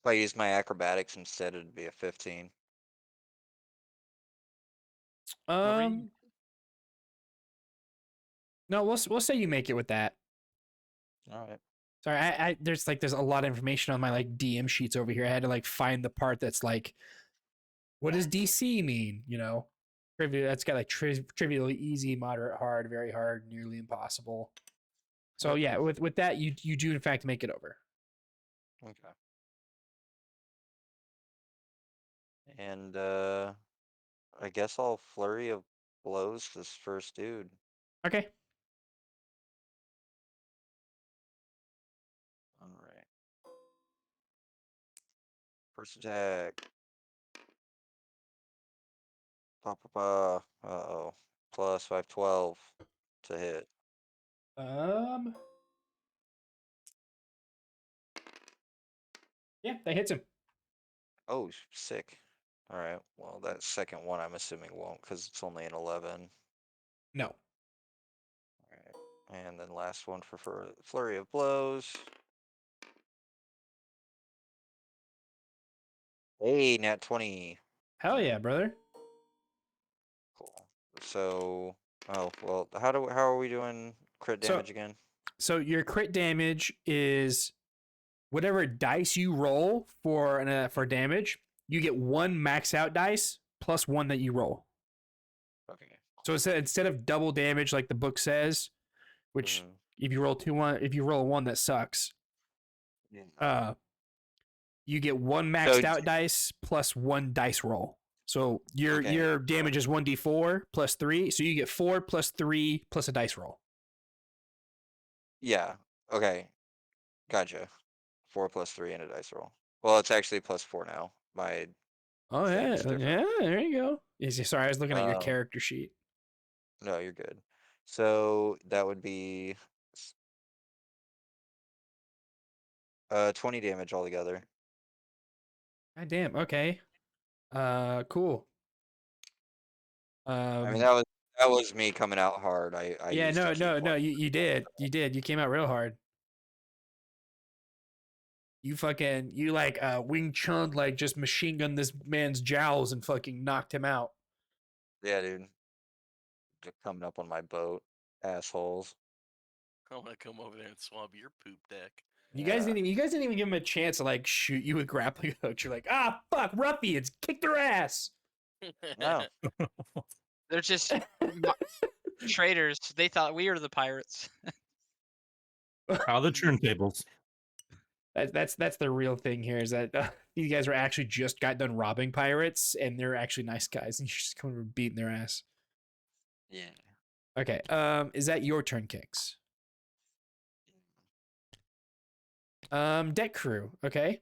Speaker 4: If I use my acrobatics instead, it'd be a 15.
Speaker 1: No, we'll say you make it with that.
Speaker 4: All right.
Speaker 1: Sorry, I there's a lot of information on my like DM sheets over here. I had to like find the part that's like, what does DC mean? You know, that's got like trivially easy, moderate, hard, very hard, nearly impossible. So yeah, with that, you do in fact make it over.
Speaker 4: Okay. And I guess I'll flurry of blows this first dude.
Speaker 1: Okay.
Speaker 4: All right. First attack. Uh-oh. Plus 512 to hit.
Speaker 1: Yeah, that hits him.
Speaker 4: Oh, sick. All right. Well, that second one I'm assuming won't because it's only an 11.
Speaker 1: No.
Speaker 4: All right. And then last one for flurry of blows. Hey, nat 20.
Speaker 1: Hell yeah, brother.
Speaker 4: Cool. So, oh well, how are we doing crit
Speaker 1: So-
Speaker 4: damage again?
Speaker 1: So your crit damage is whatever dice you roll for damage. You get one max out dice plus one that you roll.
Speaker 4: Okay.
Speaker 1: So instead of double damage like the book says, which
Speaker 4: Mhm.
Speaker 1: if you roll a one that sucks.
Speaker 4: Yeah.
Speaker 1: You get one maxed
Speaker 4: So-
Speaker 1: out dice plus one dice roll. So your
Speaker 4: Okay.
Speaker 1: your damage is 1d4 plus 3, so you get 4 plus 3 plus a dice roll.
Speaker 4: Yeah. Okay. Gotcha. 4 plus 3 and a dice roll. Well, it's actually plus 4 now. My
Speaker 1: Oh yeah,
Speaker 4: Thing's different.
Speaker 1: yeah, there you go. Sorry, I was looking at your
Speaker 4: Um,
Speaker 1: character sheet.
Speaker 4: no, you're good. So that would be 20 damage altogether.
Speaker 1: God damn. Okay. Cool.
Speaker 4: I mean that was me coming out hard. I
Speaker 1: Yeah,
Speaker 4: used a key
Speaker 1: no.
Speaker 4: point.
Speaker 1: You did. You came out real hard. You like Wing Chun like just machine gunned this man's jowls and fucking knocked him out.
Speaker 4: Yeah, dude. Just coming up on my boat, assholes.
Speaker 6: I want to come over there and swab your poop deck.
Speaker 1: You guys
Speaker 4: Yeah.
Speaker 1: didn't even give him a chance to like shoot you with grappling hooks. You're like, ah, fuck, ruffians, kick their ass.
Speaker 4: No.
Speaker 3: They're just traitors. They thought we were the pirates.
Speaker 7: How the turntables.
Speaker 1: That's the real thing here is that these guys were actually just got done robbing pirates and they're actually nice guys and you're just coming and beating their ass.
Speaker 4: Yeah.
Speaker 1: Okay, is that your turn, Kicks? Deck crew, okay.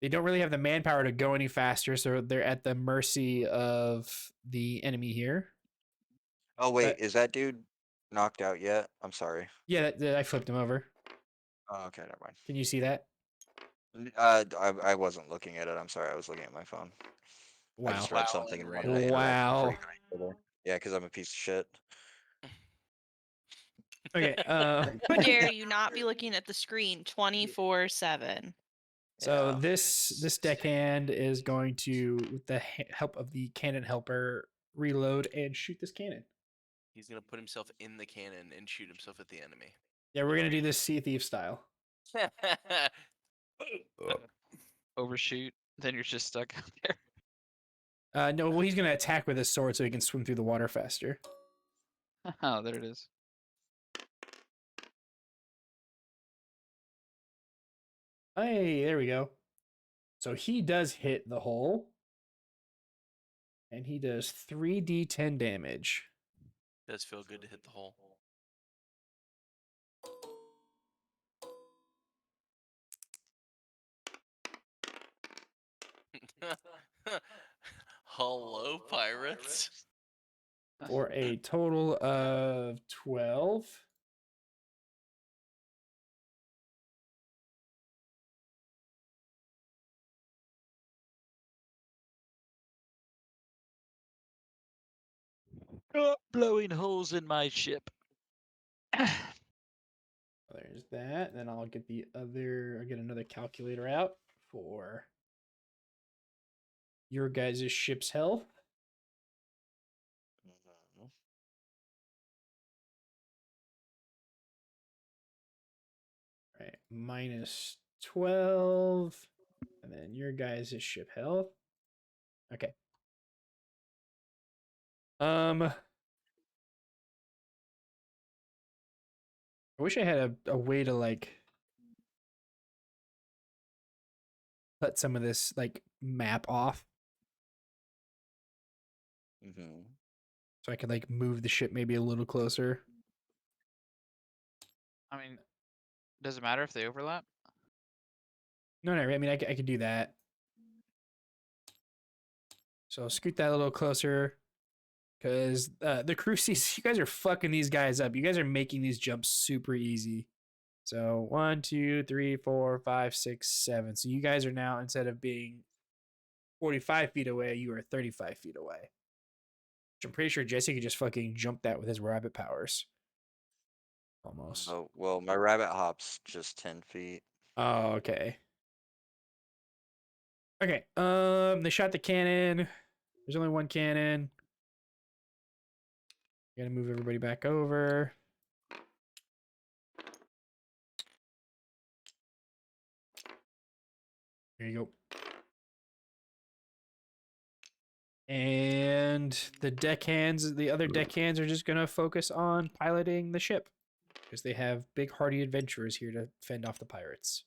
Speaker 1: They don't really have the manpower to go any faster, so they're at the mercy of the enemy here.
Speaker 4: Oh wait, is that dude knocked out yet? I'm sorry.
Speaker 1: Yeah, I flipped him over.
Speaker 4: Oh, okay, never mind.
Speaker 1: Can you see that?
Speaker 4: I wasn't looking at it. I'm sorry. I was looking at my phone. I
Speaker 1: Wow.
Speaker 4: just read
Speaker 6: Wow,
Speaker 4: something and
Speaker 6: and
Speaker 4: wanted to interrupt
Speaker 1: Wow.
Speaker 4: before you got it. Yeah, because I'm a piece of shit.
Speaker 1: Okay.
Speaker 2: How dare you not be looking at the screen 24/7?
Speaker 1: So
Speaker 4: Yeah.
Speaker 1: this deckhand is going to, with the help of the cannon helper, reload and shoot this cannon.
Speaker 6: He's gonna put himself in the cannon and shoot himself at the enemy.
Speaker 1: Yeah, we're gonna do this Sea Thief style.
Speaker 3: Overshoot. Then you're just stuck out there.
Speaker 1: No, well, he's gonna attack with his sword so he can swim through the water faster.
Speaker 3: Oh, there it is.
Speaker 1: Hey, there we go. So he does hit the hole, and he does 3d10 damage.
Speaker 6: Does feel good to hit the hole. Hello, pirates.
Speaker 1: For a total of 12.
Speaker 3: Blowing holes in my ship.
Speaker 1: There's that. Then I'll get I'll get another calculator out for your guys' ship's health.
Speaker 4: Mhm.
Speaker 1: Right, minus 12. And then your guys' ship health. Okay. I wish I had a way to like cut some of this like map off
Speaker 4: Mm-hmm.
Speaker 1: so I could like move the ship maybe a little closer.
Speaker 3: I mean, does it matter if they overlap?
Speaker 1: No, I mean I could do that. So I'll scoot that a little closer because the crew sees you guys are fucking these guys up. You guys are making these jumps super easy. So 1, 2, 3, 4, 5, 6, 7. So you guys are now, instead of being 45 feet away, you are 35 feet away. Which I'm pretty sure Jesse could just fucking jump that with his rabbit powers. Almost.
Speaker 4: Oh, well, my rabbit hop's just 10 feet.
Speaker 1: Oh, okay. Okay. They shot the cannon. There's only one cannon. Gotta move everybody back over. There you go. And the deckhands, the other deckhands are just gonna focus on piloting the ship because they have big, hardy adventurers here to fend off the pirates.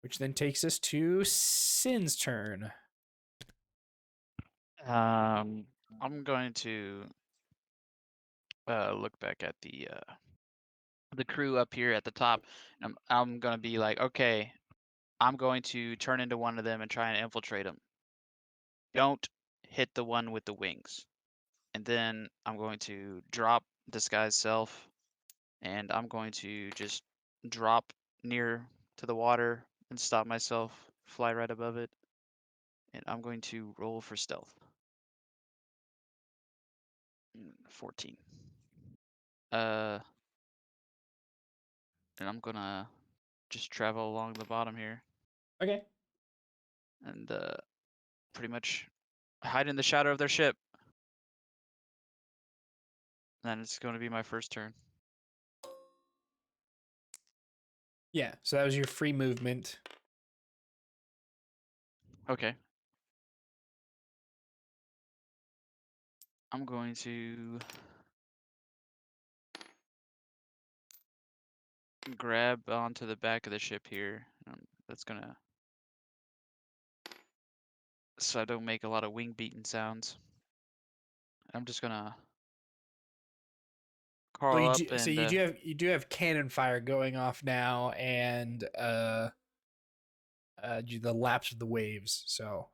Speaker 1: Which then takes us to Sin's turn.
Speaker 3: I'm going to look back at the crew up here at the top. And I'm gonna be like, okay, I'm going to turn into one of them and try and infiltrate them. Don't hit the one with the wings. And then I'm going to drop disguise self, and I'm going to just drop near to the water and stop myself, fly right above it, and I'm going to roll for stealth. 14. And I'm gonna just travel along the bottom here
Speaker 1: Okay.
Speaker 3: and pretty much hide in the shadow of their ship. And it's going to be my first turn.
Speaker 1: Yeah, so that was your free movement.
Speaker 3: Okay. I'm going to grab onto the back of the ship here. That's gonna, so I don't make a lot of wing beating sounds. I'm just gonna
Speaker 1: Well,
Speaker 3: crawl up and
Speaker 1: so you do have cannon fire going off now, and the laps of the waves. So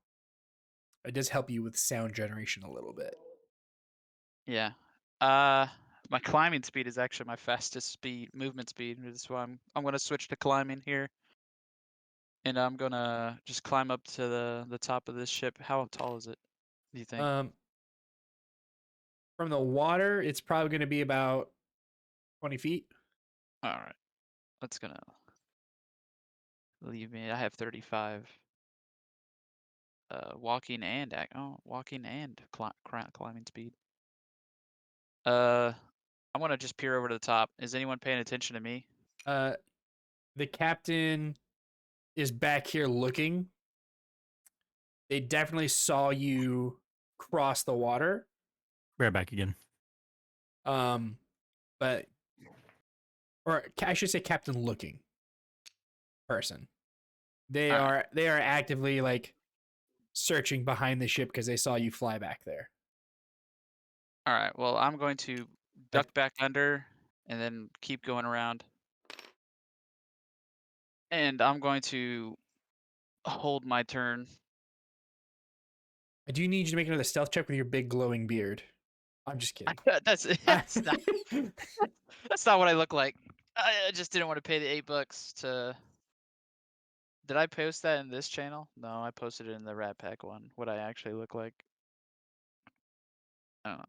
Speaker 1: it does help you with sound generation a little bit.
Speaker 3: yeah. My climbing speed is actually my fastest movement speed. That's why I'm gonna switch to climbing here. And I'm gonna just climb up to the top of this ship. How tall is it, do you think?
Speaker 1: From the water, it's probably going to be about 20 feet.
Speaker 3: All right. That's gonna leave me. I have 35. Walking and climbing speed. I'm gonna just peer over to the top. Is anyone paying attention to me?
Speaker 1: The captain is back here looking. They definitely saw you cross the water.
Speaker 7: Right back again.
Speaker 1: But or I should say captain looking person. They
Speaker 3: All
Speaker 1: are actively like searching behind the ship because they saw you fly back there.
Speaker 3: All right. Well, I'm going to duck back under and then keep going around. And I'm going to hold my turn.
Speaker 1: I do need you to make another stealth check with your big glowing beard. I'm just kidding.
Speaker 3: That's not what I look like. I just didn't want to pay the $8 to. Did I post that in this channel? No, I posted it in the Rat Pack one. What I actually look like. I don't know.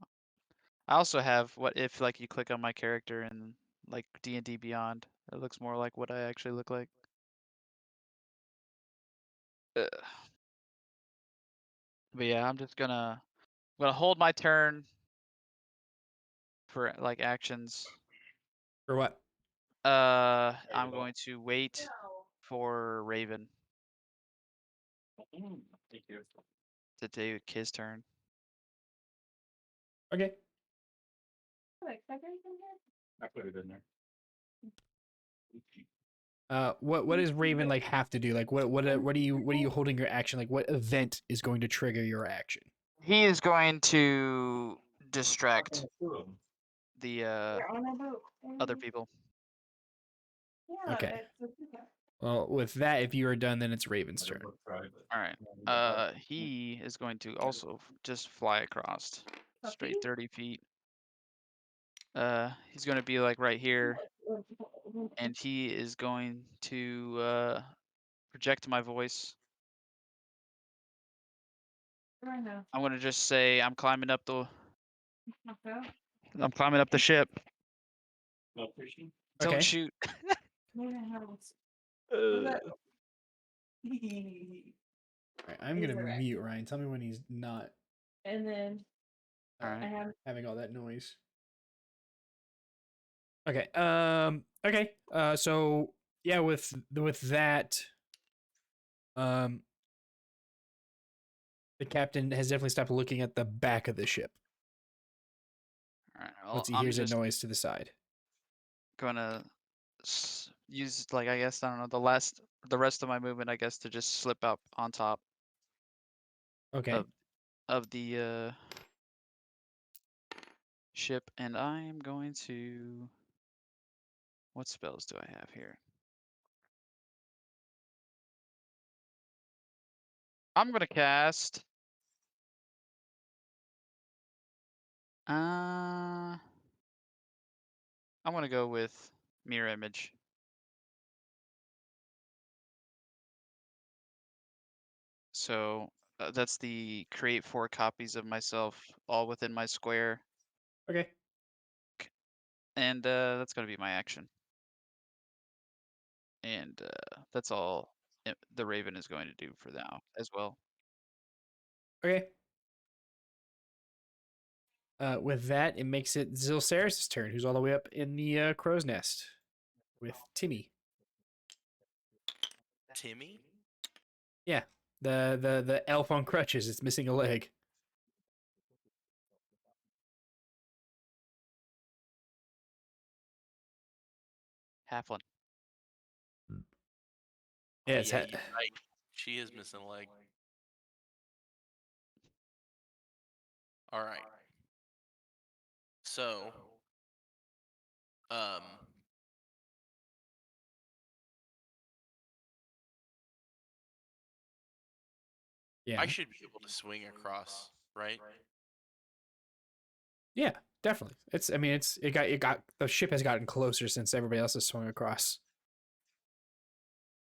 Speaker 3: I also have what if like you click on my character in like D&D Beyond, it looks more like what I actually look like. Ugh. But yeah, I'm gonna hold my turn for like actions.
Speaker 1: For what?
Speaker 3: I'm going to wait for Raven to take his turn.
Speaker 1: Okay.
Speaker 7: I put it in there.
Speaker 1: What does Raven like have to do? Like, what are you holding your action? Like, what event is going to trigger your action?
Speaker 3: He is going to distract the other people.
Speaker 1: Okay. Well, with that, if you are done, then it's Raven's turn.
Speaker 3: All right. He is going to also just fly across straight 30 feet. He's going to be like right here, and he is going to project my voice. I'm going to just say I'm climbing up the ship. Don't
Speaker 1: Okay.
Speaker 3: shoot.
Speaker 1: All right, I'm gonna mute Ryan. Tell me when he's not
Speaker 8: And then
Speaker 3: All right.
Speaker 1: having all that noise. Okay. Okay. So yeah, with that, the captain has definitely stopped looking at the back of the ship
Speaker 3: All right. Well,
Speaker 1: once he
Speaker 3: I'm
Speaker 1: hears a
Speaker 3: just
Speaker 1: noise to the side.
Speaker 3: gonna use, like, I guess, I don't know, the rest of my movement, I guess, to just slip up on top
Speaker 1: Okay.
Speaker 3: of the ship, and I am going to. What spells do I have here? I'm gonna cast. I'm gonna go with Mirror Image. So that's the create 4 copies of myself, all within my square,
Speaker 1: Okay.
Speaker 3: and that's gonna be my action. And that's all the Raven is going to do for now as well.
Speaker 1: Okay. With that, it makes it Zilceris' turn, who's all the way up in the crow's nest with Timmy.
Speaker 6: Timmy?
Speaker 1: Yeah, the elf on crutches. It's missing a leg.
Speaker 3: Halfling.
Speaker 1: Yeah,
Speaker 6: Oh,
Speaker 1: it's
Speaker 6: yeah, you're right. She is missing a leg. All right. So,
Speaker 1: yeah,
Speaker 6: I should be able to swing across, right?
Speaker 1: yeah, definitely. It's. I mean, it got the ship has gotten closer since everybody else has swung across.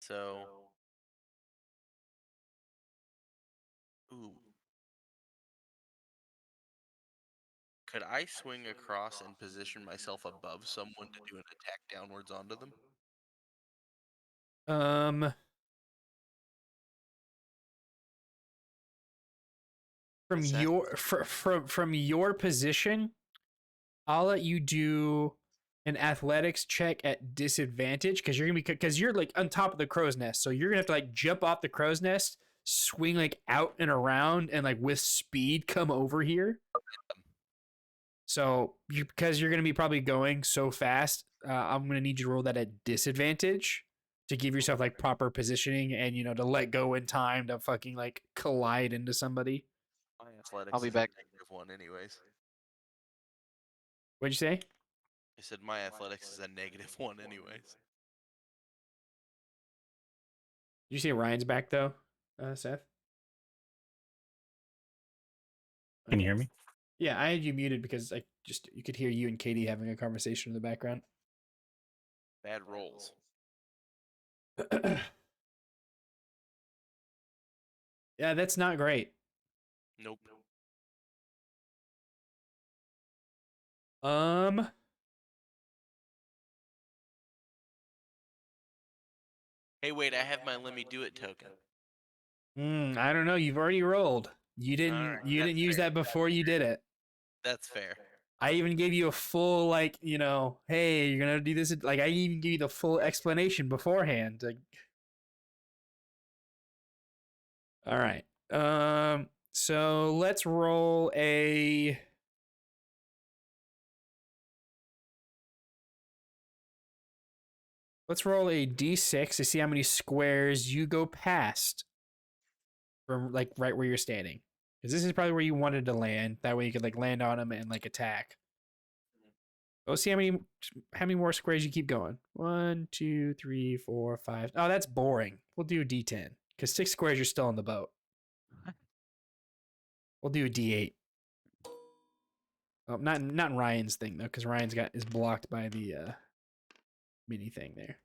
Speaker 6: So, ooh. Could I swing across and position myself above someone to do an attack downwards onto them?
Speaker 1: From
Speaker 6: Is that-
Speaker 1: your from your position, I'll let you do an athletics check at disadvantage because you're like on top of the crow's nest, so you're gonna have to like jump off the crow's nest, swing like out and around, and like with speed come over here. So because you're gonna be probably going so fast, I'm gonna need you to roll that at disadvantage to give yourself like proper positioning and to let go in time to fucking like collide into somebody.
Speaker 6: My athletics
Speaker 3: I'll be
Speaker 6: is
Speaker 3: back.
Speaker 6: a -1 anyways.
Speaker 1: What'd you say?
Speaker 6: I said my athletics is a -1 anyways.
Speaker 1: Did you say Ryan's back though, Seth?
Speaker 7: Can you hear me?
Speaker 1: Yeah, I had you muted because you could hear you and Katie having a conversation in the background.
Speaker 6: Bad rolls.
Speaker 1: Yeah, that's not great.
Speaker 6: Nope. Hey, wait, I have my let me do it token.
Speaker 1: I don't know. You've already rolled. You didn't
Speaker 6: Alright,
Speaker 1: you
Speaker 6: that's
Speaker 1: didn't use
Speaker 6: fair,
Speaker 1: that before you did it.
Speaker 6: That's fair.
Speaker 1: I even gave you a full, like, you know, hey, you're gonna do this. Like, I even gave you the full explanation beforehand. Like, all right. So let's roll a. Let's roll a d6 to see how many squares you go past from, like, right where you're standing. Because this is probably where you wanted to land. That way you could, like, land on them and, like, attack. Let's see how many more squares you keep going. 1, 2, 3, 4, 5. Oh, that's boring. We'll do a d10 because 6 squares you're still on the boat. We'll do a d8. Oh, not Ryan's thing though, because Ryan's is blocked by the mini thing there.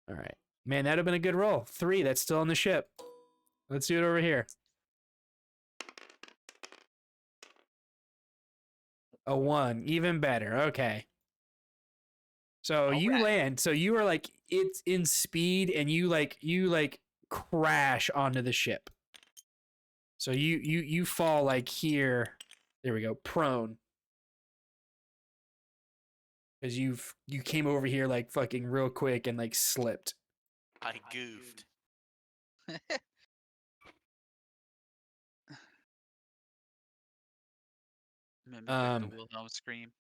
Speaker 1: All right, man, that'd have been a good roll. 3. That's still on the ship. Let's do it over here. A 1, even better. Okay. So you land. So you are like, it's in speed, and you crash onto the ship. So you fall like here. There we go, prone. Because you came over here like fucking real quick and like slipped.
Speaker 6: I goofed.
Speaker 3: Mimic like the Wilhelm scream.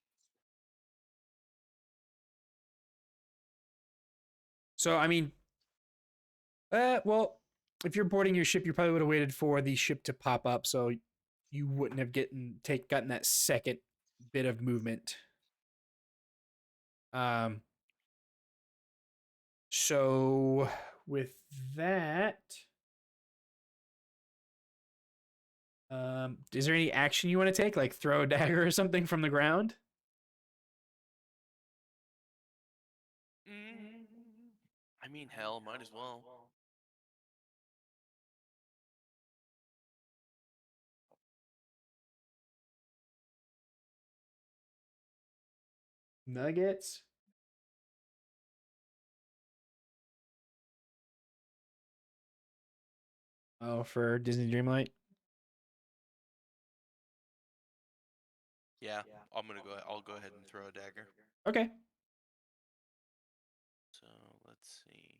Speaker 1: So I mean, well, if you're boarding your ship, you probably would have waited for the ship to pop up, so you wouldn't have gotten that second bit of movement. So with that, is there any action you want to take, like throw a dagger or something from the ground?
Speaker 6: I mean, hell, might as well.
Speaker 1: Nuggets. Oh, for Disney Dreamlight.
Speaker 6: Yeah, I'll go ahead and throw a dagger.
Speaker 1: Okay.
Speaker 6: So let's see.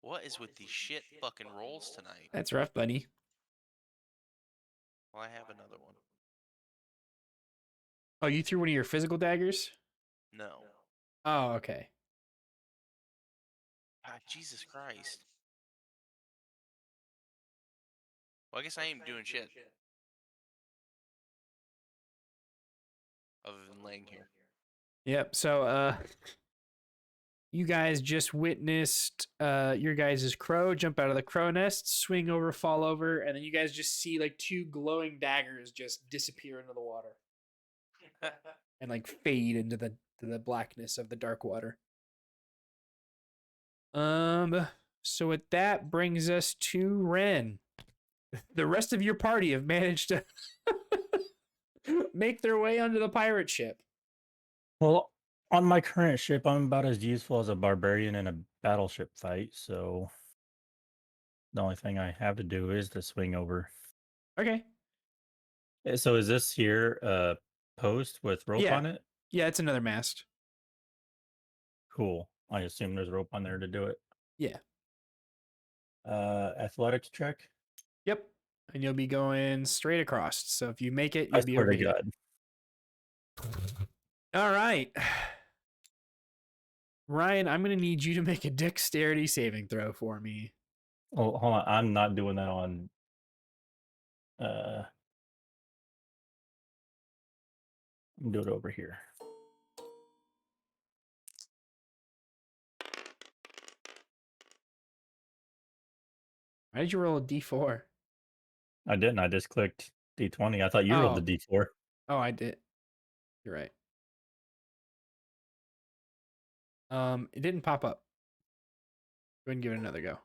Speaker 6: What is with these shit fucking rolls tonight?
Speaker 1: That's rough, buddy.
Speaker 6: Well, I have another one.
Speaker 1: Oh, you threw one of your physical daggers?
Speaker 6: No.
Speaker 1: Oh, okay.
Speaker 6: Ah, Jesus Christ. Well, I guess I ain't doing shit. Other than laying here.
Speaker 1: Yep. So, you guys just witnessed your guys' crow jump out of the crow nest, swing over, fall over, and then you guys just see like 2 glowing daggers just disappear into the water and like fade into the blackness of the dark water. So with that brings us to Ren. The rest of your party have managed to make their way onto the pirate ship.
Speaker 7: Well, on my current ship, I'm about as useful as a barbarian in a battleship fight, so the only thing I have to do is to swing over.
Speaker 1: Okay.
Speaker 7: So is this here a post with rope on it?
Speaker 1: Yeah, it's another mast.
Speaker 7: Cool. I assume there's rope on there to do it.
Speaker 1: Yeah.
Speaker 7: Athletics check.
Speaker 1: Yep. And you'll be going straight across. So if you make it,
Speaker 7: I
Speaker 1: you'll be
Speaker 7: swear
Speaker 1: over
Speaker 7: to
Speaker 1: here.
Speaker 7: God.
Speaker 1: All right. Ryan, I'm going to need you to make a dexterity saving throw for me.
Speaker 7: Oh, hold on. I'm not doing that on. Do it over here.
Speaker 1: Why did you roll a d4?
Speaker 7: I didn't. I just clicked D20. I thought you rolled the D4.
Speaker 1: Oh, I did. You're right. It didn't pop up. Go ahead and give it another go.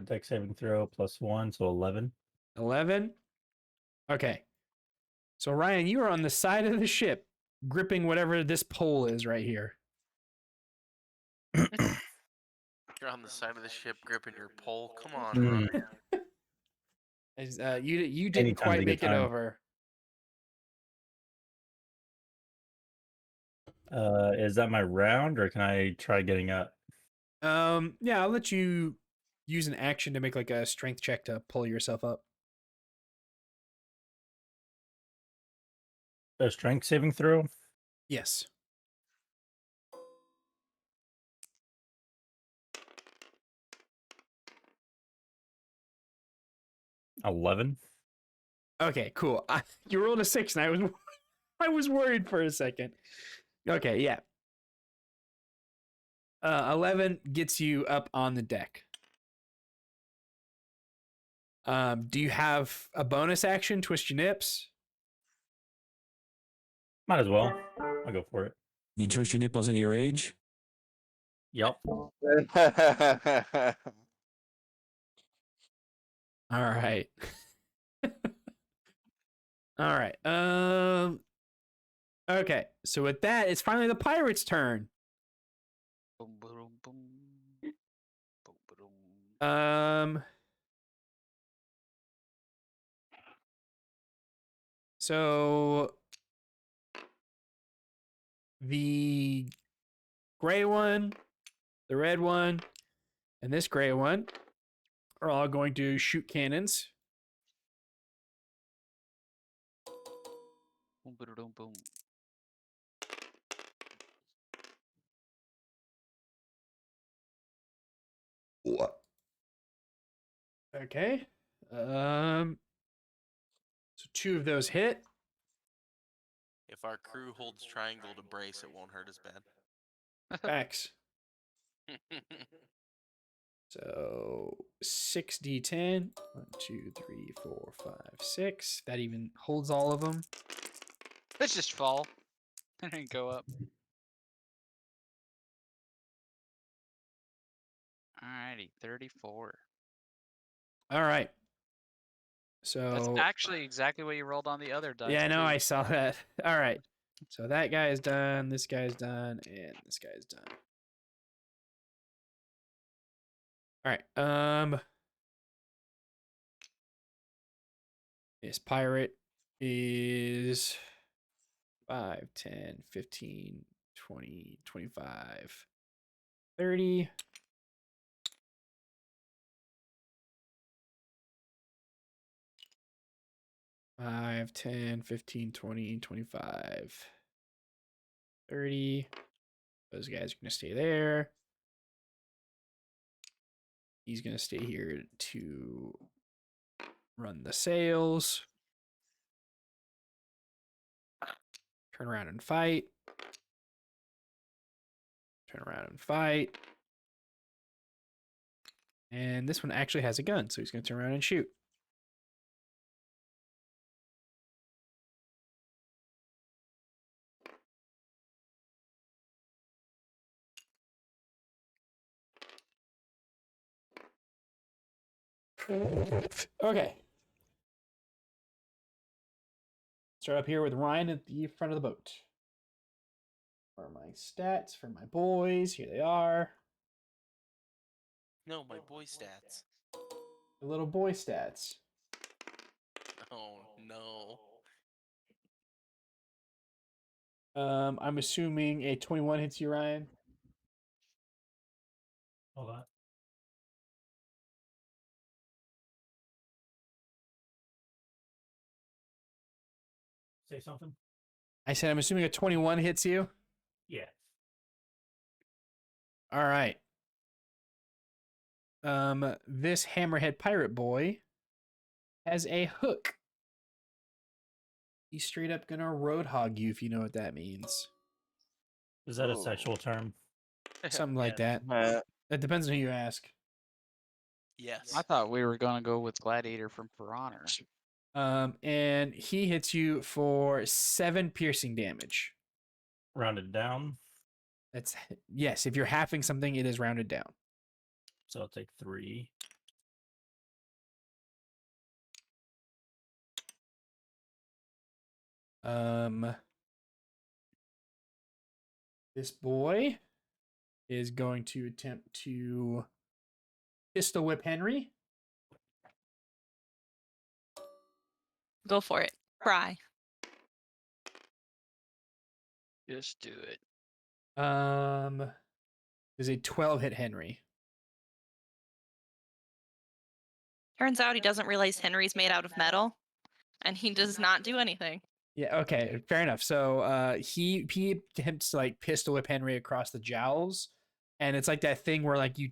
Speaker 7: Dex saving throw +1, so 11.
Speaker 1: 11? Okay. So Ryan, you are on the side of the ship, gripping whatever this pole is right here.
Speaker 6: You're on the side of the ship gripping your pole. Come on,
Speaker 7: Mm,
Speaker 6: Ryan.
Speaker 1: You didn't
Speaker 7: Anytime's a
Speaker 1: quite
Speaker 7: good
Speaker 1: make it
Speaker 7: time.
Speaker 1: over.
Speaker 7: Is that my round, or can I try getting up?
Speaker 1: Yeah, I'll let you use an action to make like a strength check to pull yourself up.
Speaker 7: A strength saving throw?
Speaker 1: Yes.
Speaker 7: $11.
Speaker 1: Okay, cool. You rolled a 6 and I was worried for a second. Okay, yeah. 11 gets you up on the deck. Do you have a bonus action, twist your nips?
Speaker 7: Might as well. I'll go for it.
Speaker 10: You twist your nipples at your age?
Speaker 7: Yup.
Speaker 1: All right. All right. Okay. So with that, it's finally the pirates' turn.
Speaker 3: Boom, boom, boom. Boom, boom.
Speaker 1: So the gray one, the red one, and this gray one are all going to shoot cannons.
Speaker 3: Boom, boom, boom, boom.
Speaker 1: Okay. So 2 of those hit.
Speaker 6: If our crew holds triangle to brace, it won't hurt as bad.
Speaker 1: Facts. So 6d10. 1, 2, 3, 4, 5, 6. That even holds all of them.
Speaker 3: Let's just fall and go up. Alrighty, 34.
Speaker 1: All right.
Speaker 3: That's
Speaker 1: So
Speaker 3: actually exactly what you rolled on the other dice.
Speaker 1: yeah, I know.
Speaker 3: too.
Speaker 1: I saw that. All right. So that guy's done. This guy's done, and this guy's done. All right. This pirate is 5, 10, 15, 20, 25, 30. Five, 10, 15, 20, 25, 30. Those guys are going to stay there. He's going to stay here to run the sails. Turn around and fight. Turn around and fight. And this one actually has a gun, so he's going to turn around and shoot. Okay. Start up here with Ryan at the front of the boat. For my stats, for my boys, here they are.
Speaker 6: No, my boy stats.
Speaker 1: The little boy stats.
Speaker 6: Oh no.
Speaker 1: I'm assuming a 21 hits you, Ryan.
Speaker 7: Hold on. Say something?
Speaker 1: I said I'm assuming a 21 hits you.
Speaker 7: Yeah.
Speaker 1: All right. This hammerhead pirate boy has a hook. He's straight up gonna roadhog you if you know what that means.
Speaker 7: Is that a
Speaker 4: Ooh.
Speaker 7: sexual term?
Speaker 1: Something like that.
Speaker 4: Uh,
Speaker 1: That depends on who you ask.
Speaker 6: Yes.
Speaker 3: I thought we were gonna go with Gladiator from For Honor.
Speaker 1: And he hits you for 7 piercing damage.
Speaker 7: Rounded down.
Speaker 1: That's yes. If you're halving something, it is rounded down.
Speaker 7: So I'll take 3.
Speaker 1: This boy is going to attempt to pistol whip Henry.
Speaker 2: Go for it. Cry.
Speaker 3: Just do it.
Speaker 1: Does a 12 hit Henry?
Speaker 2: Turns out he doesn't realize Henry's made out of metal, and he does not do anything.
Speaker 1: Yeah, okay, fair enough. So he attempts to like pistol whip Henry across the jowls, and it's like that thing where like you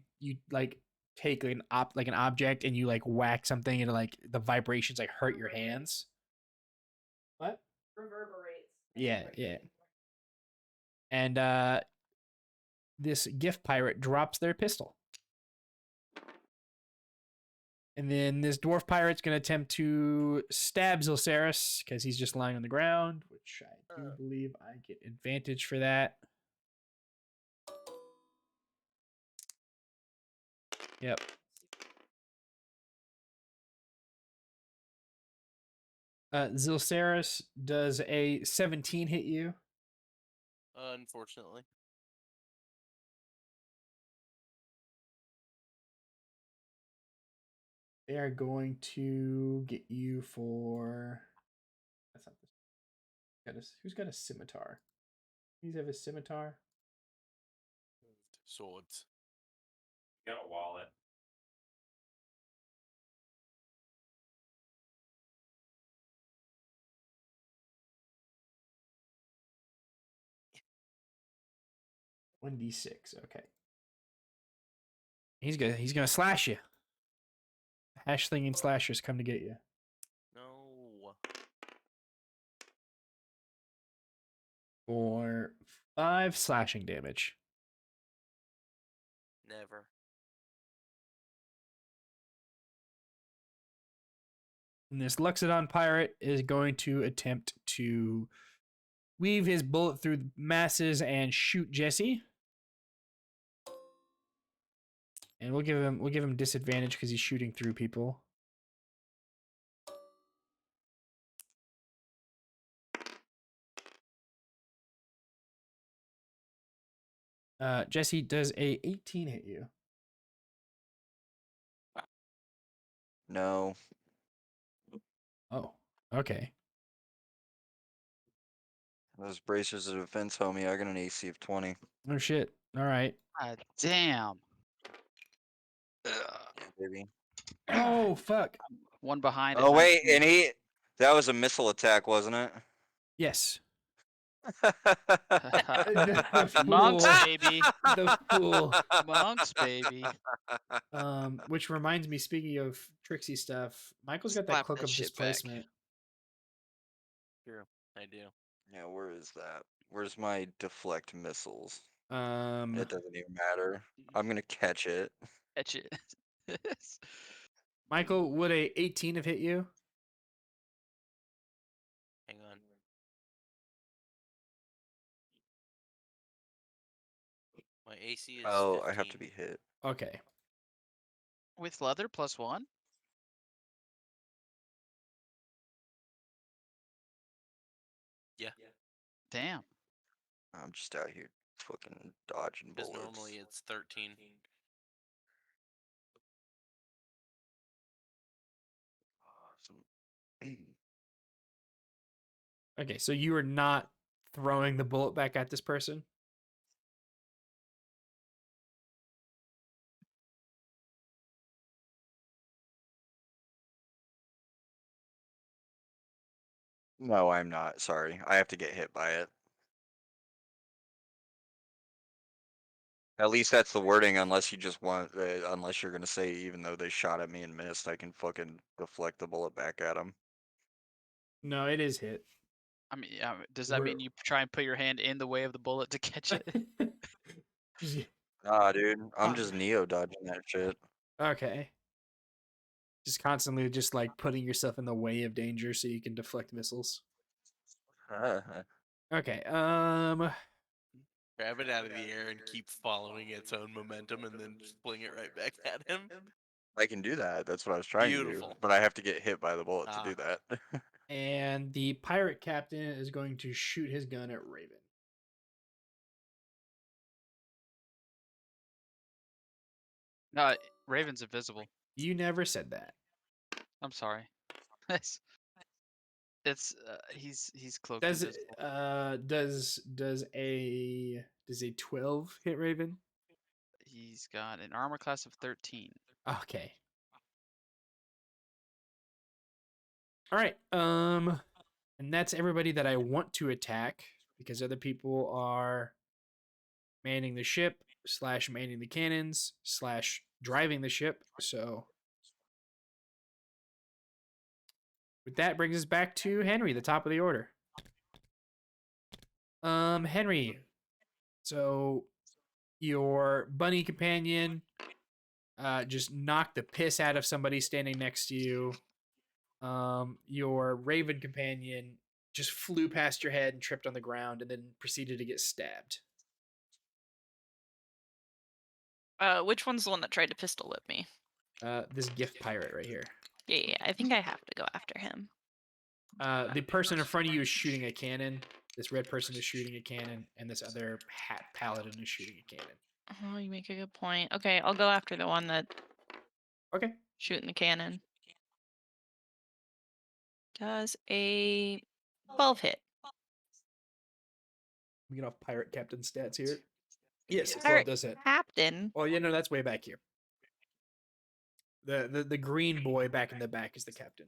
Speaker 1: like take an object and you like whack something and like the vibrations like hurt your hands. What?
Speaker 8: Reverberates.
Speaker 1: Yeah, yeah. And this gift pirate drops their pistol. And then this dwarf pirate's going to attempt to stab Zilceris because he's just lying on the ground, which I do believe I get advantage for that. Yep. Zilceris, does a 17 hit you?
Speaker 6: Unfortunately.
Speaker 1: They are going to get you for. That's not this. Who's got a scimitar? These have a scimitar.
Speaker 6: Swords.
Speaker 7: Got a wallet.
Speaker 1: One d6. Okay. He's gonna slash you. Hashling and slashers come to get you.
Speaker 6: No.
Speaker 1: For 5 slashing damage.
Speaker 6: Never.
Speaker 1: And this Luxodon pirate is going to attempt to weave his bullet through the masses and shoot Jesse. And we'll give him disadvantage because he's shooting through people. Jesse, does a 18 hit you?
Speaker 4: No.
Speaker 1: Oh, okay.
Speaker 4: Those bracers of defense, homie. I got an AC of 20.
Speaker 1: Oh shit. All right.
Speaker 3: God damn.
Speaker 4: Yeah, baby.
Speaker 1: Oh fuck.
Speaker 3: One behind. at
Speaker 4: Oh wait,
Speaker 3: 19.
Speaker 4: and that was a missile attack, wasn't it?
Speaker 1: Yes.
Speaker 3: Monks,
Speaker 1: Fool.
Speaker 3: baby.
Speaker 1: The fool.
Speaker 3: Monks, baby.
Speaker 1: Which reminds me, speaking of tricksy stuff, Michael's got that
Speaker 6: Slap
Speaker 1: cloak
Speaker 6: that
Speaker 1: of
Speaker 6: shit back.
Speaker 1: displacement.
Speaker 6: True. I do.
Speaker 4: Yeah, where is that? Where's my deflect missiles?
Speaker 1: Um,
Speaker 4: It doesn't even matter. I'm gonna catch it.
Speaker 3: Catch it.
Speaker 1: Michael, would a 18 have hit you?
Speaker 6: Hang on. My AC is
Speaker 4: Oh,
Speaker 6: 15.
Speaker 4: I have to be hit.
Speaker 1: Okay.
Speaker 3: With leather +1?
Speaker 6: Yeah.
Speaker 3: Damn.
Speaker 4: I'm just out here fucking dodging
Speaker 6: Because
Speaker 4: bullets.
Speaker 6: normally it's 13.
Speaker 4: Awesome.
Speaker 1: Okay, so you are not throwing the bullet back at this person?
Speaker 4: No, I'm not. Sorry. I have to get hit by it. At least that's the wording, unless you just want, unless you're gonna say even though they shot at me and missed, I can fucking deflect the bullet back at them.
Speaker 1: No, it is hit.
Speaker 3: I mean, yeah, does that mean
Speaker 1: We're-
Speaker 3: you try and put your hand in the way of the bullet to catch it?
Speaker 4: Nah, dude. I'm just Neo dodging that shit.
Speaker 1: Okay. Just constantly just like putting yourself in the way of danger so you can deflect missiles. Okay.
Speaker 6: Grab it out of the air and keep following its own momentum and then just fling it right back at him.
Speaker 4: I can do that. That's what I was trying to do.
Speaker 6: Beautiful.
Speaker 4: But I have to get hit by the bullet to do
Speaker 6: Ah.
Speaker 4: that.
Speaker 1: And the pirate captain is going to shoot his gun at Raven.
Speaker 3: No, Raven's invisible.
Speaker 1: You never said that.
Speaker 3: I'm sorry. He's cloaked
Speaker 1: Does it,
Speaker 3: invisible.
Speaker 1: does a 12 hit Raven?
Speaker 3: He's got an armor class of 13.
Speaker 1: Okay. All right. And that's everybody that I want to attack because other people are manning the ship / manning the cannons / driving the ship. So with that brings us back to Henry, the top of the order. Henry. So your bunny companion just knocked the piss out of somebody standing next to you. Your raven companion just flew past your head and tripped on the ground and then proceeded to get stabbed.
Speaker 2: Which one's the one that tried to pistol whip me?
Speaker 1: This gift pirate right here.
Speaker 2: Yeah, I think I have to go after him.
Speaker 1: The person in front of you is shooting a cannon. This red person is shooting a cannon, and this other paladin is shooting a cannon.
Speaker 2: Oh, you make a good point. Okay, I'll go after the one that
Speaker 1: Okay.
Speaker 2: shooting the cannon. Does a 12 hit?
Speaker 1: We get off pirate captain stats here. Yes, it
Speaker 2: Pirate
Speaker 1: does hit.
Speaker 2: captain.
Speaker 1: Oh yeah, no, that's way back here. The green boy back in the back is the captain.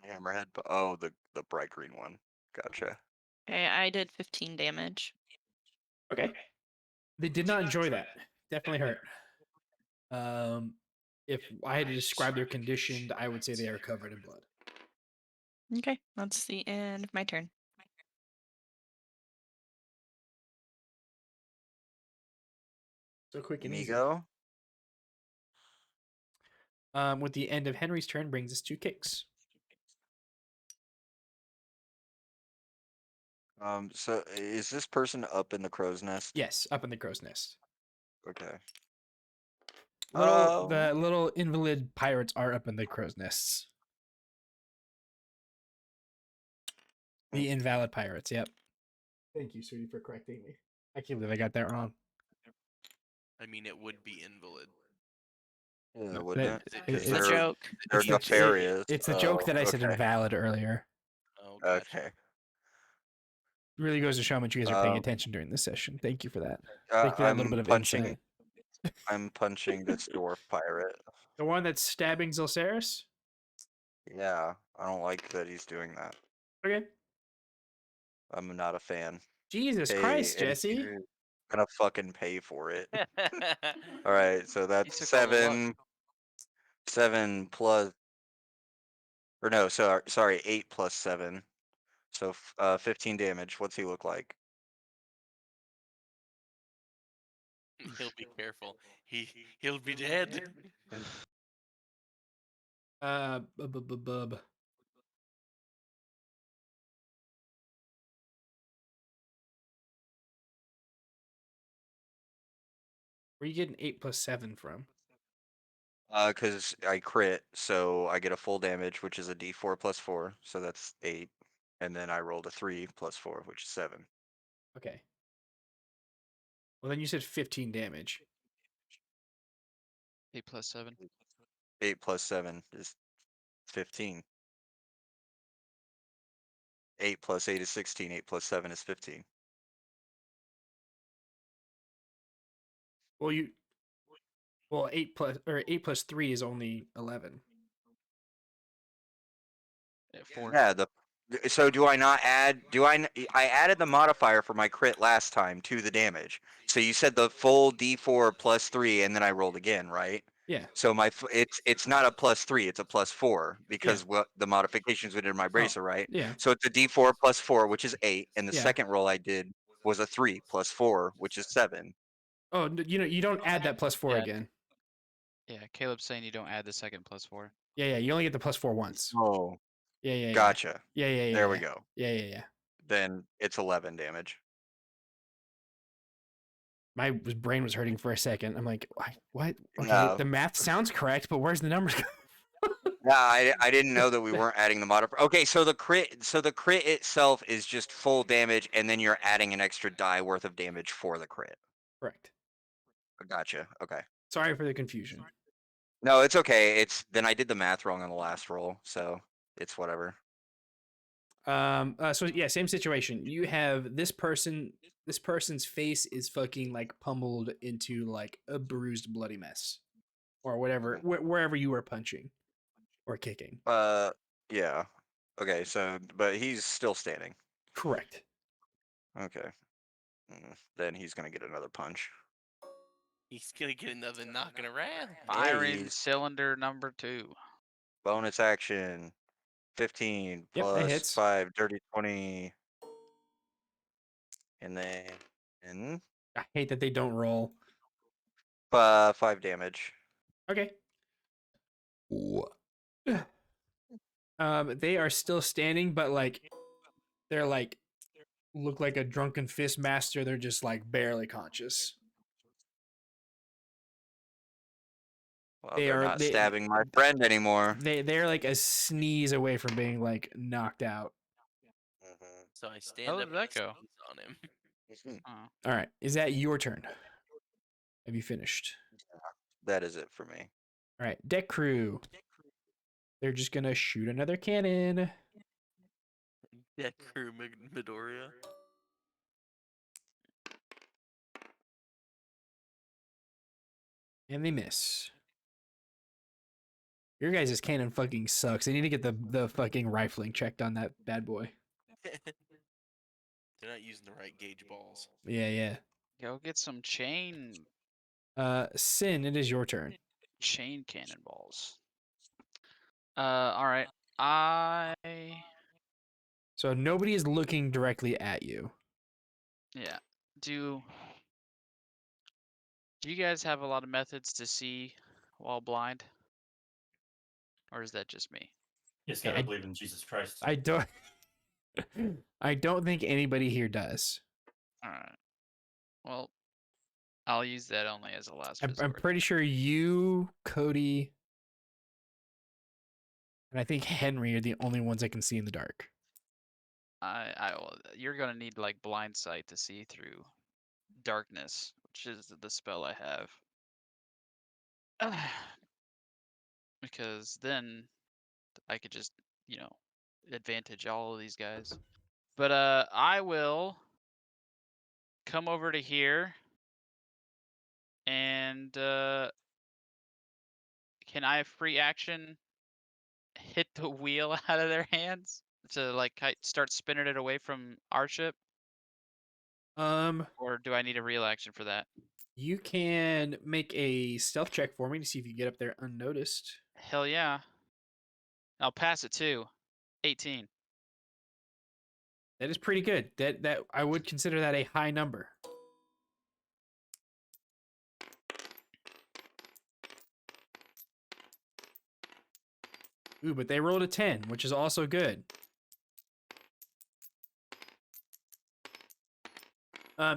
Speaker 4: Hammerhead. Oh, the bright green one. Gotcha.
Speaker 2: Okay, I did 15 damage.
Speaker 1: Okay. They did not enjoy that. Definitely hurt. If I had to describe their condition, I would say they are covered in blood.
Speaker 2: Okay, that's the end of my turn.
Speaker 1: So quick and easy.
Speaker 4: Amigo.
Speaker 1: With the end of Henry's turn brings us to Kicks.
Speaker 4: So is this person up in the crow's nest?
Speaker 1: Yes, up in the crow's nest.
Speaker 4: Okay.
Speaker 1: The little invalid pirates are up in the crow's nests. The invalid pirates, yep. Thank you, sweetie, for correcting me. I can't believe I got that wrong.
Speaker 6: I mean, it would be invalid.
Speaker 4: Yeah, wouldn't it?
Speaker 2: It's a joke.
Speaker 4: They're nefarious.
Speaker 1: It's the joke that I said
Speaker 4: okay.
Speaker 1: invalid earlier.
Speaker 6: Oh, gotcha.
Speaker 4: Okay.
Speaker 1: Really goes to show how much you guys are paying attention during this session. Thank you for that. Thank you for that little
Speaker 4: I'm
Speaker 1: bit of
Speaker 4: punching.
Speaker 1: insight.
Speaker 4: I'm punching this dwarf pirate.
Speaker 1: The one that's stabbing Zilceris?
Speaker 4: Yeah, I don't like that he's doing that.
Speaker 1: Okay.
Speaker 4: I'm not a fan.
Speaker 1: Jesus
Speaker 4: Hey,
Speaker 1: Christ,
Speaker 4: and
Speaker 1: Jesse.
Speaker 4: you're gonna fucking pay for it. All right, so that's
Speaker 3: took all the luck.
Speaker 4: 7 plus, or no, sorry, 8 plus 7. So 15 damage. What's he look like?
Speaker 6: He'll be careful. He'll be dead.
Speaker 1: Bub. Where you getting 8 plus 7 from?
Speaker 4: Because I crit, so I get a full damage, which is a D4 plus 4, so that's 8, and then I rolled a 3 plus 4, which is 7.
Speaker 1: Okay. Well, then you said 15 damage.
Speaker 3: 8 plus 7.
Speaker 4: 8 plus 7 is 15. 8 plus 8 is 16. 8 plus 7 is 15.
Speaker 1: Well, 8 plus 3 is only 11.
Speaker 3: Yeah, 4.
Speaker 4: Yeah, so do I not add? I added the modifier for my crit last time to the damage. So you said the full D4 plus 3, and then I rolled again, right?
Speaker 1: Yeah.
Speaker 4: So it's not a plus 3, it's a plus 4 because what the modifications we did in my bracer, right?
Speaker 1: Yeah.
Speaker 4: So it's a D4 plus 4, which is 8, and the
Speaker 1: Yeah.
Speaker 4: second roll I did was a 3 plus 4, which is 7.
Speaker 1: Oh, you don't add that plus 4
Speaker 3: Yeah.
Speaker 1: again.
Speaker 3: Yeah, Caleb's saying you don't add the second plus 4.
Speaker 1: Yeah, you only get the plus 4 once.
Speaker 4: Oh,
Speaker 1: Yeah.
Speaker 4: gotcha.
Speaker 1: Yeah.
Speaker 4: There we go.
Speaker 1: Yeah.
Speaker 4: Then it's 11 damage.
Speaker 1: My brain was hurting for a second. I'm like, what? Okay,
Speaker 4: No.
Speaker 1: the math sounds correct, but where's the numbers?
Speaker 4: Yeah, I didn't know that we weren't adding the modifier. Okay, so the crit itself is just full damage, and then you're adding an extra die worth of damage for the crit.
Speaker 1: Correct.
Speaker 4: Gotcha. Okay.
Speaker 1: Sorry for the confusion.
Speaker 4: No, it's okay. Then I did the math wrong on the last roll, so it's whatever.
Speaker 1: So yeah, same situation. You have this person. This person's face is fucking like pummeled into like a bruised, bloody mess, or whatever, wherever you were punching or kicking.
Speaker 4: Yeah. Okay, so but he's still standing.
Speaker 1: Correct.
Speaker 4: Okay. Then he's gonna get another punch.
Speaker 6: He's gonna get another knocking around.
Speaker 3: Firing
Speaker 4: he's-
Speaker 3: cylinder number 2.
Speaker 4: Bonus action. 15
Speaker 1: Yep, that
Speaker 4: plus
Speaker 1: hits.
Speaker 4: 5, dirty 20. And then
Speaker 1: I hate that they don't roll.
Speaker 4: 5 damage.
Speaker 1: Okay. They are still standing, but like they're like look like a drunken fist master. They're just like barely conscious.
Speaker 4: Well,
Speaker 1: They
Speaker 4: they're
Speaker 1: are-
Speaker 4: not
Speaker 1: they-
Speaker 4: stabbing my friend anymore.
Speaker 1: They're like a sneeze away from being like knocked out.
Speaker 6: So I stand
Speaker 5: How
Speaker 6: up
Speaker 5: did
Speaker 6: and
Speaker 5: that go?
Speaker 6: sneeze on him.
Speaker 3: Oh.
Speaker 1: All right, is that your turn? Have you finished?
Speaker 4: That is it for me.
Speaker 1: All right, deck crew. They're just gonna shoot another cannon.
Speaker 6: Deck crew Midoriya.
Speaker 1: And they miss. Your guys' cannon fucking sucks. They need to get the fucking rifling checked on that bad boy.
Speaker 6: They're not using the right gauge balls.
Speaker 1: Yeah.
Speaker 3: Go get some chain
Speaker 1: Sin, it is your turn.
Speaker 3: cannonballs. All right. I
Speaker 1: So nobody is looking directly at you.
Speaker 3: yeah. Do you guys have a lot of methods to see while blind? Or is that just me?
Speaker 7: You just gotta
Speaker 1: I-
Speaker 7: believe in Jesus Christ.
Speaker 1: I don't. I don't think anybody here does.
Speaker 3: All right. Well, I'll use that only as a last
Speaker 1: I'm
Speaker 3: resort.
Speaker 1: pretty sure you, Cody, and I think Henry are the only ones I can see in the dark.
Speaker 3: You're gonna need like blind sight to see through darkness, which is the spell I have. Because then I could just, advantage all of these guys. But I will come over to here and can I free action hit the wheel out of their hands to like start spinning it away from our ship? Or do I need a real action for that?
Speaker 1: You can make a stealth check for me to see if you get up there unnoticed.
Speaker 3: Hell yeah. I'll pass it too. 18.
Speaker 1: That is pretty good. That I would consider that a high number. Ooh, but they rolled a 10, which is also good.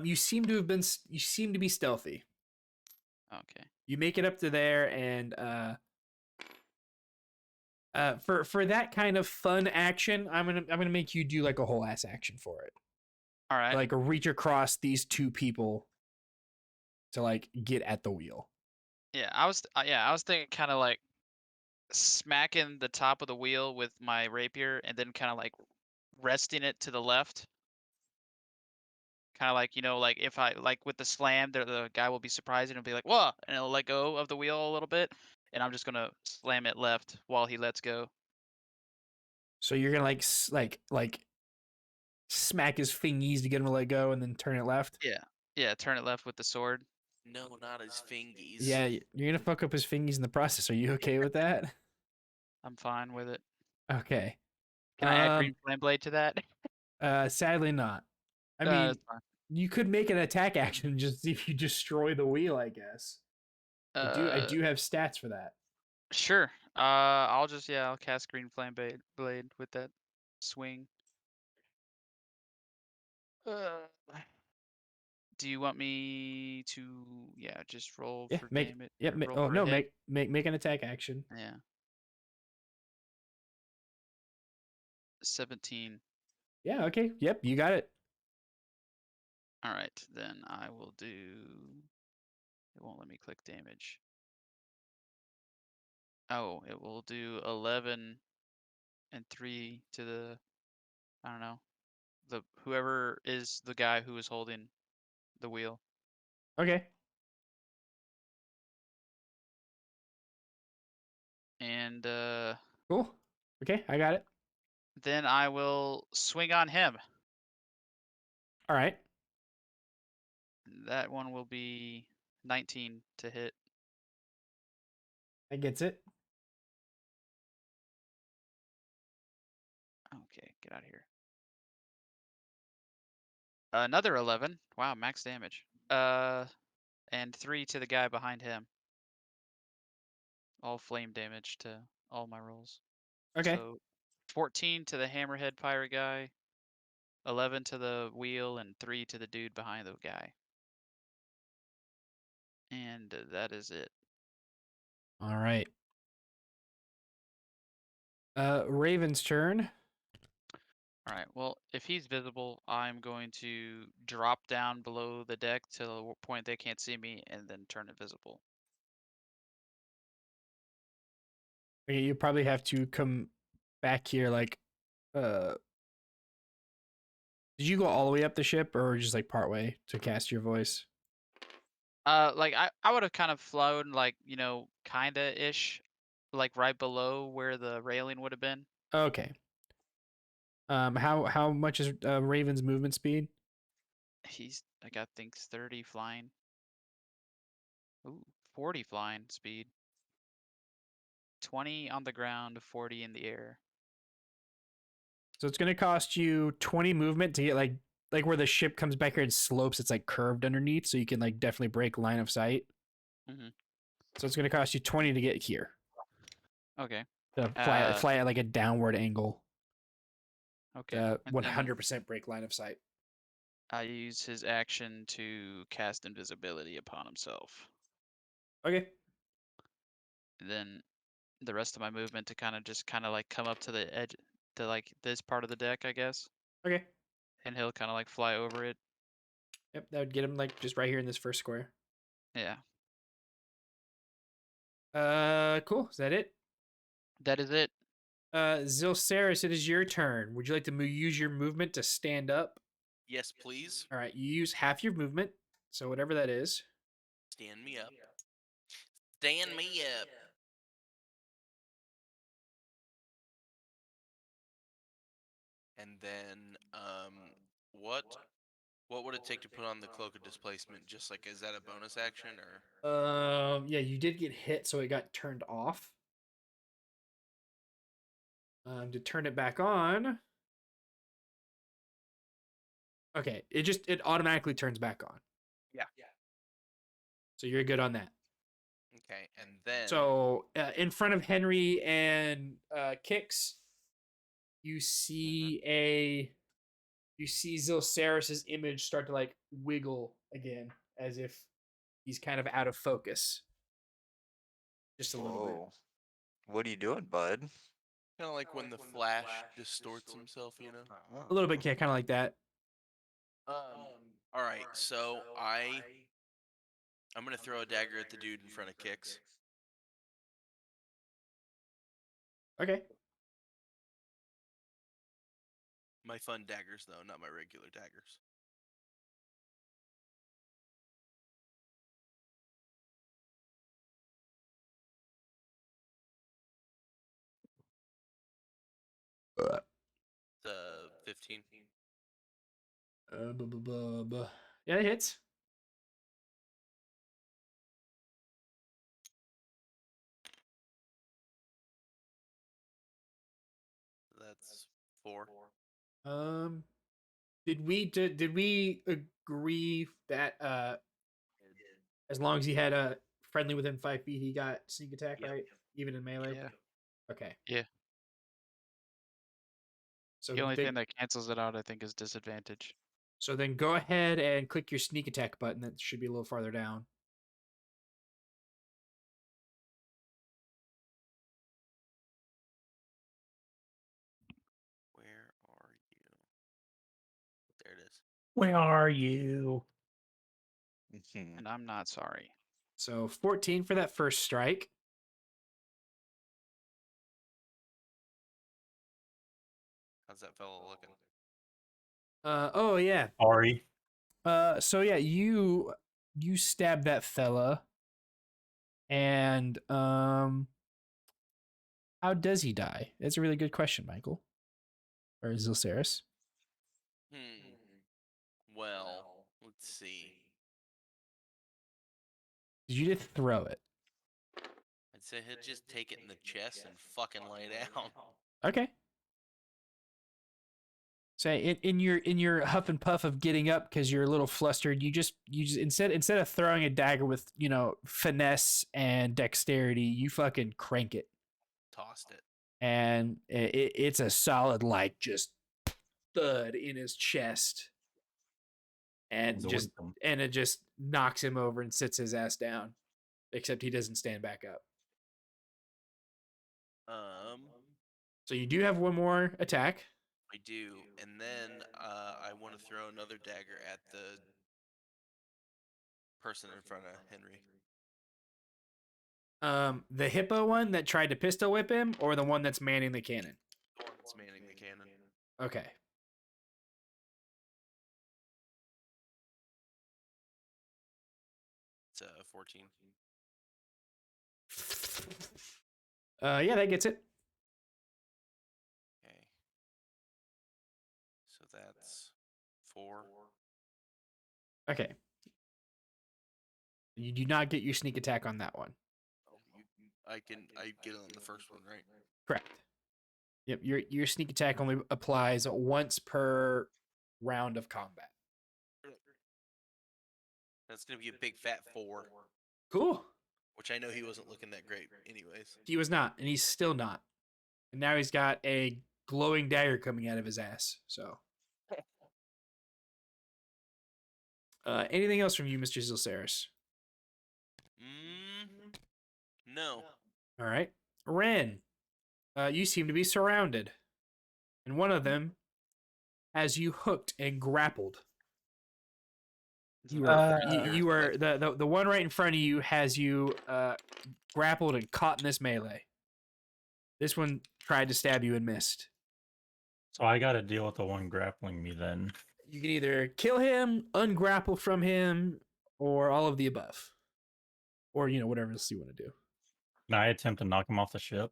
Speaker 1: You seem to be stealthy.
Speaker 3: Okay.
Speaker 1: You make it up to there, and for that kind of fun action, I'm gonna make you do like a whole ass action for it.
Speaker 3: All right.
Speaker 1: Like reach across these two people to like get at the wheel.
Speaker 3: Yeah, I was thinking kind of like smacking the top of the wheel with my rapier and then kind of like resting it to the left. Kind of like, like if I like with the slam, the guy will be surprised and he'll be like, "Whoa!" and he'll let go of the wheel a little bit, and I'm just gonna slam it left while he lets go.
Speaker 1: So you're gonna like smack his fingies to get him to let go, and then turn it left.
Speaker 3: Yeah, turn it left with the sword.
Speaker 6: No, not his fingies.
Speaker 1: Yeah, you're gonna fuck up his fingies in the process. Are you okay with that?
Speaker 3: I'm fine with it.
Speaker 1: Okay.
Speaker 3: Can I add green flame blade to that?
Speaker 1: Sadly not. I
Speaker 3: No,
Speaker 1: mean,
Speaker 3: that's fine.
Speaker 1: you could make an attack action just if you destroy the wheel, I guess. I do have stats for that.
Speaker 3: Sure. I'll cast green flame blade with that swing. Do you want me to just roll
Speaker 1: Yeah,
Speaker 3: for
Speaker 1: make
Speaker 3: damage?
Speaker 1: yep.
Speaker 3: roll
Speaker 1: Oh
Speaker 3: for a
Speaker 1: no,
Speaker 3: hit?
Speaker 1: make an attack action.
Speaker 3: Yeah. 17.
Speaker 1: Yeah. Okay. Yep. You got it.
Speaker 3: All right, then I will do. It won't let me click damage. Oh, it will do 11 and 3 to the, I don't know, the whoever is the guy who is holding the wheel.
Speaker 1: Okay.
Speaker 3: And
Speaker 1: Cool. Okay, I got it.
Speaker 3: then I will swing on him.
Speaker 1: All right.
Speaker 3: That one will be 19 to hit.
Speaker 1: That gets it.
Speaker 3: Okay, get out of here. Another 11. Wow, max damage. And 3 to the guy behind him. All flame damage to all my rolls.
Speaker 1: Okay.
Speaker 3: So 14 to the hammerhead pirate guy, 11 to the wheel, and 3 to the dude behind the guy. And that is it.
Speaker 1: All right. Raven's turn.
Speaker 3: All right. Well, if he's visible, I'm going to drop down below the deck to the point they can't see me, and then turn invisible.
Speaker 1: Okay, you probably have to come back here like did you go all the way up the ship or just like part way to cast your voice?
Speaker 3: Like I would have kind of flown like, you know, kinda ish, like right below where the railing would have been.
Speaker 1: Okay. How much is Raven's movement speed?
Speaker 3: He's like I think 30 flying. Ooh, 40 flying speed. 20 on the ground, 40 in the air.
Speaker 1: So it's gonna cost you 20 movement to get like where the ship comes back here and slopes, it's like curved underneath, so you can like definitely break line of sight.
Speaker 3: Mhm.
Speaker 1: So it's gonna cost you 20 to get here.
Speaker 3: Okay.
Speaker 1: To fly at like a downward angle.
Speaker 3: Okay.
Speaker 1: To
Speaker 3: And then
Speaker 1: 100% break line of sight.
Speaker 3: I use his action to cast invisibility upon himself.
Speaker 1: Okay.
Speaker 3: And then the rest of my movement to kind of like come up to the edge to like this part of the deck, I guess.
Speaker 1: Okay.
Speaker 3: And he'll kind of like fly over it.
Speaker 1: Yep, that would get him like just right here in this first square.
Speaker 3: Yeah.
Speaker 1: Cool. Is that it?
Speaker 3: That is it.
Speaker 1: Zilceris, it is your turn. Would you like to use your movement to stand up?
Speaker 6: Yes, please.
Speaker 1: All right, you use half your movement, so whatever that is.
Speaker 6: Stand me up. Stand me up. And then, what would it take to put on the cloak of displacement? Just like, is that a bonus action or?
Speaker 1: Yeah, you did get hit, so it got turned off. To turn it back on. Okay, it automatically turns back on.
Speaker 3: Yeah.
Speaker 1: So you're good on that.
Speaker 6: Okay, and then.
Speaker 1: So in front of Henry and Kix, you see Zilceris's image start to like wiggle again, as if he's kind of out of focus. Just a little bit.
Speaker 4: Whoa. What are you doing, bud?
Speaker 6: Kind of like when the Flash distorts himself, you know?
Speaker 1: A little bit, yeah, kind of like that.
Speaker 6: All right, so I'm gonna throw a dagger at the dude in front of Kix.
Speaker 1: Okay.
Speaker 6: My fun daggers, though, not my regular daggers. The 15.
Speaker 1: Yeah, it hits.
Speaker 6: That's 4.
Speaker 1: Did we agree that as long as he had a friendly within 5 feet, he got sneak attack,
Speaker 6: Yep.
Speaker 1: right? Even in melee.
Speaker 3: Yeah.
Speaker 1: Okay.
Speaker 3: Yeah.
Speaker 1: So
Speaker 3: The only
Speaker 1: then,
Speaker 3: thing that cancels it out, I think, is disadvantage.
Speaker 1: so then go ahead and click your sneak attack button. That should be a little farther down.
Speaker 6: Where are you? There it is.
Speaker 7: Where are you?
Speaker 3: And I'm not sorry.
Speaker 1: So 14 for that first strike.
Speaker 6: How's that fella looking?
Speaker 1: Oh yeah.
Speaker 7: Ari.
Speaker 1: So yeah, you stab that fella, and how does he die? That's a really good question, Michael. Or Zilceris.
Speaker 6: Well, let's see.
Speaker 1: Did you just throw it?
Speaker 6: I'd say he'd just take it in the chest and fucking lay down.
Speaker 1: Okay. So in your huff and puff of getting up because you're a little flustered, you just instead of throwing a dagger with finesse and dexterity, you fucking crank it,
Speaker 6: Tossed it.
Speaker 1: and it's a solid like just thud in his chest, and
Speaker 7: The
Speaker 1: just
Speaker 7: wisdom.
Speaker 1: and it just knocks him over and sits his ass down, except he doesn't stand back up. So you do have one more attack.
Speaker 6: I do, and then I want to throw another dagger at the person in front of Henry.
Speaker 1: The hippo one that tried to pistol whip him, or the one that's manning the cannon?
Speaker 6: The one that's manning the cannon.
Speaker 1: Okay.
Speaker 6: It's 14.
Speaker 1: Yeah, that gets it.
Speaker 6: Okay. So that's 4.
Speaker 1: Okay. You do not get your sneak attack on that one.
Speaker 6: I get it on the first one, right?
Speaker 1: Correct. Yep, your sneak attack only applies once per round of combat.
Speaker 6: That's gonna be a big fat 4.
Speaker 1: Cool.
Speaker 6: Which I know he wasn't looking that great, anyways.
Speaker 1: He was not, and he's still not. And now he's got a glowing dagger coming out of his ass. So, anything else from you, Mr. Zilceris?
Speaker 6: No.
Speaker 1: All right, Ren. You seem to be surrounded, and one of them has you hooked and grappled. You are the one right in front of you has you grappled and caught in this melee. This one tried to stab you and missed.
Speaker 7: So I got to deal with the one grappling me then.
Speaker 1: You can either kill him, ungrapple from him, or all of the above, or whatever else you want to do.
Speaker 7: Can I attempt to knock him off the ship?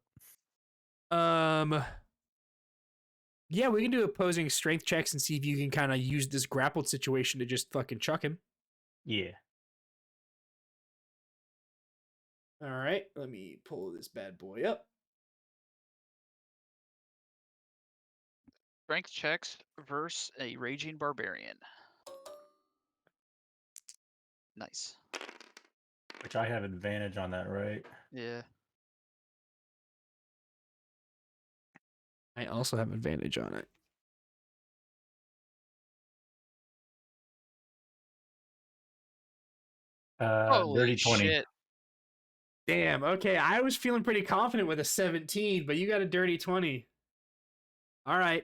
Speaker 1: Yeah, we can do opposing strength checks and see if you can kind of use this grappled situation to just fucking chuck him.
Speaker 7: Yeah.
Speaker 1: All right, let me pull this bad boy up.
Speaker 3: Strength checks versus a raging barbarian. Nice.
Speaker 7: Which I have advantage on that, right?
Speaker 3: Yeah.
Speaker 1: I also have advantage on it.
Speaker 7: Dirty 20.
Speaker 3: Shit.
Speaker 1: Damn, okay, I was feeling pretty confident with a 17, but you got a dirty 20. All right.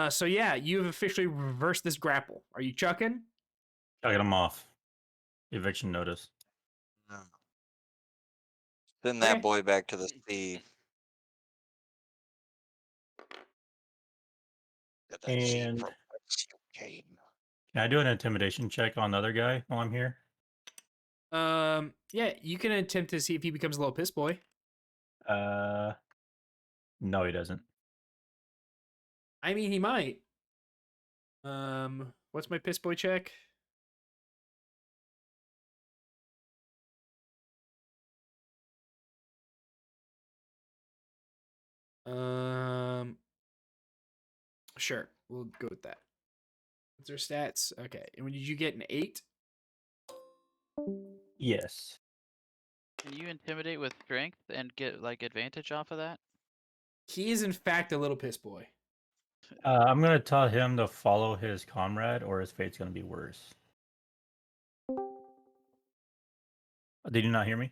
Speaker 1: So yeah, you've officially reversed this grapple. Are you chucking?
Speaker 7: Chucking him off. Eviction notice.
Speaker 4: No. Send that
Speaker 1: Okay.
Speaker 4: boy back to the sea. Get that sea
Speaker 7: And
Speaker 4: from whence you came.
Speaker 7: can I do an intimidation check on the other guy while I'm here?
Speaker 1: Yeah, you can attempt to see if he becomes a little piss boy.
Speaker 7: No, he doesn't.
Speaker 1: I mean, he might. What's my piss boy check? Sure, we'll go with that. What's their stats? Okay, and when did you get an 8?
Speaker 7: Yes.
Speaker 3: Can you intimidate with strength and get like advantage off of that?
Speaker 1: He is in fact a little piss boy.
Speaker 7: I'm going to tell him to follow his comrade or his fate's going to be worse. Did you not hear me?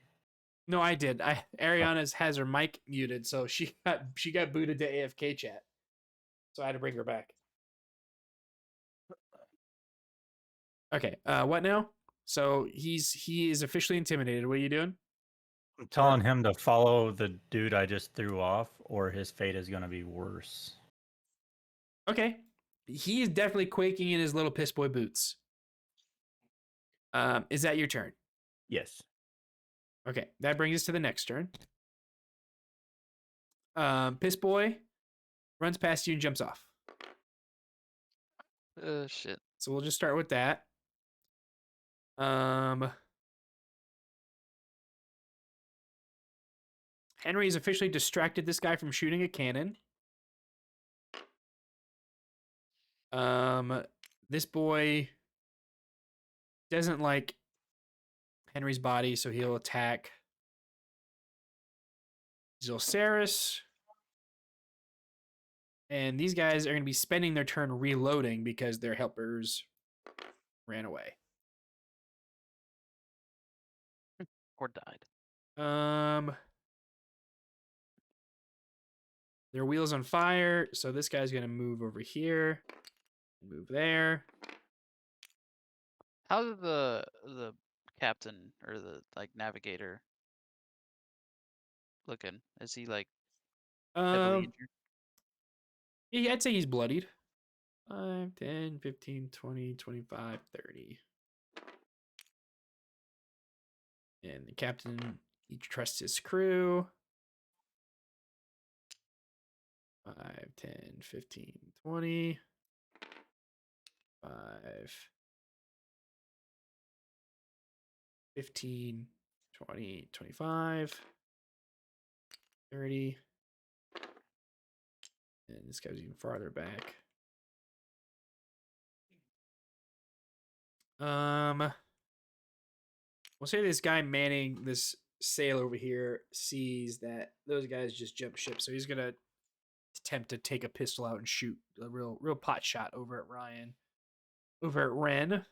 Speaker 1: No, I did. Ariana has her mic muted, so she got booted to AFK chat. So I had to bring her back. Okay, what now? So he is officially intimidated. What are you doing?
Speaker 7: I'm telling him to follow the dude I just threw off, or his fate is going to be worse.
Speaker 1: Okay. He is definitely quaking in his little piss boy boots. Is that your turn?
Speaker 7: Yes.
Speaker 1: Okay, that brings us to the next turn. Piss boy runs past you and jumps off.
Speaker 5: Shit.
Speaker 1: So we'll just start with that. Henry has officially distracted this guy from shooting a cannon. This boy doesn't like Henry's body, so he'll attack Zilceris. And these guys are going to be spending their turn reloading because their helpers ran away.
Speaker 3: Or died.
Speaker 1: Their wheel's on fire, so this guy's going to move over here, move there.
Speaker 3: How's the captain or the navigator looking? Is he like heavily injured?
Speaker 1: Yeah, I'd say he's bloodied. 5, 10, 15, 20, 25, 30. And the captain, he trusts his crew. 5, 10, 15, 20. 5, 15, 20, 25, 30. And this guy's even farther back. We'll say this guy manning this sail over here sees that those guys just jumped ship, so he's gonna attempt to take a pistol out and shoot a real pot shot over at Ryan. Over at Ren.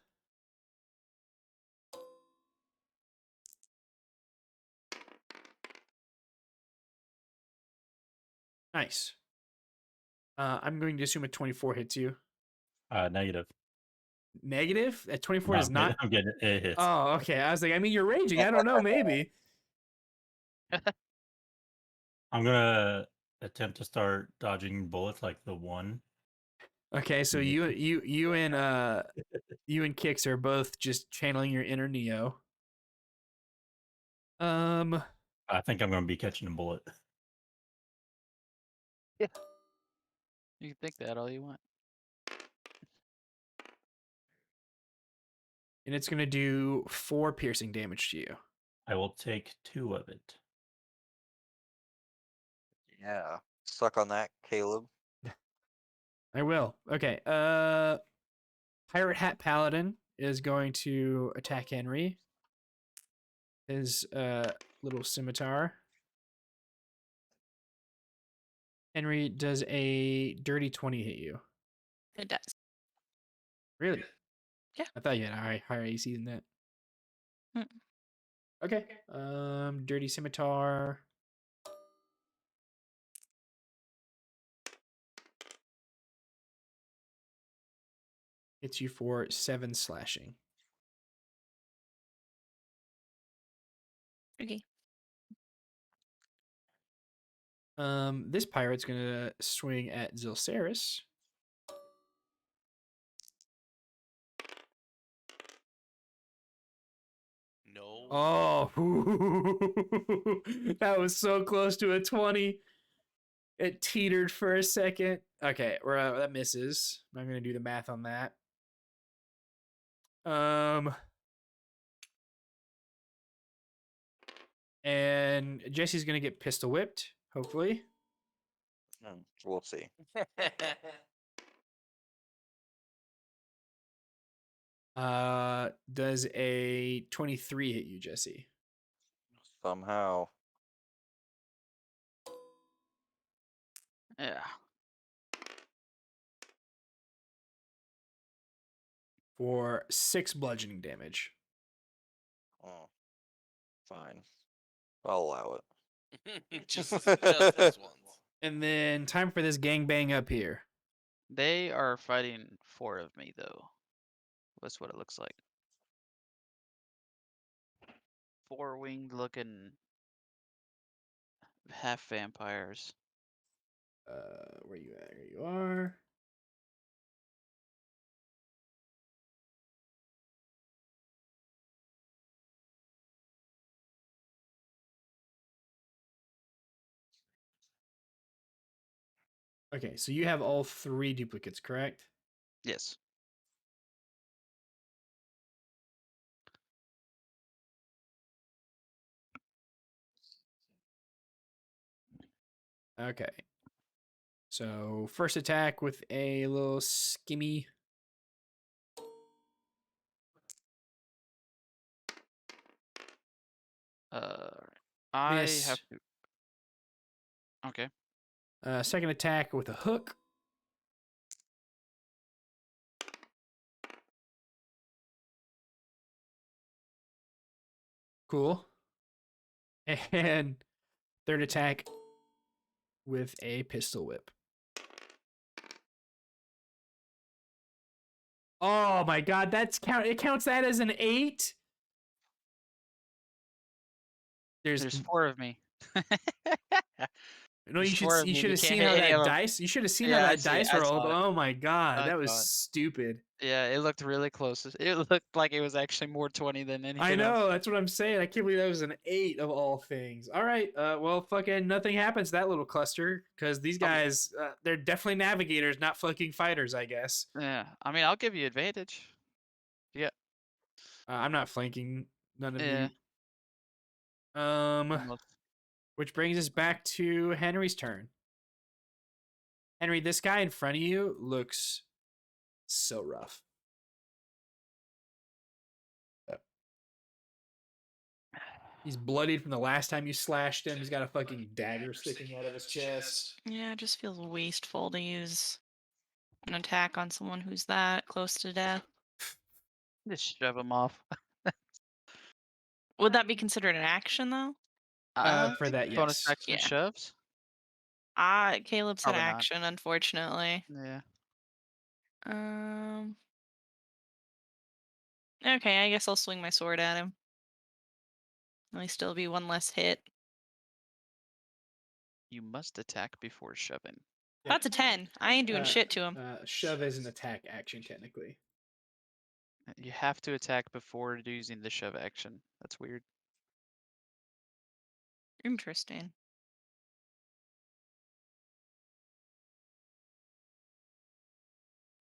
Speaker 1: Nice. I'm going to assume a 24 hits you.
Speaker 7: Negative.
Speaker 1: Negative? At 24
Speaker 7: No,
Speaker 1: is not.
Speaker 7: I'm getting it hits.
Speaker 1: Oh, okay. I was like, I mean, you're raging. I don't know, maybe.
Speaker 7: I'm gonna attempt to start dodging bullets like the one.
Speaker 1: Okay, so you and Kix are both just channeling your inner Neo.
Speaker 7: I think I'm gonna be catching a bullet.
Speaker 3: You can think that all you want.
Speaker 1: And it's gonna do 4 piercing damage to you.
Speaker 7: I will take 2 of it.
Speaker 4: Yeah. Suck on that, Caleb.
Speaker 1: I will. Okay. Pirate Hat Paladin is going to attack Henry. His little scimitar. Henry, does a dirty 20 hit you?
Speaker 2: It does.
Speaker 1: Really?
Speaker 2: Yeah.
Speaker 1: I thought you had a higher AC than that.
Speaker 2: Mm.
Speaker 1: Okay. Dirty scimitar. Hits you for 7 slashing.
Speaker 2: Okay.
Speaker 1: This pirate's gonna swing at Zilceris.
Speaker 6: No.
Speaker 1: Oh, that was so close to a 20. It teetered for a second. Okay, that misses. I'm not gonna do the math on that. And Jesse's gonna get pistol whipped, hopefully.
Speaker 4: We'll see.
Speaker 1: Does a 23 hit you, Jesse?
Speaker 4: Somehow.
Speaker 3: Yeah.
Speaker 1: For 6 bludgeoning damage.
Speaker 4: Oh. Fine. I'll allow it.
Speaker 6: just this once.
Speaker 1: And then time for this gangbang up here.
Speaker 3: They are fighting 4 of me though. That's what it looks like. 4-winged looking half vampires.
Speaker 1: Where you at? Here you are. Okay, so you have all 3 duplicates, correct?
Speaker 3: Yes.
Speaker 1: Okay. So first attack with a little skimmy.
Speaker 3: I
Speaker 1: Miss.
Speaker 3: have to. Okay.
Speaker 1: Second attack with a hook. Cool. And third attack with a pistol whip. Oh my god, that's count. It counts that as an 8.
Speaker 3: There's 4 of me.
Speaker 1: No,
Speaker 3: There's
Speaker 1: you
Speaker 3: 4 of me.
Speaker 1: should
Speaker 3: You
Speaker 1: have
Speaker 3: can't
Speaker 1: seen
Speaker 3: hit
Speaker 1: how
Speaker 3: any of
Speaker 1: that
Speaker 3: 'em.
Speaker 1: dice. You should have seen how
Speaker 3: Yeah, I
Speaker 1: that
Speaker 3: see.
Speaker 1: dice
Speaker 3: I
Speaker 1: rolled.
Speaker 3: saw it.
Speaker 1: Oh my god,
Speaker 3: I
Speaker 1: that was
Speaker 3: saw it.
Speaker 1: stupid.
Speaker 3: Yeah, it looked really close. It looked like it was actually more 20 than anything
Speaker 1: I know,
Speaker 3: else.
Speaker 1: that's what I'm saying. I can't believe that was an 8 of all things. All right, well, fucking nothing happens to that little cluster because these guys, they're definitely navigators, not fucking fighters, I guess.
Speaker 3: Yeah, I mean, I'll give you advantage. Yeah.
Speaker 1: I'm not flanking none of
Speaker 3: Yeah.
Speaker 1: you.
Speaker 3: Almost.
Speaker 1: Which brings us back to Henry's turn. Henry, this guy in front of you looks so rough. He's bloodied from the last time you slashed him. He's got a fucking dagger sticking out of his chest.
Speaker 2: Yeah, it just feels wasteful to use an attack on someone who's that close to death.
Speaker 3: Just shove him off.
Speaker 2: Would that be considered an action though?
Speaker 1: For that,
Speaker 3: Bonus
Speaker 1: yes.
Speaker 3: action
Speaker 2: Yeah.
Speaker 3: shoves?
Speaker 2: Caleb's an
Speaker 3: Probably not.
Speaker 2: action, unfortunately.
Speaker 3: Yeah.
Speaker 2: Okay, I guess I'll swing my sword at him. Only still be 1 less hit.
Speaker 3: You must attack before shoving.
Speaker 1: Yeah.
Speaker 2: That's a 10. I ain't doing shit to him.
Speaker 1: Shove is an attack action, technically.
Speaker 3: You have to attack before using the shove action. That's weird.
Speaker 2: Interesting.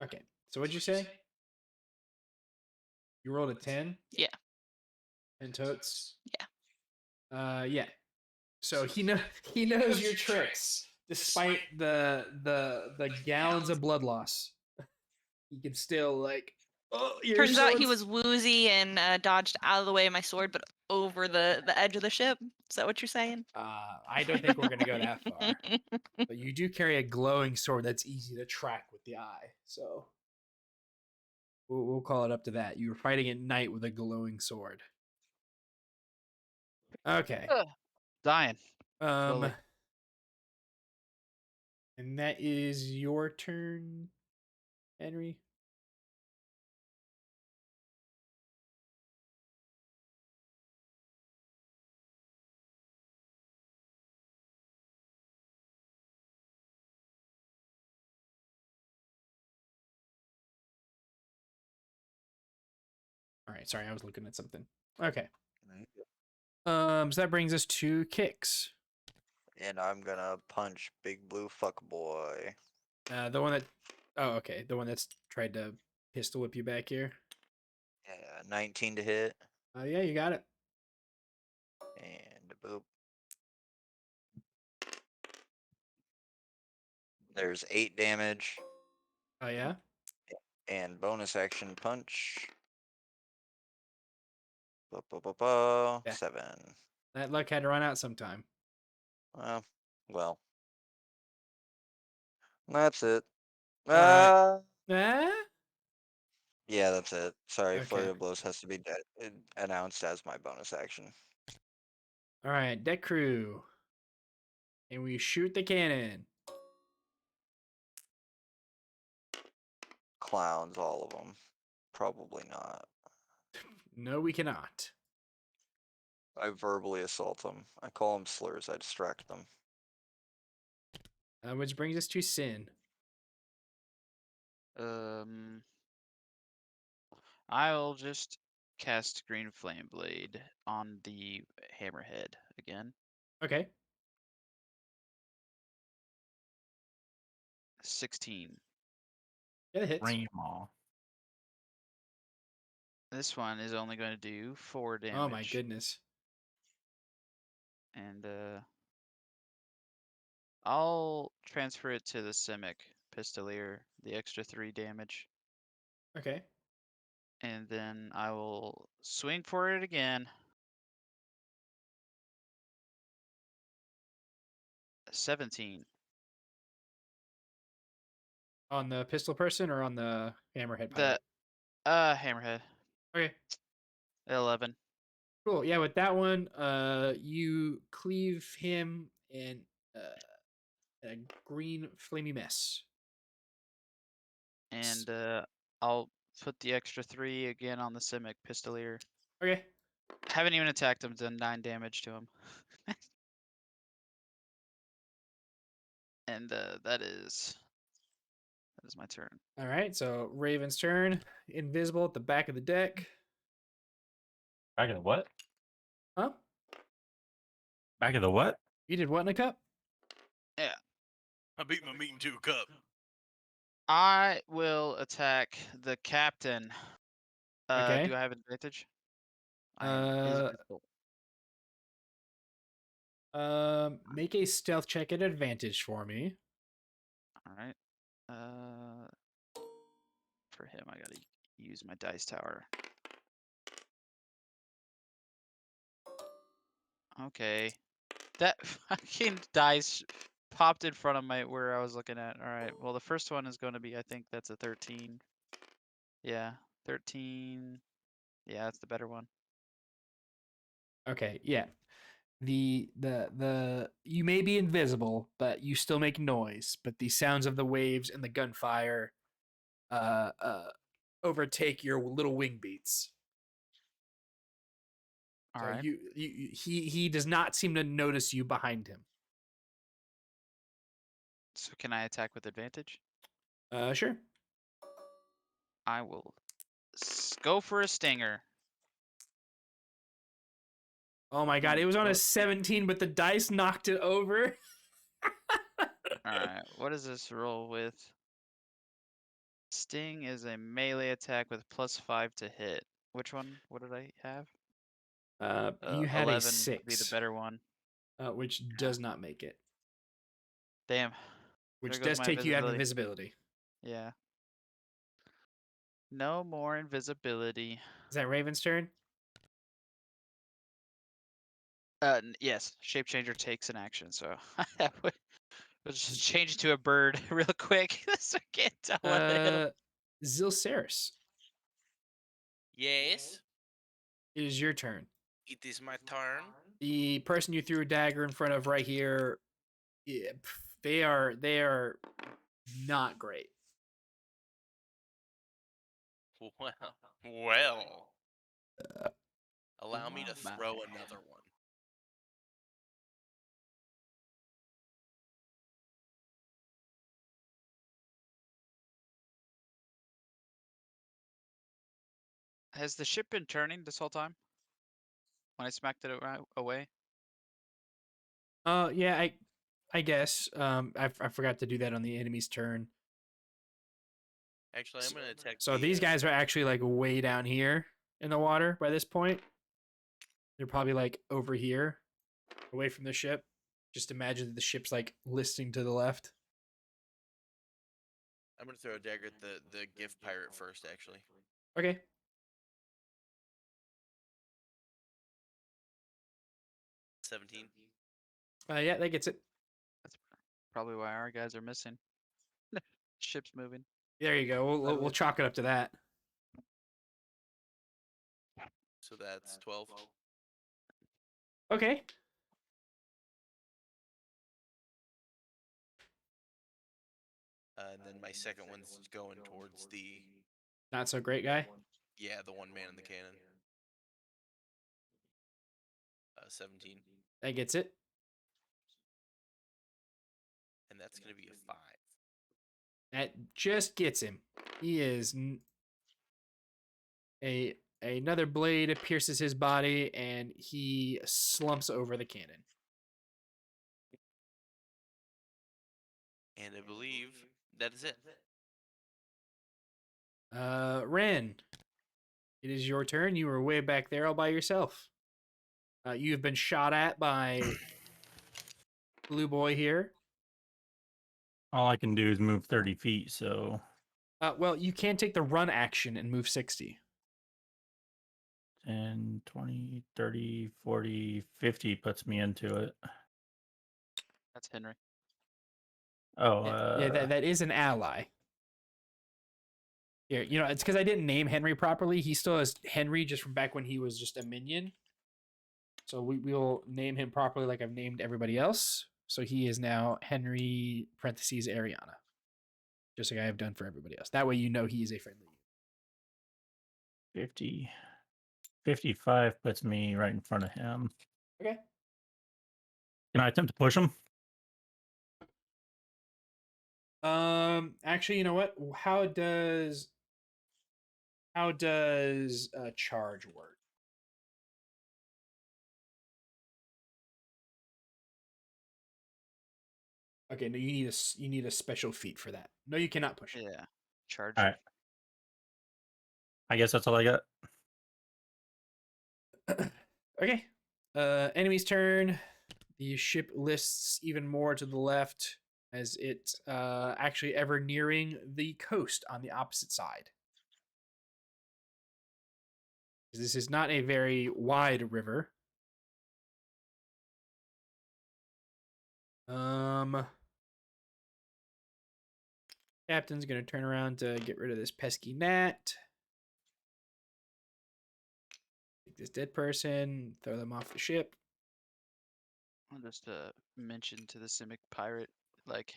Speaker 1: Okay, so what'd you say? You rolled a 10?
Speaker 2: Yeah.
Speaker 1: 10 totes?
Speaker 2: Yeah.
Speaker 1: Yeah. So he knows your tricks, despite the gallons of blood loss. He can still like. Oh, your
Speaker 2: Turns out he
Speaker 1: sword's-
Speaker 2: was woozy and dodged out of the way of my sword, but over the edge of the ship. Is that what you're saying?
Speaker 1: I don't think we're gonna go that far. But you do carry a glowing sword that's easy to track with the eye, so we'll call it up to that. You were fighting at night with a glowing sword. Okay.
Speaker 3: Dying.
Speaker 1: Um,
Speaker 3: slowly.
Speaker 1: and that is your turn, Henry. All right, sorry, I was looking at something. Okay. So that brings us to kicks.
Speaker 4: And I'm gonna punch Big Blue Fuck Boy.
Speaker 1: The one that. Oh, okay. The one that's tried to pistol whip you back here.
Speaker 4: Yeah, 19 to hit.
Speaker 1: Yeah, you got it.
Speaker 4: And boop. There's 8 damage.
Speaker 1: Oh yeah.
Speaker 4: And bonus action punch.
Speaker 1: Yeah.
Speaker 4: 7.
Speaker 1: That luck had to run out sometime.
Speaker 4: Well. That's it.
Speaker 1: Alright.
Speaker 4: Yeah, that's it. Sorry,
Speaker 1: Okay.
Speaker 4: Flurry of Blows has to be announced as my bonus action.
Speaker 1: All right, deck crew. And we shoot the cannon.
Speaker 4: Clowns, all of them. Probably not.
Speaker 1: No, we cannot.
Speaker 4: I verbally assault them. I call them slurs. I distract them.
Speaker 1: Which brings us to Sin.
Speaker 3: I'll just cast Green Flame Blade on the Hammerhead again.
Speaker 1: Okay.
Speaker 3: 16.
Speaker 1: Yeah, that hits.
Speaker 7: Rainmaw.
Speaker 3: This one is only going to do 4 damage.
Speaker 1: Oh my goodness.
Speaker 3: And I'll transfer it to the Simic Pistolier, the extra 3 damage.
Speaker 1: Okay.
Speaker 3: And then I will swing for it again. 17.
Speaker 1: On the pistol person or on the hammerhead
Speaker 3: The
Speaker 1: pirate?
Speaker 3: Hammerhead.
Speaker 1: Okay.
Speaker 3: 11.
Speaker 1: Cool. Yeah, with that one, you cleave him in a green flamey mess.
Speaker 3: And I'll put the extra 3 again on the Simic Pistolier.
Speaker 1: Okay.
Speaker 3: Haven't even attacked him, done 9 damage to him. And that is my turn.
Speaker 1: All right. So Raven's turn. Invisible at the back of the deck.
Speaker 7: Back of the what?
Speaker 1: Huh?
Speaker 7: Back of the what?
Speaker 1: You did what in a cup?
Speaker 3: Yeah.
Speaker 6: I beat my meat into a cup.
Speaker 3: I will attack the captain.
Speaker 1: Okay.
Speaker 3: Do I have advantage? I am invisible.
Speaker 1: Make a stealth check at advantage for me.
Speaker 3: All right. For him, I gotta use my dice tower. Okay. That fucking dice popped in front of my where I was looking at. All right. Well, the first one is going to be, I think that's a 13. Yeah, 13. Yeah, that's the better one.
Speaker 1: Okay. Yeah. The you may be invisible, but you still make noise. But the sounds of the waves and the gunfire overtake your little wing beats.
Speaker 3: All
Speaker 1: So
Speaker 3: right.
Speaker 1: he does not seem to notice you behind him.
Speaker 3: So can I attack with advantage?
Speaker 1: Sure.
Speaker 3: I will go for a stinger.
Speaker 1: Oh my god, it was on a
Speaker 3: Well,
Speaker 1: 17, but the dice knocked it over.
Speaker 3: All right. What does this roll with? Sting is a melee attack with +5 to hit. Which one? What did I have?
Speaker 1: You had
Speaker 3: 11
Speaker 1: a
Speaker 3: would be the
Speaker 1: 6,
Speaker 3: better one.
Speaker 1: which does not make it.
Speaker 3: Damn.
Speaker 1: Which
Speaker 3: There goes
Speaker 1: does
Speaker 3: my
Speaker 1: take you out of invisibility.
Speaker 3: Yeah. No more invisibility.
Speaker 1: Is that Raven's turn?
Speaker 3: Yes. Shapechanger takes an action, so we'll just change to a bird real quick. So I can't tell what to hit him.
Speaker 1: Zilceris,
Speaker 6: Yes,
Speaker 1: it is your turn.
Speaker 6: it is my turn.
Speaker 1: The person you threw a dagger in front of right here, yeah, they are not great.
Speaker 6: Well. Allow me to throw another one.
Speaker 3: Has the ship been turning this whole time? When I smacked it away?
Speaker 1: Yeah, I guess. I forgot to do that on the enemy's turn.
Speaker 6: Actually, I'm going to attack.
Speaker 1: So these guys are actually like way down here in the water by this point. They're probably like over here, away from the ship. Just imagine that the ship's like listing to the left.
Speaker 6: I'm going to throw a dagger at the gift pirate first, actually.
Speaker 1: Okay.
Speaker 6: $17.
Speaker 1: Yeah, that gets it.
Speaker 3: That's probably why our guys are missing. Ship's moving.
Speaker 1: There you go. We'll chalk it up to that.
Speaker 6: So that's 12.
Speaker 1: Okay.
Speaker 6: And then my second one's going towards the...
Speaker 1: Not so great guy.
Speaker 6: Yeah, the one man in the cannon. 17.
Speaker 1: That gets it.
Speaker 6: And that's going to be a 5.
Speaker 1: That just gets him. He is another blade pierces his body, and he slumps over the cannon.
Speaker 6: And I believe that is it.
Speaker 1: Ren, it is your turn. You were way back there all by yourself. You have been shot at by Blue Boy here.
Speaker 7: All I can do is move 30 feet, so
Speaker 1: Well, you can take the run action and move 60.
Speaker 7: 10, 20, 30, 40, 50 puts me into it.
Speaker 3: That's Henry.
Speaker 7: Oh,
Speaker 1: Yeah, that is an ally. Here, it's because I didn't name Henry properly. He still has Henry just from back when he was just a minion. So we'll name him properly like I've named everybody else. So he is now Henry parentheses Ariana. Just like I have done for everybody else. That way you know he is a friendly.
Speaker 7: 50. 55 puts me right in front of him.
Speaker 1: Okay.
Speaker 7: Can I attempt to push him?
Speaker 1: Actually, you know what? How does charge work? Okay, no, you need a special feat for that. No, you cannot push it.
Speaker 3: Yeah. Charge.
Speaker 7: All right. I guess that's all I got.
Speaker 1: Okay. Enemy's turn. The ship lists even more to the left as it actually ever nearing the coast on the opposite side. This is not a very wide river. Captain's gonna turn around to get rid of this pesky gnat. Take this dead person, throw them off the ship.
Speaker 3: I'll just mention to the Simic pirate, like,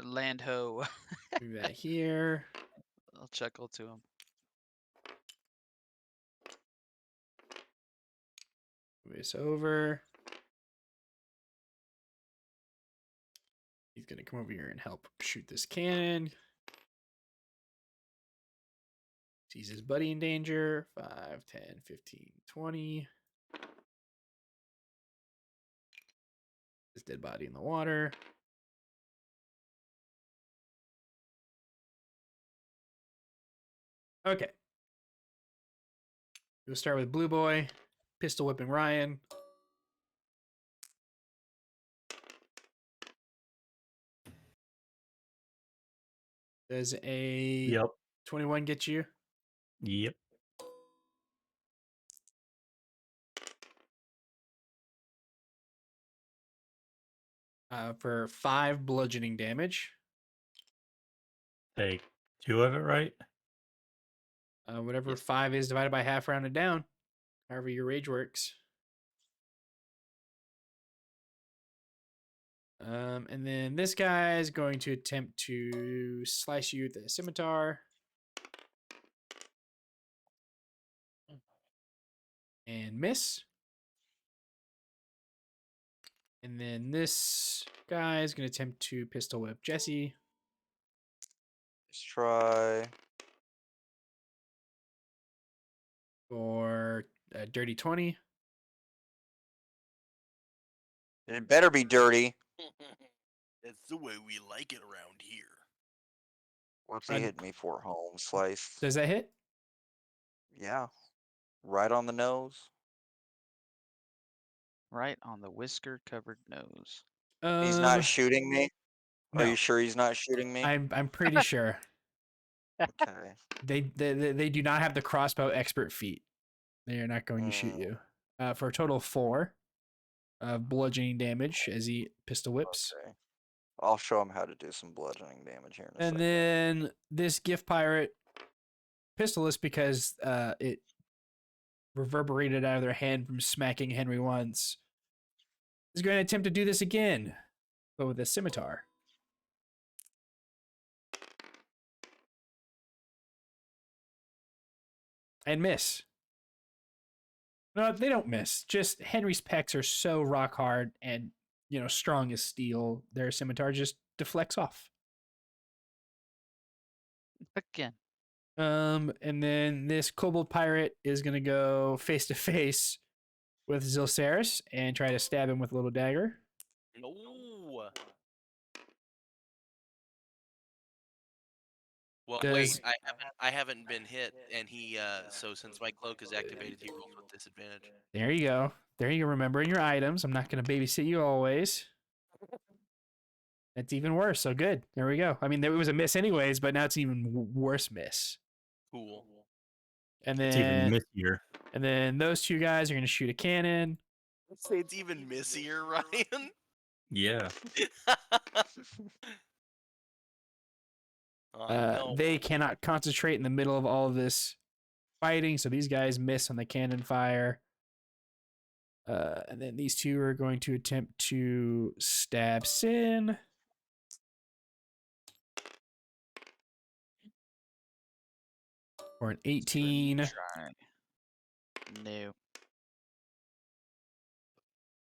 Speaker 3: land ho.
Speaker 1: Move that here.
Speaker 3: I'll chuckle to him.
Speaker 1: Move this over. He's gonna come over here and help shoot this cannon. Sees his buddy in danger. 5, 10, 15, 20. His dead body in the water. Okay. We'll start with Blue Boy. Pistol whipping Ryan. Does a 21 get you?
Speaker 7: Yep.
Speaker 1: For 5 bludgeoning damage.
Speaker 7: Take 2 of it, right?
Speaker 1: Whatever 5 is divided by half, rounded down. However your rage works. And then this guy is going to attempt to slice you with the scimitar. And miss. And then this guy is going to attempt to pistol whip Jesse.
Speaker 4: Let's try.
Speaker 1: For a dirty 20.
Speaker 4: It better be dirty.
Speaker 6: That's the way we like it around here.
Speaker 4: What's he hit me for? Home slice.
Speaker 1: Does that hit?
Speaker 4: Yeah. Right on the nose.
Speaker 3: Right on the whisker-covered nose.
Speaker 4: He's not shooting me? Are
Speaker 1: no.
Speaker 4: you sure he's not shooting me?
Speaker 1: I'm pretty sure.
Speaker 4: Okay.
Speaker 1: They do not have the crossbow expert feat. They are not going to shoot you. For a total of 4 of bludgeoning damage as he pistol whips.
Speaker 4: Okay. I'll show him how to do some bludgeoning damage here in a
Speaker 1: And
Speaker 4: second.
Speaker 1: then this gift pirate pistolless because it reverberated out of their hand from smacking Henry once is going to attempt to do this again, but with a scimitar. And miss. No, they don't miss. Just Henry's pecs are so rock hard and strong as steel. Their scimitar just deflects off.
Speaker 3: Again.
Speaker 1: And then this kobold pirate is gonna go face to face with Zilceris and try to stab him with a little dagger.
Speaker 6: No. Well,
Speaker 1: Does-
Speaker 6: wait. I haven't been hit, and he. So since my cloak is activated, he rolls with disadvantage.
Speaker 1: There you go. There you go. Remembering your items. I'm not gonna babysit you always. That's even worse. So good. There we go. I mean, it was a miss anyways, but now it's even worse miss.
Speaker 6: Cool.
Speaker 1: And
Speaker 7: It's even
Speaker 1: then
Speaker 7: missier.
Speaker 1: and then those two guys are gonna shoot a cannon.
Speaker 6: Let's say it's even missier, Ryan.
Speaker 7: Yeah.
Speaker 6: Oh, no.
Speaker 1: They cannot concentrate in the middle of all of this fighting, so these guys miss on the cannon fire. And then these two are going to attempt to stab Sin. For an 18
Speaker 3: Try. No.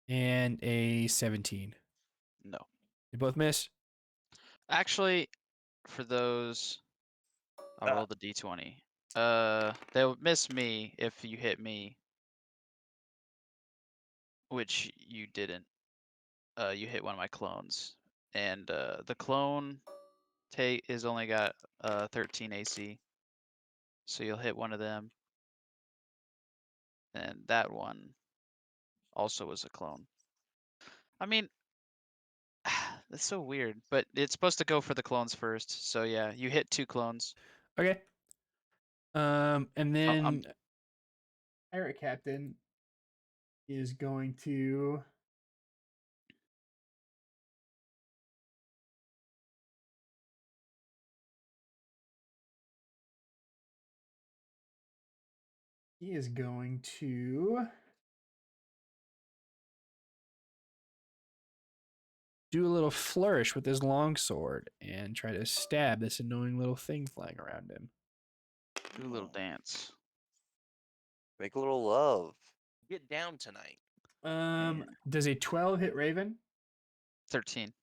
Speaker 1: and a 17.
Speaker 3: No.
Speaker 1: They both miss.
Speaker 3: Actually, for those, I'll roll the d20. They'll miss me if you hit me, which you didn't. You hit one of my clones, and the clone is only got 13 AC, so you'll hit one of them, and that one also was a clone. I mean, that's so weird, but it's supposed to go for the clones first. So yeah, you hit 2 clones.
Speaker 1: Okay. And then
Speaker 3: I'm-
Speaker 1: Pirate Captain is going to do a little flourish with his longsword and try to stab this annoying little thing flying around him.
Speaker 3: Do a little dance.
Speaker 4: Make a little love.
Speaker 6: Get down tonight.
Speaker 1: Does a 12 hit Raven?
Speaker 3: 13.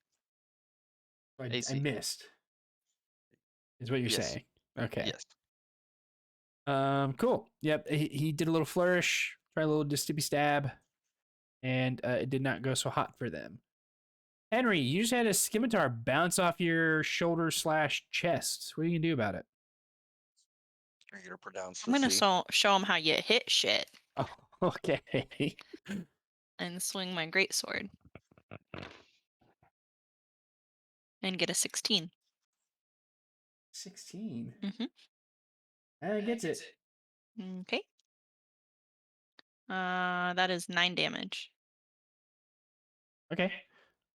Speaker 1: I
Speaker 3: AC.
Speaker 1: missed. Is what you're
Speaker 3: Yes.
Speaker 1: saying. Okay.
Speaker 3: Yes.
Speaker 1: Cool. Yep. He did a little flourish, tried a little stippy stab, and it did not go so hot for them. Henry, you just had a scimitar bounce off your shoulder / chest. What are you gonna do about it?
Speaker 4: Are you gonna pronounce
Speaker 2: I'm
Speaker 4: the
Speaker 2: gonna
Speaker 4: C?
Speaker 2: show him how you hit shit
Speaker 1: Oh, okay.
Speaker 2: and swing my greatsword and get a 16.
Speaker 1: 16.
Speaker 2: Mhm.
Speaker 1: That gets it.
Speaker 2: Okay. That is 9 damage.
Speaker 1: Okay.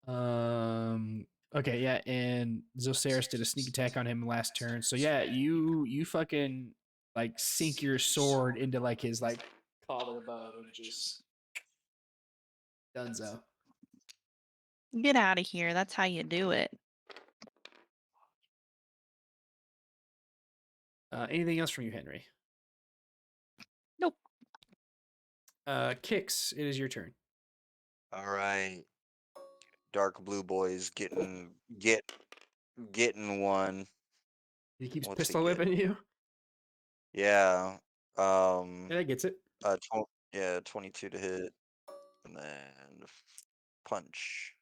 Speaker 1: Okay, yeah, and Zilceris did a sneak attack on him last turn. So yeah, you fucking like sink your sword into like his like collarbone and just donezo.
Speaker 2: Get out of here. That's how you do it.
Speaker 1: Anything else from you, Henry?
Speaker 2: Nope.
Speaker 1: Kix, it is your turn.
Speaker 4: All right. Dark blue boys getting one.
Speaker 1: He keeps
Speaker 4: What's he
Speaker 1: pistol
Speaker 4: get?
Speaker 1: whipping you.
Speaker 4: Yeah.
Speaker 1: Yeah, that gets it.
Speaker 4: 22 to hit, and then punch.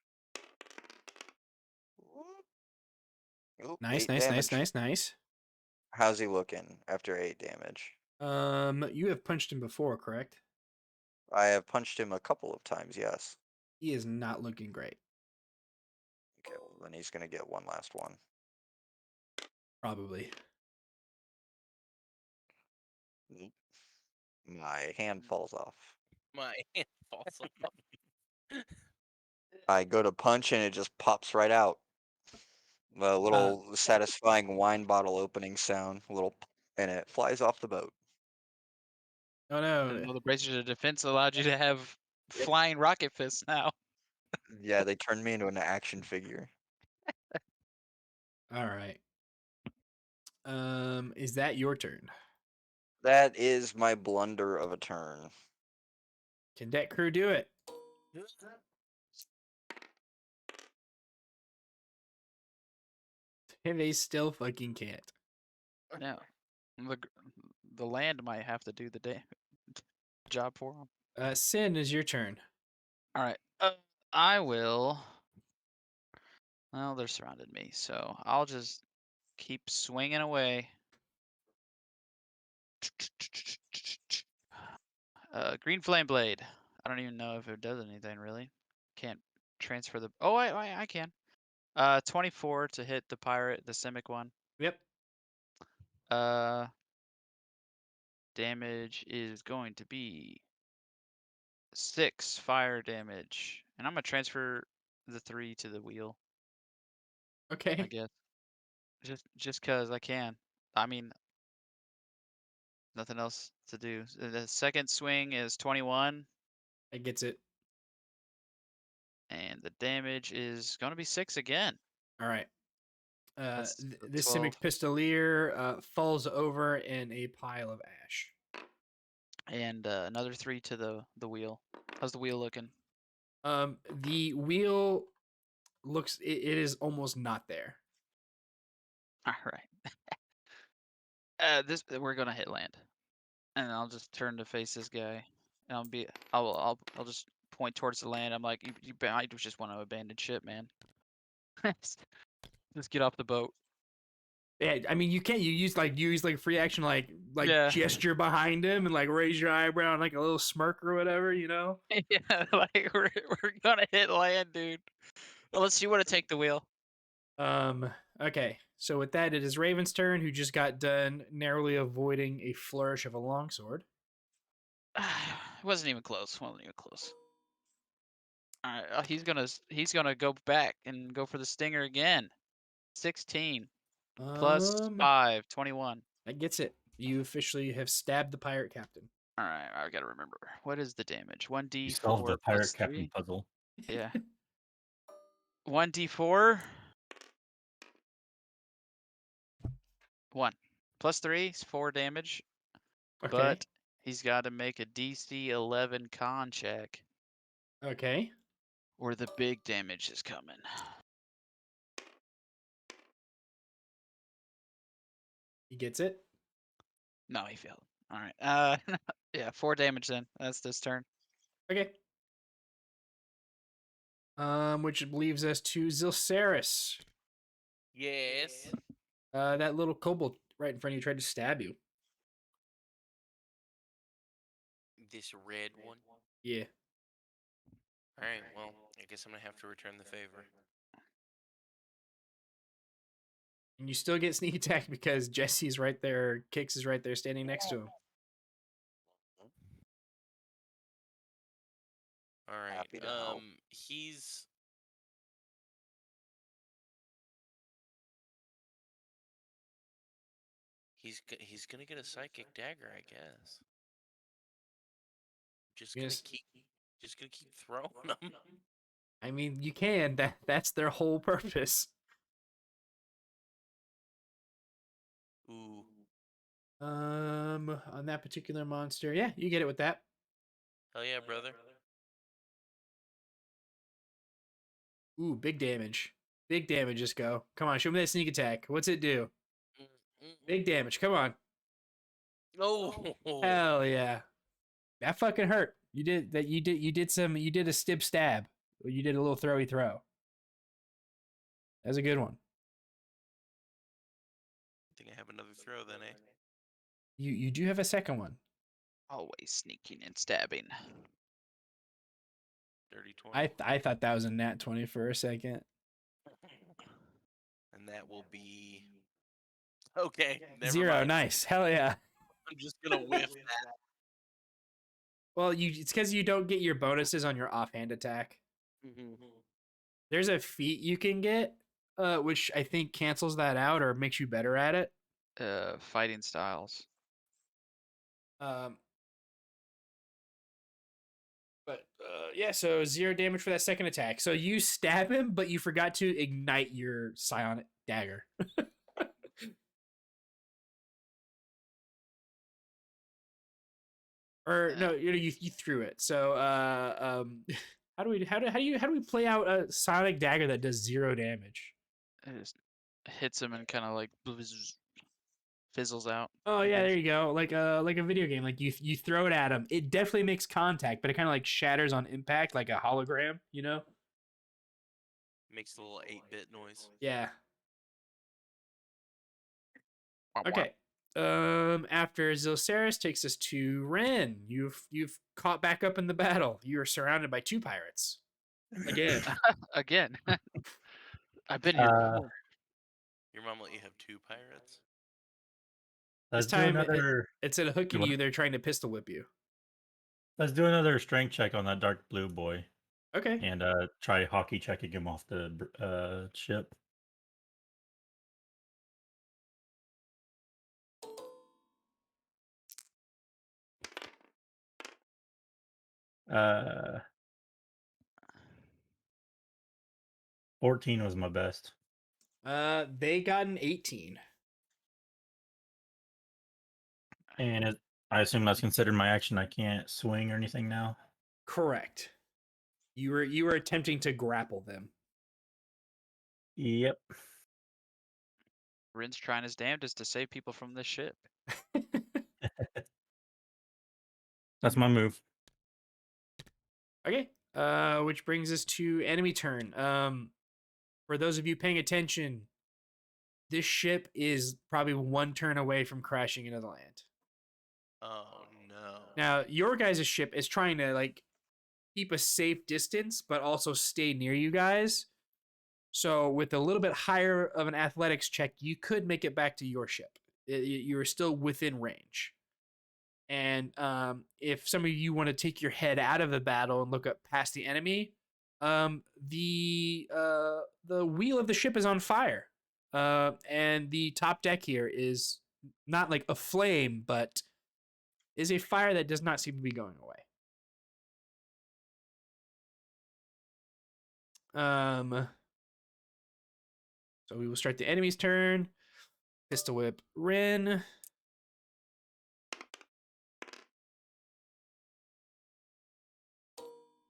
Speaker 4: Oop,
Speaker 1: Nice,
Speaker 4: 8
Speaker 1: nice,
Speaker 4: damage.
Speaker 1: nice.
Speaker 4: How's he looking after 8 damage?
Speaker 1: You have punched him before, correct?
Speaker 4: I have punched him a couple of times, yes.
Speaker 1: He is not looking great.
Speaker 4: Okay, well, then he's gonna get one last one.
Speaker 1: Probably.
Speaker 4: Oop. My hand falls off.
Speaker 6: My hand falls off.
Speaker 4: I go to punch and it just pops right out. A little satisfying wine bottle opening sound, and it flies off the boat.
Speaker 1: Oh
Speaker 3: Didn't know the Bracers of Defense allowed you to have flying rocket fists now.
Speaker 4: Yeah, they turned me into an action figure.
Speaker 1: All right. Is that your turn?
Speaker 4: That is my blunder of a turn.
Speaker 1: Can Deck Crew do it? They still fucking can't.
Speaker 3: No. The land might have to do the job for them.
Speaker 1: Sin is your turn.
Speaker 3: All right. I will. Well, they're surrounded me, so I'll just keep swinging away. Green Flame Blade. I don't even know if it does anything really. Can't transfer the. Oh, I can. 24 to hit the pirate, the Simic one.
Speaker 1: Yep.
Speaker 3: Damage is going to be 6 fire damage, and I'm gonna transfer the 3 to the wheel. I
Speaker 1: Okay.
Speaker 3: guess. Just cause I can. I mean, nothing else to do. The second swing is 21,
Speaker 1: That gets it.
Speaker 3: and the damage is gonna be 6 again.
Speaker 1: All right.
Speaker 3: That's
Speaker 1: This
Speaker 3: 12.
Speaker 1: Simic Pistolier falls over in a pile of ash.
Speaker 3: And another 3 to the wheel. How's the wheel looking?
Speaker 1: The wheel looks it is almost not there.
Speaker 3: All right. We're gonna hit land, and I'll just turn to face this guy. And I'll just point towards the land. I'm like, I just want to abandon ship, man. Just get off the boat.
Speaker 1: Yeah, I mean you can't. You use like free action, like
Speaker 3: Yeah.
Speaker 1: gesture behind him and like raise your eyebrow and like a little smirk or whatever, you know.
Speaker 3: Yeah, like we're gonna hit land, dude. Unless you want to take the wheel.
Speaker 1: Okay. So with that, it is Raven's turn, who just got done narrowly avoiding a flourish of a longsword.
Speaker 3: Wasn't even close. Wasn't even close. All right, he's gonna go back and go for the stinger again. 16 plus 5, 21.
Speaker 1: That gets it. You officially have stabbed the pirate captain.
Speaker 3: All right, I gotta remember. What is the damage? 1d4
Speaker 7: You solved the pirate
Speaker 3: plus
Speaker 7: captain
Speaker 3: 3?
Speaker 7: puzzle.
Speaker 3: Yeah. 1d4. 1 plus 3 is 4 damage.
Speaker 1: Okay.
Speaker 3: But he's got to make a DC 11 con check,
Speaker 1: Okay.
Speaker 3: or the big damage is coming.
Speaker 1: He gets it.
Speaker 3: No, he failed. All right. Yeah, 4 damage then. That's this turn.
Speaker 1: Okay. Which leaves us to Zilceris.
Speaker 6: Yes.
Speaker 1: That little kobold right in front of you tried to stab you.
Speaker 6: This red one.
Speaker 1: Yeah.
Speaker 6: All right. Well, I guess I'm gonna have to return the favor.
Speaker 1: And you still get sneak attack because Jesse's right there, Kix is right there standing next to him.
Speaker 6: All right.
Speaker 4: Happy to help.
Speaker 6: He's gonna get a psychic dagger, I guess. Just
Speaker 1: Yes.
Speaker 6: gonna keep throwing them.
Speaker 1: I mean, you can. That's their whole purpose.
Speaker 6: Ooh.
Speaker 1: On that particular monster, yeah, you get it with that.
Speaker 6: Hell yeah, brother.
Speaker 1: Ooh, big damage. Big damage, just go. Come on, show me that sneak attack. What's it do? Big damage, come on.
Speaker 6: Oh.
Speaker 1: Hell yeah. That fucking hurt. You did a stib stab. You did a little throwy throw. That was a good one.
Speaker 6: I think I have another throw then, eh?
Speaker 1: You do have a second one.
Speaker 3: Always sneaking and stabbing.
Speaker 6: Dirty 20.
Speaker 1: I thought that was a nat 20 for a second.
Speaker 6: And that will be okay. Never
Speaker 1: 0,
Speaker 6: mind.
Speaker 1: nice. Hell yeah.
Speaker 6: I'm just gonna whiff that.
Speaker 1: Well, it's because you don't get your bonuses on your offhand attack. There's a feat you can get, which I think cancels that out or makes you better at it.
Speaker 3: Fighting styles.
Speaker 1: Yeah, so 0 damage for that second attack. So you stab him, but you forgot to ignite your psionic dagger. Or no, you threw it. So how do we play out a sonic dagger that does 0 damage?
Speaker 3: It just hits him and kind of like fizzles out.
Speaker 1: Oh
Speaker 3: I
Speaker 1: yeah, there
Speaker 3: guess.
Speaker 1: you go. Like a video game. Like you throw it at him. It definitely makes contact, but it kind of like shatters on impact, like a hologram. You know?
Speaker 6: Makes a little 8-bit noise.
Speaker 1: Yeah.
Speaker 3: Womp womp.
Speaker 1: Okay. After Zilceris takes us to Ren. You've caught back up in the battle. You are surrounded by 2 pirates. Again.
Speaker 3: Again. I've been here before.
Speaker 6: Your mom let you have 2 pirates?
Speaker 1: This
Speaker 7: Let's do
Speaker 1: time
Speaker 7: another.
Speaker 1: instead of hooking
Speaker 7: wanna-
Speaker 1: you, they're trying to pistol whip you.
Speaker 7: Let's do another strength check on that dark blue boy,
Speaker 1: Okay.
Speaker 7: and try hockey checking him off the ship. Uh, 14 was my best.
Speaker 1: They got an 18.
Speaker 7: And I assume that's considered my action. I can't swing or anything now.
Speaker 1: Correct. You were attempting to grapple them.
Speaker 7: Yep.
Speaker 3: Rin's trying his damnedest to save people from this ship.
Speaker 7: That's my move.
Speaker 1: Okay. Which brings us to enemy turn. For those of you paying attention, this ship is probably 1 turn away from crashing into the land.
Speaker 6: Oh no.
Speaker 1: Now, your guys' ship is trying to like keep a safe distance, but also stay near you guys. So with a little bit higher of an athletics check, you could make it back to your ship. You are still within range. And if some of you want to take your head out of the battle and look up past the enemy, the wheel of the ship is on fire, and the top deck here is not like a flame, but is a fire that does not seem to be going away. So we will start the enemy's turn. Pistol whip Rin.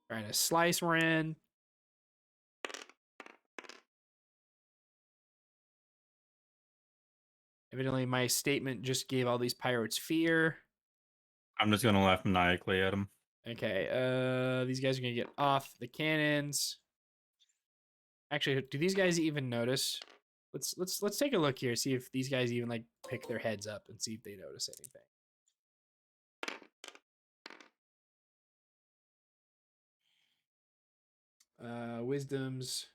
Speaker 1: Trying to slice Rin. Evidently, my statement just gave all these pirates fear.
Speaker 7: I'm just gonna laugh maniacally at him.
Speaker 1: Okay, these guys are gonna get off the cannons. Actually, do these guys even notice? Let's take a look here, see if these guys even like pick their heads up and see if they notice anything. Wisdoms.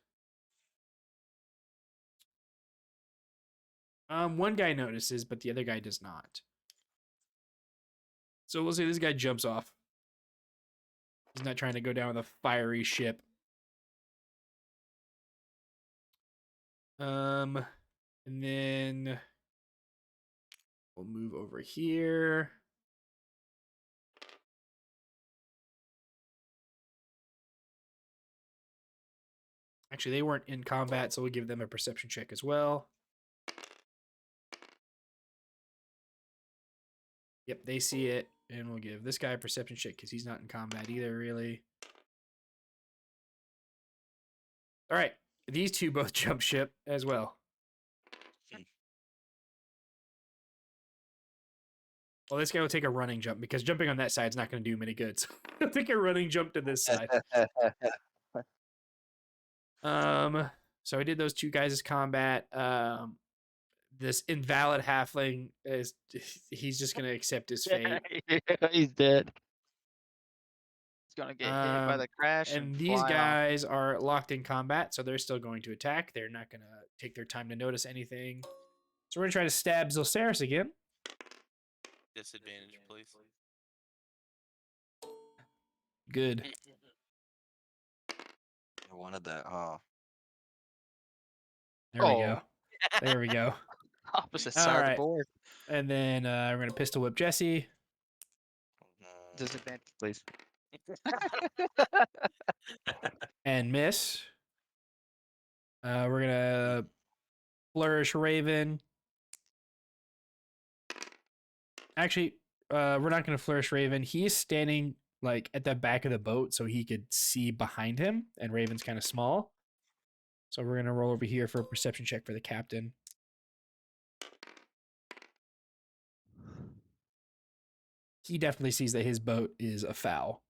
Speaker 1: One guy notices, but the other guy does not. So we'll say this guy jumps off. He's not trying to go down with a fiery ship. And then we'll move over here. Actually, they weren't in combat, so we'll give them a perception check as well. Yep, they see it, and we'll give this guy a perception check because he's not in combat either, really. All right, these two both jump ship as well. Well, this guy will take a running jump because jumping on that side is not going to do him any good. So he'll take a running jump to this side. So I did those two guys as combat. This invalid halfling he's just gonna accept his fate.
Speaker 3: He's dead. He's gonna get hit by the crash.
Speaker 1: And
Speaker 3: And
Speaker 1: these
Speaker 3: fly off.
Speaker 1: guys are locked in combat, so they're still going to attack. They're not gonna take their time to notice anything. So we're gonna try to stab Zilceris again.
Speaker 6: Disadvantage, please.
Speaker 1: Good.
Speaker 4: I wanted that. Oh.
Speaker 1: There we go. There we go.
Speaker 3: Opposite
Speaker 1: All
Speaker 3: side of
Speaker 1: right.
Speaker 3: the board.
Speaker 1: And then we're gonna pistol whip Jesse.
Speaker 3: Disadvantage, please.
Speaker 1: And miss. We're gonna flourish Raven. Actually, we're not going to flourish Raven. He's standing like at the back of the boat so he could see behind him, and Raven's kind of small. So we're going to roll over here for a perception check for the captain. He definitely sees that his boat is afoul.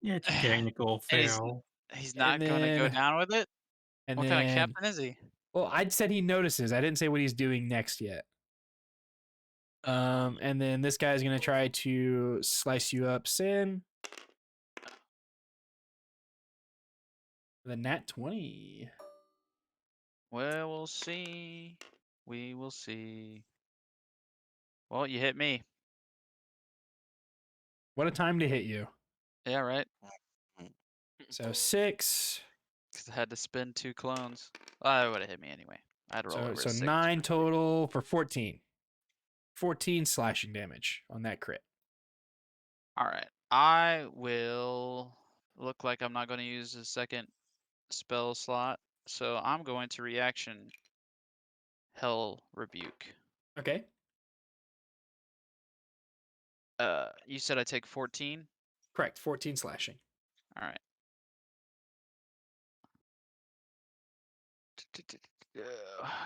Speaker 7: Yeah, it's a technical
Speaker 3: And he's-
Speaker 7: fail.
Speaker 3: He's not going to go
Speaker 1: then-
Speaker 3: down with it?
Speaker 1: And
Speaker 3: What
Speaker 1: then,
Speaker 3: kind of captain is he?
Speaker 1: well, I said he notices. I didn't say what he's doing next yet. And then this guy's gonna try to slice you up, Sin. The nat 20.
Speaker 3: Well, we'll see. We will see. Well, you hit me.
Speaker 1: What a time to hit you.
Speaker 3: Yeah, right.
Speaker 1: So 6.
Speaker 3: Because I had to spend 2 clones. Well, it would have hit me anyway. I had to roll over
Speaker 1: So
Speaker 3: a 6.
Speaker 1: 9 total for 14. 14 slashing damage on that crit.
Speaker 3: All right. I will look like I'm not going to use the second spell slot. So I'm going to reaction Hell Rebuke.
Speaker 1: Okay.
Speaker 3: You said I take 14?
Speaker 1: Correct. 14 slashing.
Speaker 3: All right.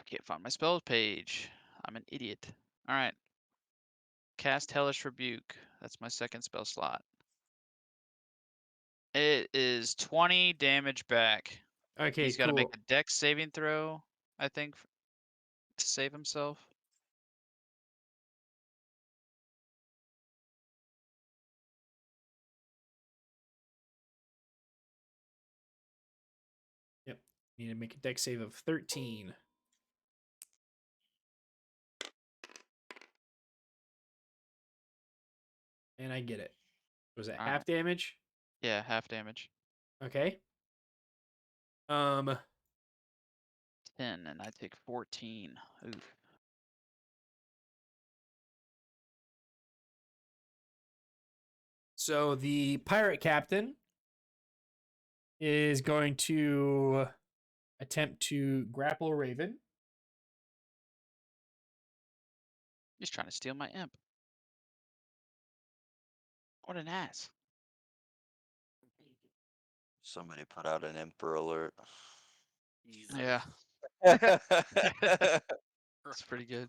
Speaker 3: Can't find my spells page. I'm an idiot. All right. Cast Hellish Rebuke. That's my second spell slot. It is 20 damage back.
Speaker 1: Okay,
Speaker 3: He's got to
Speaker 1: cool.
Speaker 3: make a dex saving throw, I think, to save himself.
Speaker 1: Yep. Need to make a dex save of 13. And I get it. Was it
Speaker 3: All
Speaker 1: half
Speaker 3: right.
Speaker 1: damage?
Speaker 3: Yeah, half damage.
Speaker 1: Okay.
Speaker 3: 10, and I take 14. Oof.
Speaker 1: So the pirate captain is going to attempt to grapple Raven.
Speaker 3: He's trying to steal my imp. What an ass.
Speaker 4: Somebody put out an emperor alert.
Speaker 6: Easy.
Speaker 3: Yeah, that's pretty good.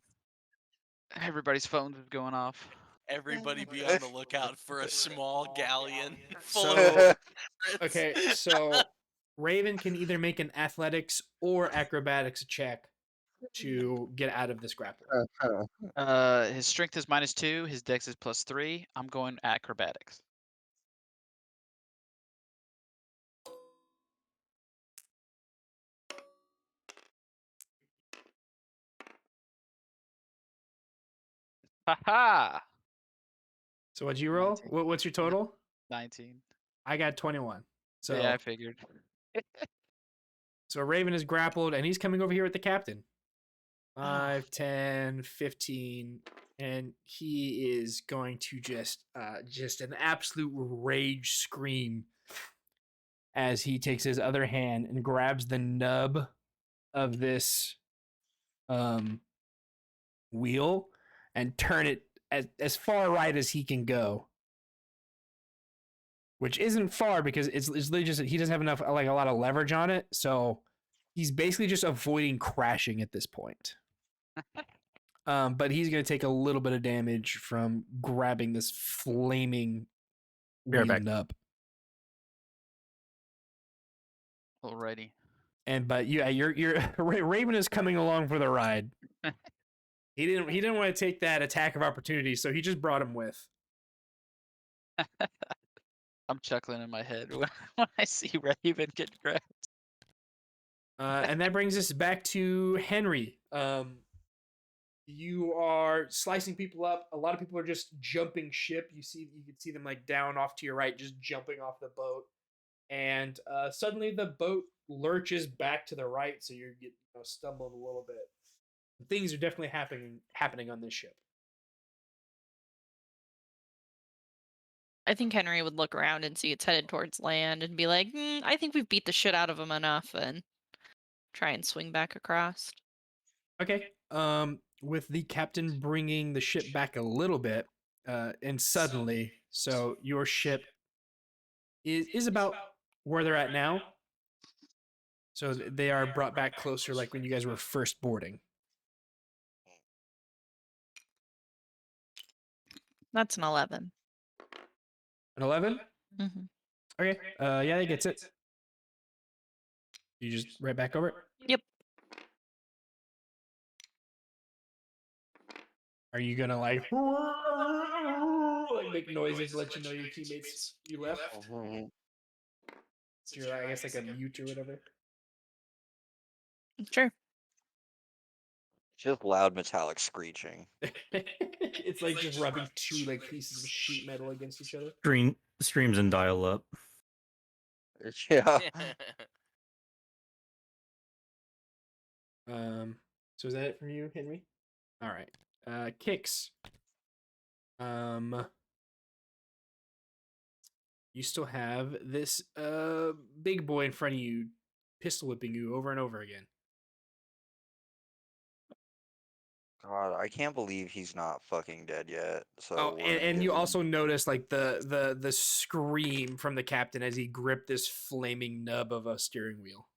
Speaker 3: Everybody's phones is going off.
Speaker 6: Everybody be on the lookout for a small galleon full
Speaker 1: So-
Speaker 6: of secrets.
Speaker 1: Okay, so Raven can either make an athletics or acrobatics check to get out of this grapple.
Speaker 3: His strength is -2. His dex is +3. I'm going acrobatics. Haha!
Speaker 1: So what'd you roll?
Speaker 3: 19.
Speaker 1: What's your total?
Speaker 3: 19.
Speaker 1: I got 21. So
Speaker 3: Yeah, I figured.
Speaker 1: So Raven is grappled and he's coming over here with the captain. 5, 10, 15, and he is going to just an absolute rage scream as he takes his other hand and grabs the nub of this wheel and turn it as far right as he can go. Which isn't far because it's literally just he doesn't have enough like a lot of leverage on it, so he's basically just avoiding crashing at this point. But he's gonna take a little bit of damage from grabbing this flaming
Speaker 7: Be right
Speaker 1: wheel
Speaker 7: back.
Speaker 1: nub.
Speaker 3: Alrighty.
Speaker 1: And but yeah, you're Raven is coming along for the ride. He didn't want to take that attack of opportunity, so he just brought him with.
Speaker 3: I'm chuckling in my head when I see Raven get grabbed.
Speaker 1: And that brings us back to Henry. You are slicing people up. A lot of people are just jumping ship. You can see them like down off to your right, just jumping off the boat. And suddenly the boat lurches back to the right, so you're stumbling a little bit. Things are definitely happening on this ship.
Speaker 2: I think Henry would look around and see it's headed towards land and be like, I think we've beat the shit out of him enough, and try and swing back across.
Speaker 1: Okay. with the captain bringing the ship back a little bit, and suddenly, so your ship is about where they're at now. So they are brought back closer, like when you guys were first boarding.
Speaker 2: That's an 11.
Speaker 1: An 11?
Speaker 2: Mm-hmm.
Speaker 1: Okay. Yeah, that gets it. You just right back over it?
Speaker 2: Yep.
Speaker 1: Are you gonna like make noises to let you know your teammates you left?
Speaker 4: Mhm.
Speaker 1: So you're, I guess, like a mute or whatever.
Speaker 2: Sure.
Speaker 4: Just loud metallic screeching.
Speaker 1: It's like just rubbing two like pieces of sheet metal against each other.
Speaker 7: Streams and dial up.
Speaker 4: Yeah.
Speaker 1: So is that it from you, Henry? All right. Kicks. You still have this big boy in front of you, pistol whipping you over and over again.
Speaker 4: God, I can't believe he's not fucking dead yet. So
Speaker 1: Oh,
Speaker 4: we're gonna
Speaker 1: and
Speaker 4: give
Speaker 1: you
Speaker 4: him-
Speaker 1: also notice like the scream from the captain as he gripped this flaming nub of a steering wheel.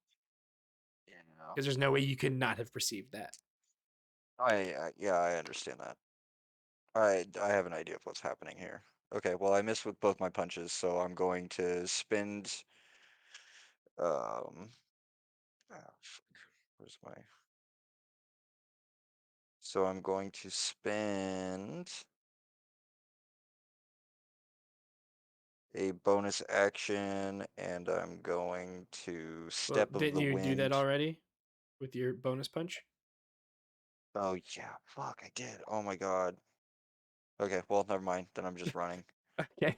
Speaker 4: Yeah.
Speaker 1: Because there's no way you could not have perceived that.
Speaker 4: Yeah, I understand that. I have an idea of what's happening here. Okay, well I missed with both my punches, so I'm going to spend fuck, where's my so I'm going to spend a bonus action and I'm going to
Speaker 1: Well,
Speaker 4: step of
Speaker 1: didn't
Speaker 4: the
Speaker 1: you
Speaker 4: wind.
Speaker 1: do that already with your bonus punch?
Speaker 4: Oh yeah, fuck, I did. Oh my god. Okay, well never mind. Then I'm just running.
Speaker 1: Okay.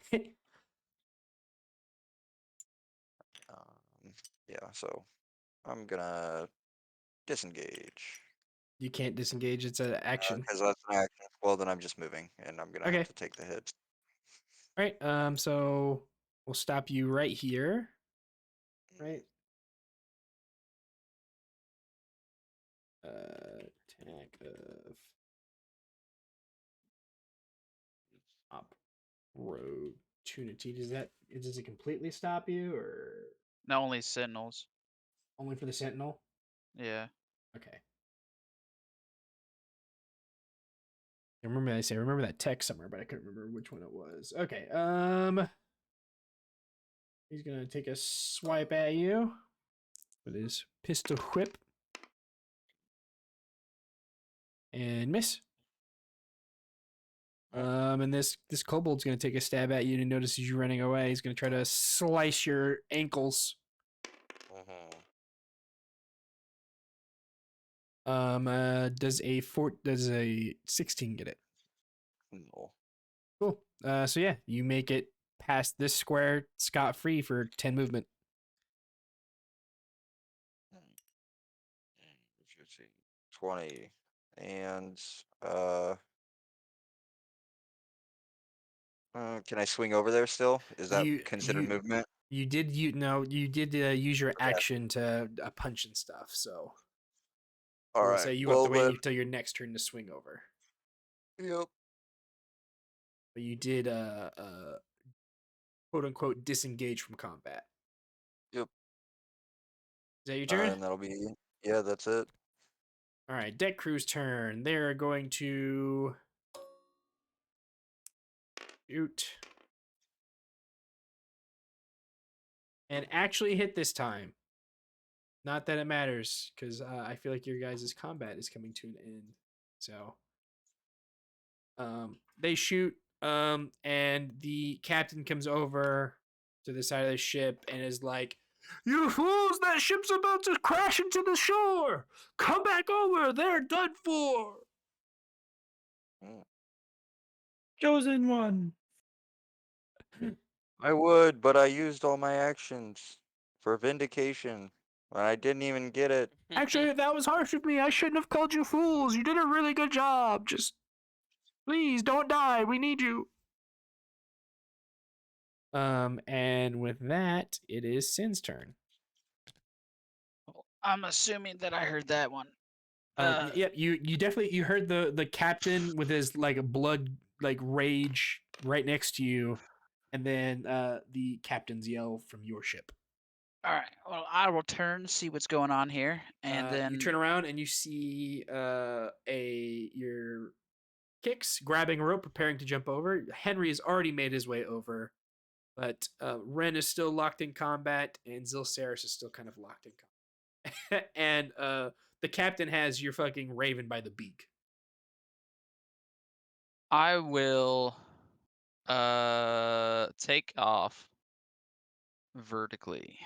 Speaker 4: Yeah, so I'm gonna disengage.
Speaker 1: You can't disengage. It's an action.
Speaker 4: Because that's an action. Well, then I'm just moving, and I'm gonna
Speaker 1: Okay.
Speaker 4: have to take the hit.
Speaker 1: All right. So we'll stop you right here. Right. Attack of opportunity. Does it completely stop you, or
Speaker 3: Not only sentinels.
Speaker 1: only for the sentinel?
Speaker 3: Yeah.
Speaker 1: Okay. I remember that text somewhere, but I couldn't remember which one it was. Okay. He's gonna take a swipe at you with his pistol whip and miss. And this kobold's gonna take a stab at you and notices you running away. He's gonna try to slice your ankles. Does a 16 get it?
Speaker 4: No.
Speaker 1: Cool. So yeah, you make it past this square scot-free for 10 movement.
Speaker 4: 20. And can I swing over there still? Is that considered movement?
Speaker 1: You did use your action to punch and stuff, so
Speaker 4: All
Speaker 1: we'll
Speaker 4: right.
Speaker 1: say you
Speaker 4: well,
Speaker 1: have to wait
Speaker 4: then-
Speaker 1: until your next turn to swing over.
Speaker 4: Yep.
Speaker 1: But you did quote unquote disengage from combat.
Speaker 4: Yep.
Speaker 1: Is that your turn?
Speaker 4: And that'll be that's it.
Speaker 1: All right, deck crew's turn. They're going to shoot and actually hit this time. Not that it matters, because I feel like your guys' combat is coming to an end. So they shoot, and the captain comes over to the side of the ship and is like, "You fools, that ship's about to crash into the shore! Come back over, they're done for!"
Speaker 7: Chosen one.
Speaker 4: I would, but I used all my actions for vindication. And I didn't even get it.
Speaker 1: Actually, that was harsh of me. I shouldn't have called you fools. You did a really good job. Just please don't die. We need you. And with that, it is Sin's turn.
Speaker 3: I'm assuming that I heard that one.
Speaker 1: Yeah, you definitely you heard the captain with his like blood like rage right next to you, and then the captain's yell from your ship.
Speaker 3: All right. Well, I will turn, see what's going on here, and then
Speaker 1: you turn around and you see your Kix grabbing a rope, preparing to jump over. Henry has already made his way over, but Ren is still locked in combat, and Zilceris is still kind of locked in combat. And the captain has your fucking Raven by the beak.
Speaker 3: I will take off vertically,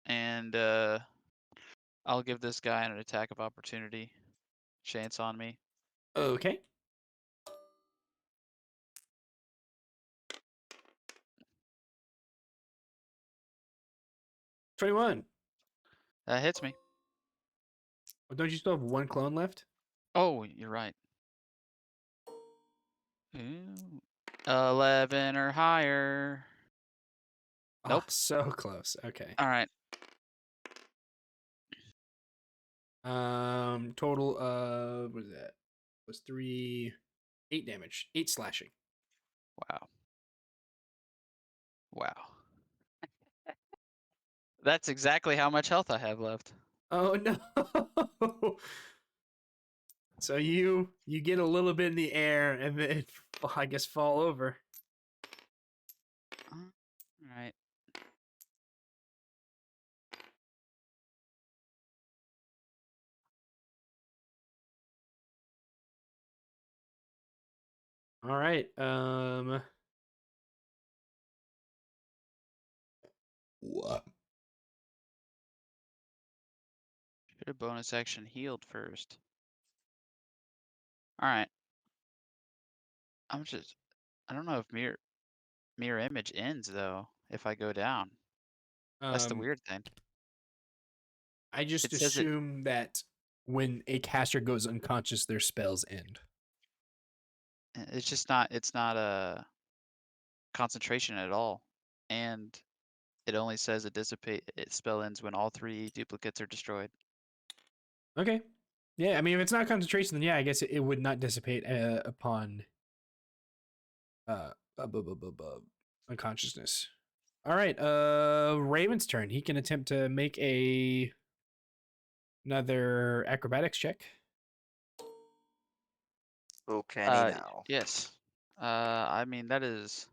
Speaker 3: and I'll give this guy an attack of opportunity chance on me.
Speaker 1: Okay. $21.
Speaker 3: That hits me.
Speaker 1: Well, don't you still have one clone left?
Speaker 3: Oh, you're right. Ooh. 11 or higher. Nope.
Speaker 1: Oh, so close. Okay.
Speaker 3: All right.
Speaker 1: Total of what is that? Was 8 damage, 8 slashing.
Speaker 3: Wow. Wow. That's exactly how much health I have left.
Speaker 1: Oh no! So you get a little bit in the air and then I guess fall over.
Speaker 3: All right.
Speaker 1: All right. What?
Speaker 3: Should have bonus action healed first. All right. I don't know if mirror image ends though if I go down. That's the weird thing.
Speaker 1: I just
Speaker 3: It says it.
Speaker 1: assume that when a caster goes unconscious, their spells end.
Speaker 3: It's just not. It's not a concentration at all, and it only says it spell ends when all 3 duplicates are destroyed.
Speaker 1: Okay. Yeah, I mean, if it's not concentration, then yeah, I guess it would not dissipate upon unconsciousness. All right, Raven's turn. He can attempt to make another acrobatics check.
Speaker 4: Oh, can he now?
Speaker 3: Yes. I mean that is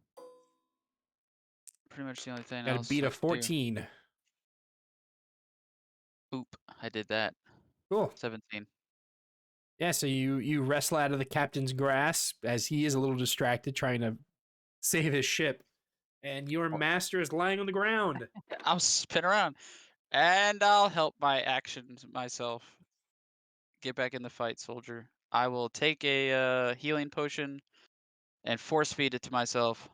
Speaker 3: pretty much the only thing
Speaker 1: Got to
Speaker 3: else
Speaker 1: beat
Speaker 3: I
Speaker 1: a
Speaker 3: can do.
Speaker 1: 14.
Speaker 3: Oop! I did that.
Speaker 1: Cool.
Speaker 3: 17.
Speaker 1: Yeah, so you wrestle out of the captain's grasp as he is a little distracted trying to save his ship, and your master is lying on the ground.
Speaker 3: I'll spin around, and I'll help my actions myself. Get back in the fight, soldier. I will take a healing potion and force feed it to myself.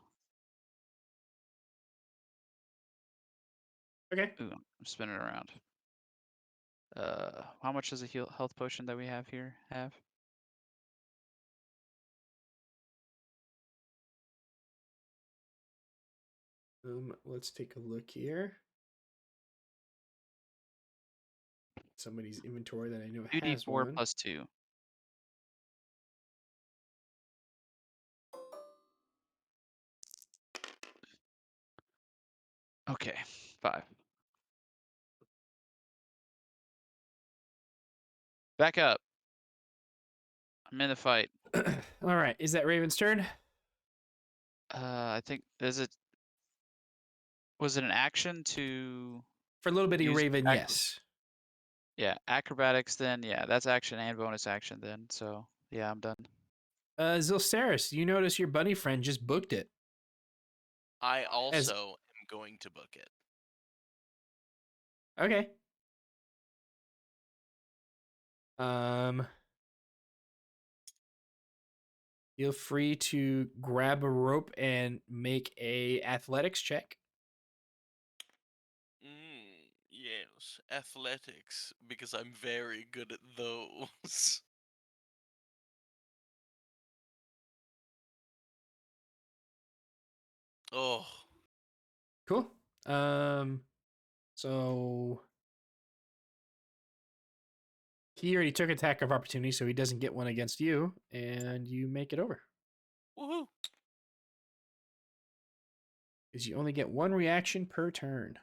Speaker 1: Okay.
Speaker 3: Ooh, I'm spinning around. How much does a health potion that we have here have?
Speaker 1: Let's take a look here. Somebody's inventory that I know has
Speaker 3: 2d4
Speaker 1: one.
Speaker 3: plus 2. Okay, 5. Back up. I'm in the fight.
Speaker 1: All right, is that Raven's turn?
Speaker 3: I think was it an action to
Speaker 1: For a little bitty
Speaker 3: use
Speaker 1: Raven, yes.
Speaker 3: Yeah, acrobatics then. Yeah, that's action and bonus action then. So, yeah, I'm done.
Speaker 1: Zilceris, you notice your bunny friend just booked it.
Speaker 6: I also am going to book it.
Speaker 1: Okay. Feel free to grab a rope and make a athletics check.
Speaker 6: Yes, athletics, because I'm very good at those. Oh,
Speaker 1: Cool. So He already took attack of opportunity, so he doesn't get one against you, and you make it over.
Speaker 6: Woohoo!
Speaker 1: Because you only get one reaction per turn.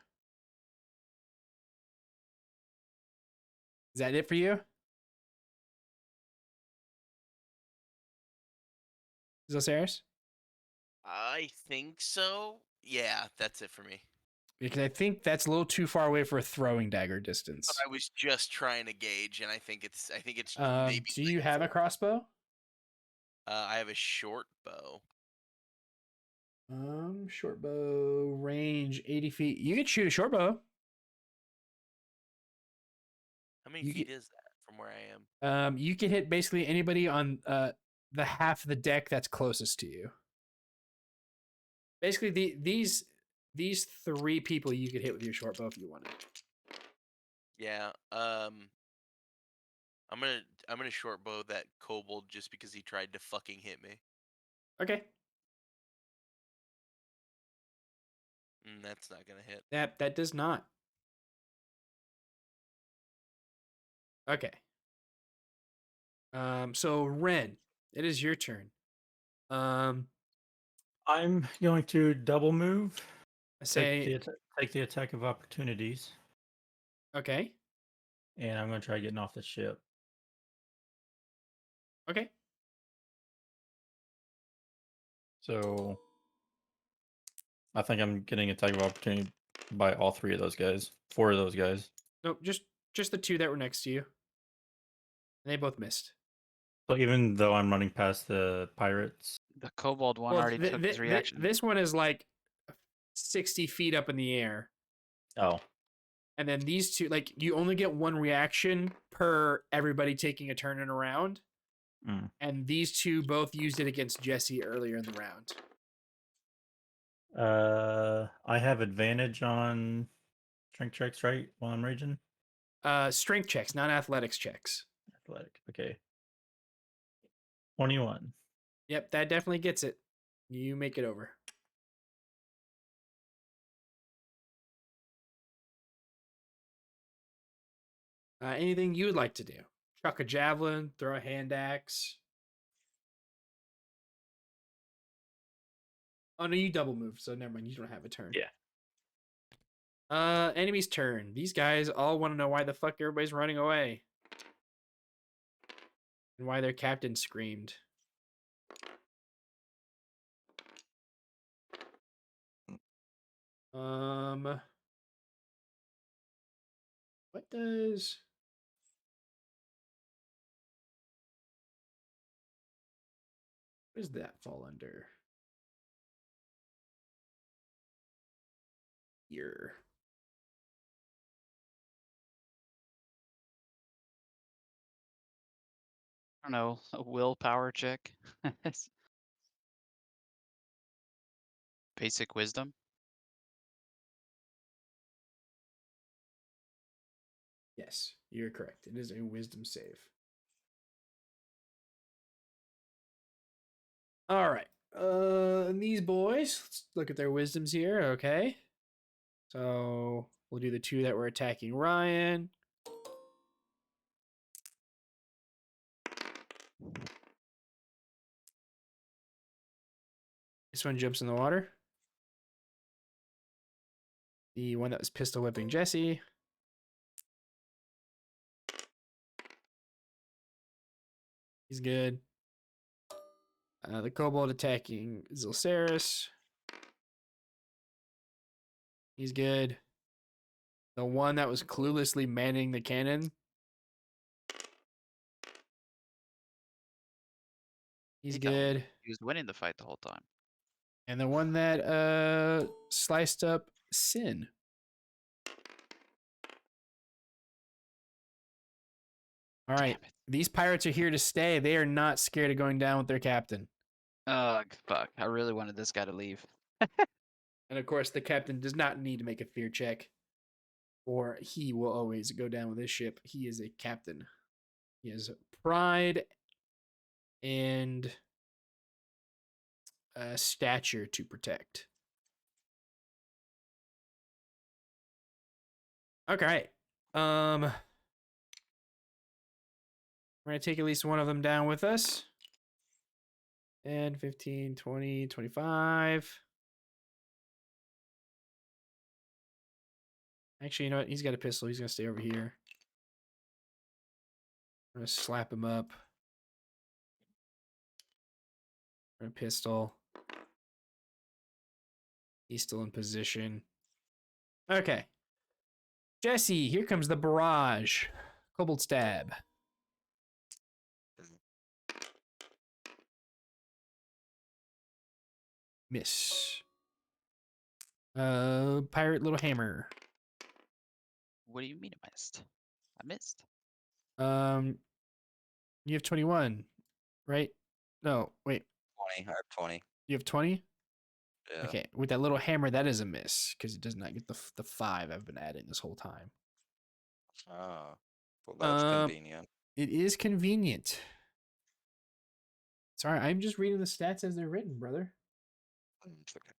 Speaker 1: Is that it for you? Zosiris?
Speaker 6: I think so. Yeah, that's it for me.
Speaker 1: Because I think that's a little too far away for a throwing dagger distance.
Speaker 6: But I was just trying to gauge, and I think it's maybe.
Speaker 1: Do you have a crossbow?
Speaker 6: I have a short bow.
Speaker 1: Short bow range 80 feet. You could shoot a short bow.
Speaker 6: How many
Speaker 1: You
Speaker 6: feet
Speaker 1: get-
Speaker 6: is that from where I am?
Speaker 1: You can hit basically anybody on the half of the deck that's closest to you. Basically, these three people you could hit with your short bow if you wanted.
Speaker 6: Yeah. I'm gonna short bow that kobold just because he tried to fucking hit me.
Speaker 1: Okay.
Speaker 6: That's not gonna hit.
Speaker 1: That does not. Okay. So Ren, it is your turn.
Speaker 7: I'm going to double move.
Speaker 1: I say
Speaker 7: Take the attack of opportunities,
Speaker 1: okay.
Speaker 7: and I'm going to try getting off the ship.
Speaker 1: Okay.
Speaker 7: So I think I'm getting attack of opportunity by all three of those guys. 4 of those guys.
Speaker 1: No, just the two that were next to you. They both missed.
Speaker 7: So even though I'm running past the pirates,
Speaker 3: The kobold one
Speaker 1: Well,
Speaker 3: already took his reaction.
Speaker 1: This one is like 60 feet up in the air.
Speaker 7: oh,
Speaker 1: And then these two, like, you only get one reaction per everybody taking a turn and around.
Speaker 7: Mm.
Speaker 1: And these two both used it against Jesse earlier in the round.
Speaker 7: I have advantage on strength checks, right? While I'm raging.
Speaker 1: Strength checks, not athletics checks.
Speaker 7: Athletic. Okay. 21.
Speaker 1: Yep, that definitely gets it. You make it over. Anything you would like to do? Chuck a javelin, throw a hand axe. Oh no, you double move, so never mind. You don't have a turn.
Speaker 7: Yeah.
Speaker 1: Enemy's turn. These guys all want to know why the fuck everybody's running away. And why their captain screamed. What does... What does that fall under? Here.
Speaker 3: I don't know, a willpower check. Basic wisdom.
Speaker 1: Yes, you're correct. It is a wisdom save. All right. And these boys, let's look at their wisdoms here. Okay. So we'll do the two that were attacking Ryan. This one jumps in the water. The one that was pistol whipping Jesse. He's good. The kobold attacking Zilceris. He's good. The one that was cluelessly manning the cannon. He's
Speaker 3: He got-
Speaker 1: good.
Speaker 3: He was winning the fight the whole time.
Speaker 1: And the one that sliced up Sin. All right.
Speaker 3: Damn it.
Speaker 1: These pirates are here to stay. They are not scared of going down with their captain.
Speaker 3: Oh, fuck. I really wanted this guy to leave.
Speaker 1: And of course, the captain does not need to make a fear check, or he will always go down with his ship. He is a captain. He has pride and stature to protect. Okay. We're going to take at least one of them down with us. 10, 15, 20, 25. Actually, you know what? He's got a pistol. He's going to stay over here. I'm going to slap him up. A pistol. He's still in position. Okay. Jesse, here comes the barrage. Cobalt stab. Miss. Pirate little hammer.
Speaker 3: What do you mean I missed? I missed.
Speaker 1: You have 21, right? No, wait.
Speaker 4: 20. I have 20.
Speaker 1: You have 20?
Speaker 4: Yeah.
Speaker 1: Okay, with that little hammer, that is a miss because it does not get the 5 I've been adding this whole time.
Speaker 4: Oh. Well, that's convenient.
Speaker 1: It is convenient. Sorry, I'm just reading the stats as they're written, brother.
Speaker 4: It's okay.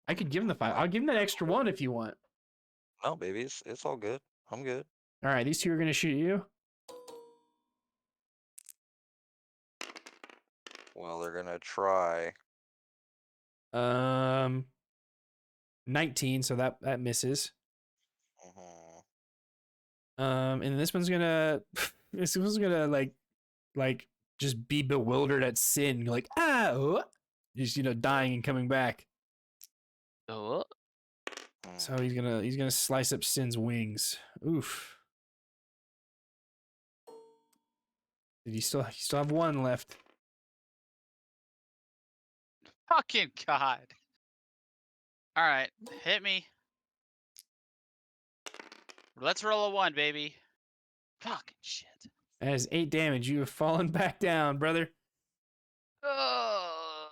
Speaker 1: I could give him the 5. I'll give him that extra 1 if you want.
Speaker 4: No, baby, it's all good. I'm good.
Speaker 1: All right, these two are going to shoot you.
Speaker 4: Well, they're gonna try.
Speaker 1: 19, so that misses.
Speaker 4: Mhm.
Speaker 1: And this one's gonna like just be bewildered at sin, like just dying and coming back.
Speaker 3: Oh,
Speaker 1: So he's gonna slice up Sin's wings. Oof. Did he still have 1 left?
Speaker 3: fucking God. All right, hit me. Let's roll a 1, baby. Fucking shit.
Speaker 1: That is 8 damage. You have fallen back down, brother.
Speaker 3: Oh,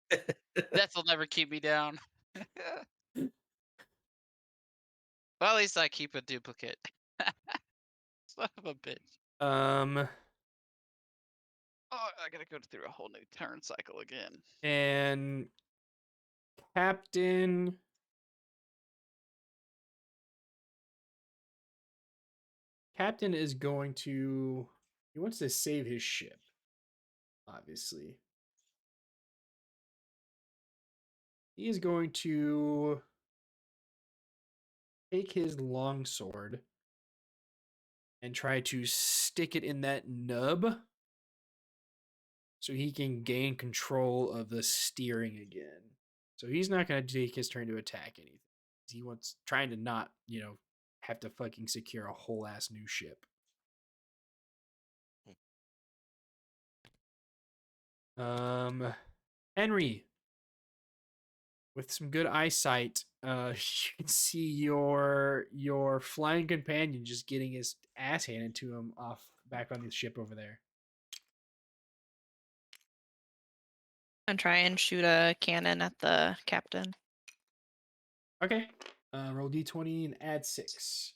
Speaker 3: death will never keep me down. Well, at least I keep a duplicate. Son of a bitch. Oh, I gotta go through a whole new turn cycle again.
Speaker 1: And Captain is going to. He wants to save his ship, obviously. He is going to take his longsword and try to stick it in that nub so he can gain control of the steering again. So he's not going to take his turn to attack anything. He wants trying to not, have to fucking secure a whole ass new ship. Henry, with some good eyesight, you can see your flying companion just getting his ass handed to him back on the ship over there.
Speaker 2: And try and shoot a cannon at the captain.
Speaker 1: Okay. Roll d20 and add 6.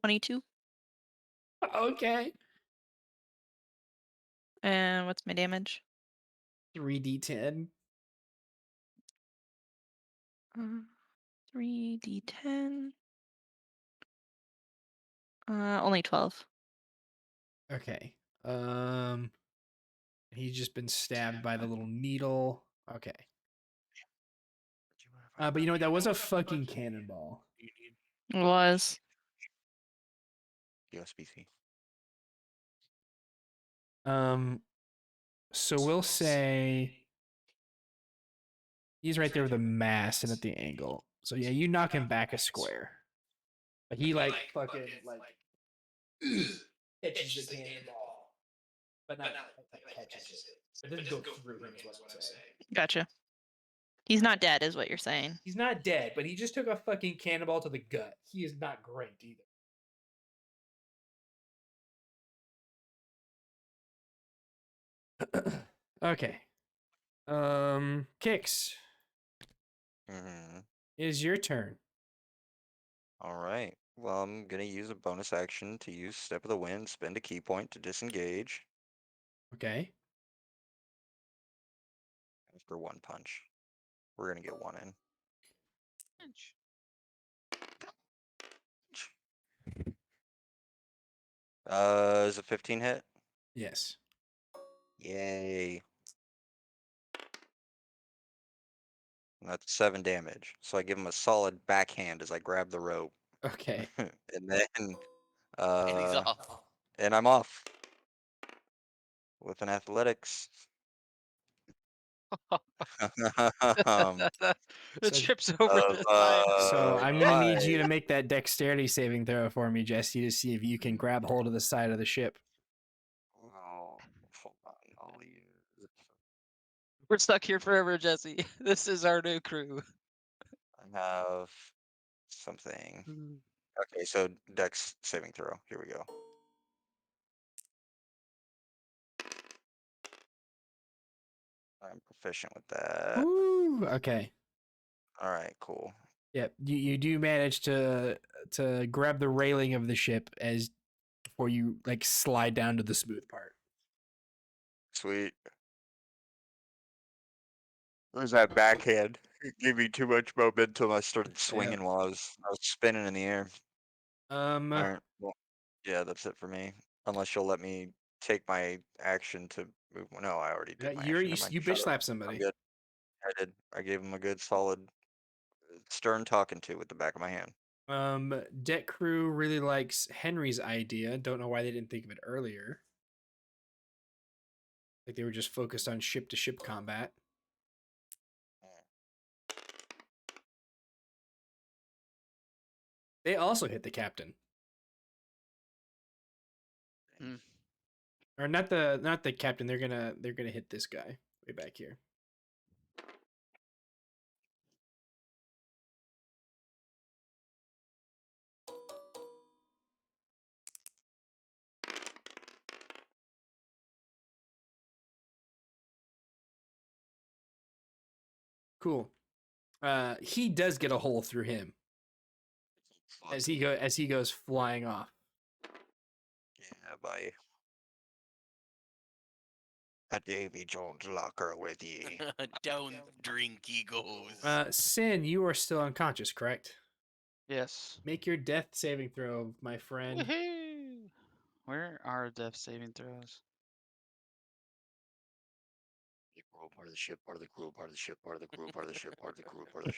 Speaker 2: $22.
Speaker 1: Okay.
Speaker 2: And what's my damage?
Speaker 1: 3d10.
Speaker 2: 3d10. Only 12.
Speaker 1: Okay. He's just been stabbed by the little needle. Okay. But you know what? That was a fucking cannonball.
Speaker 2: It was.
Speaker 4: USB-C.
Speaker 1: So we'll say he's right there with the mass and at the angle. So yeah, you knock him back a square. But he fucking catches the cannonball. But not catches it. It doesn't go through him, is what I'm saying.
Speaker 2: Gotcha. He's not dead, is what you're saying.
Speaker 1: He's not dead, but he just took a fucking cannonball to the gut. He is not great either. Okay. Kix.
Speaker 4: Mm-hmm.
Speaker 1: Is your turn.
Speaker 4: All right. Well, I'm gonna use a bonus action to use Step of the Wind, spend a key point to disengage
Speaker 1: Okay.
Speaker 4: after 1 punch. We're gonna get 1 in. Is a 15 hit?
Speaker 1: Yes.
Speaker 4: Yay. And that's 7 damage. So I give him a solid backhand as I grab the rope.
Speaker 1: Okay.
Speaker 4: And then
Speaker 6: And he's
Speaker 4: uh
Speaker 6: off.
Speaker 4: and I'm off. With an athletics.
Speaker 3: it
Speaker 1: So-
Speaker 3: trips over
Speaker 4: of,
Speaker 3: the time.
Speaker 1: So I'm gonna need you to
Speaker 4: 5.
Speaker 1: make that dexterity saving throw for me, Jesse, to see if you can grab hold of the side of the ship.
Speaker 4: Oh, hold on. I'll use.
Speaker 3: We're stuck here forever, Jesse. This is our new crew.
Speaker 4: I have something. Okay, so Dex saving throw. Here we go. I'm proficient with that.
Speaker 1: Ooh, okay.
Speaker 4: All right, cool.
Speaker 1: Yep. You do manage to grab the railing of the ship as before you like slide down to the smooth part.
Speaker 4: Sweet. There's that backhand. It gave me too much momentum. I started swinging while I was spinning in the air. All right. Well, yeah, that's it for me. Unless you'll let me take my action to move. No, I already did my
Speaker 1: you
Speaker 4: action. Never mind.
Speaker 1: you
Speaker 4: Shut
Speaker 1: bitch
Speaker 4: up.
Speaker 1: slap
Speaker 4: I'm
Speaker 1: somebody.
Speaker 4: good. I did. I gave him a good solid stern talking to with the back of my hand.
Speaker 1: Deck crew really likes Henry's idea. Don't know why they didn't think of it earlier. Like they were just focused on ship to ship combat. They also hit the captain.
Speaker 3: Hmm.
Speaker 1: Or not the captain. They're gonna hit this guy way back here. Cool. He does get a hole through him as he goes flying off.
Speaker 4: Yeah, bye. A Davy Jones locker with ye.
Speaker 6: Down drink he goes.
Speaker 1: Sin, you are still unconscious, correct?
Speaker 3: Yes.
Speaker 1: Make your death saving throw, my friend.
Speaker 3: Woohoo! Where are death saving throws?
Speaker 4: Part of the ship, part of the crew, part of the ship, part of the crew, part of the ship, part of the crew, part of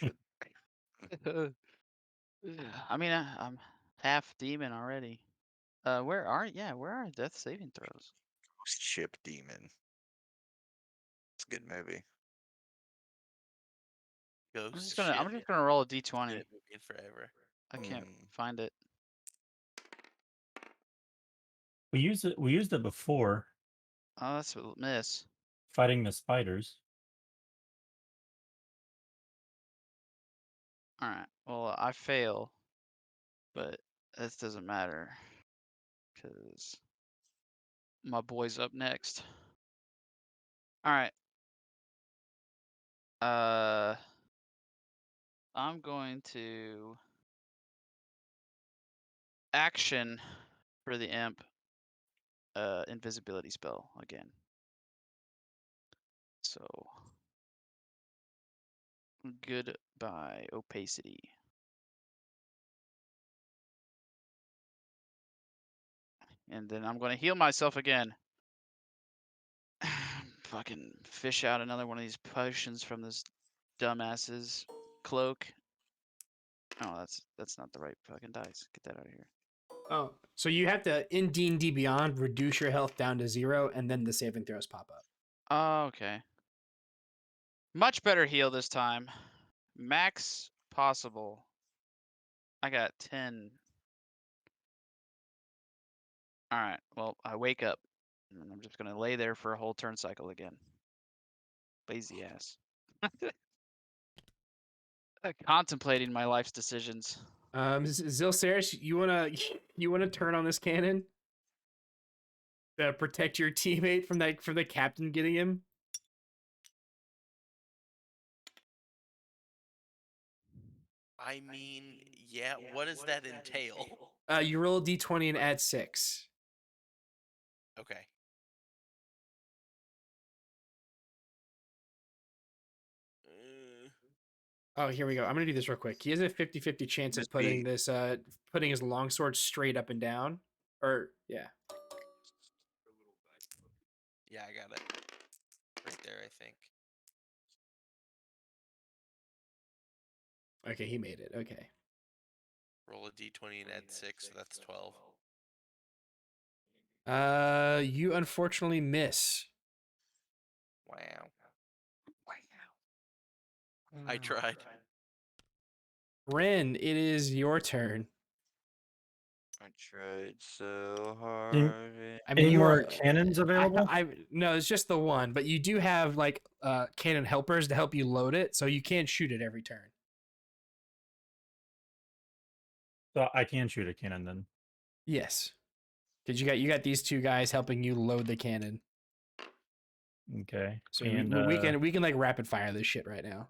Speaker 4: the ship.
Speaker 3: I mean, I'm half demon already. Where are death saving throws?
Speaker 4: Ghost Ship Demon. It's a good movie.
Speaker 6: Ghost
Speaker 3: I'm just
Speaker 6: ship.
Speaker 3: gonna roll a
Speaker 6: Been
Speaker 3: d20.
Speaker 6: a movie in forever.
Speaker 3: I can't find it.
Speaker 7: We used it before
Speaker 3: Oh, that's a miss.
Speaker 7: fighting the spiders.
Speaker 3: All right. Well, I fail, but this doesn't matter because my boy's up next. All right. I'm going to action for the imp invisibility spell again. So goodbye opacity. And then I'm going to heal myself again. Fucking fish out another one of these potions from this dumbass's cloak. Oh, that's not the right fucking dice. Get that out of here.
Speaker 1: Oh, so you have to in D&D Beyond reduce your health down to 0, and then the saving throws pop up.
Speaker 3: Oh, okay. Much better heal this time. Max possible. I got 10. All right. Well, I wake up, and I'm just gonna lay there for a whole turn cycle again. Lazy ass. Contemplating my life's decisions.
Speaker 1: Zilceris, you wanna turn on this cannon to protect your teammate from the captain getting him?
Speaker 6: I mean, yeah, what does that entail?
Speaker 1: You roll a d20 and add 6.
Speaker 6: Okay.
Speaker 1: Oh, here we go. I'm gonna do this real quick. He has a 50-50 chance of
Speaker 4: Just
Speaker 1: putting
Speaker 4: be-
Speaker 1: this putting his longsword straight up and down. Or yeah.
Speaker 6: Yeah, I got it. Right there, I think.
Speaker 1: Okay, he made it. Okay.
Speaker 6: Roll a d20 and add 6, so that's 12.
Speaker 1: You unfortunately miss.
Speaker 6: Wow. I tried.
Speaker 1: Ren, it is your turn.
Speaker 4: I tried so hard.
Speaker 7: Any-
Speaker 1: I mean,
Speaker 7: Any
Speaker 1: you
Speaker 7: more
Speaker 1: are
Speaker 7: cannons available?
Speaker 1: no, it's just the one, but you do have like cannon helpers to help you load it, so you can shoot it every turn.
Speaker 7: So I can shoot a cannon then.
Speaker 1: Yes, because you got these two guys helping you load the cannon.
Speaker 7: Okay.
Speaker 1: So
Speaker 7: And
Speaker 1: we can like rapid fire this shit right now.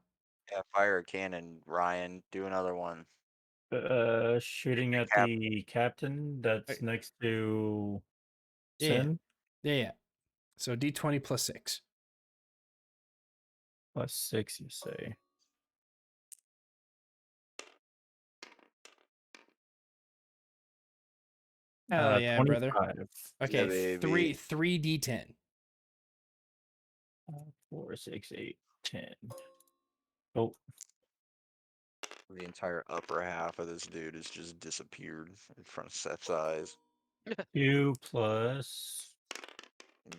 Speaker 4: Yeah, fire a cannon, Ryan. Do another one.
Speaker 7: shooting at
Speaker 4: Cap-
Speaker 7: the captain that's next to
Speaker 1: Yeah.
Speaker 7: Sin
Speaker 1: Yeah. So D20 plus 6.
Speaker 7: plus 6, you say?
Speaker 1: Hell yeah, brother.
Speaker 7: 25.
Speaker 1: Okay,
Speaker 4: Yeah, baby.
Speaker 1: 3 D10.
Speaker 7: 4, 6, 8, 10. Oh,
Speaker 4: The entire upper half of this dude has just disappeared in front of Seth's eyes.
Speaker 7: 2 plus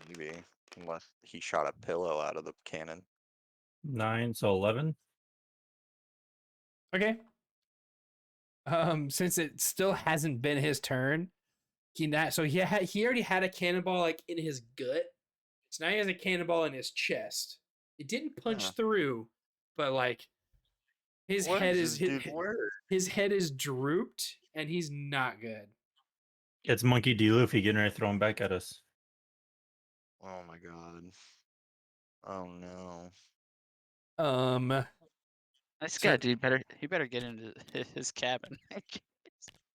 Speaker 4: Maybe. Unless he shot a pillow out of the cannon.
Speaker 7: 9, so 11.
Speaker 1: Okay. Since it still hasn't been his turn, he already had a cannonball like in his gut. So now he has a cannonball in his chest. It didn't punch
Speaker 4: Huh.
Speaker 1: through, but like his
Speaker 4: What
Speaker 1: head
Speaker 4: does
Speaker 1: is
Speaker 4: this dude wear?
Speaker 1: his head is drooped and he's not good.
Speaker 7: It's Monkey D. Luffy getting ready to throw him back at us.
Speaker 4: Oh my god. Oh no.
Speaker 3: Nice
Speaker 1: So-
Speaker 3: guy, dude. He better get into his cabin.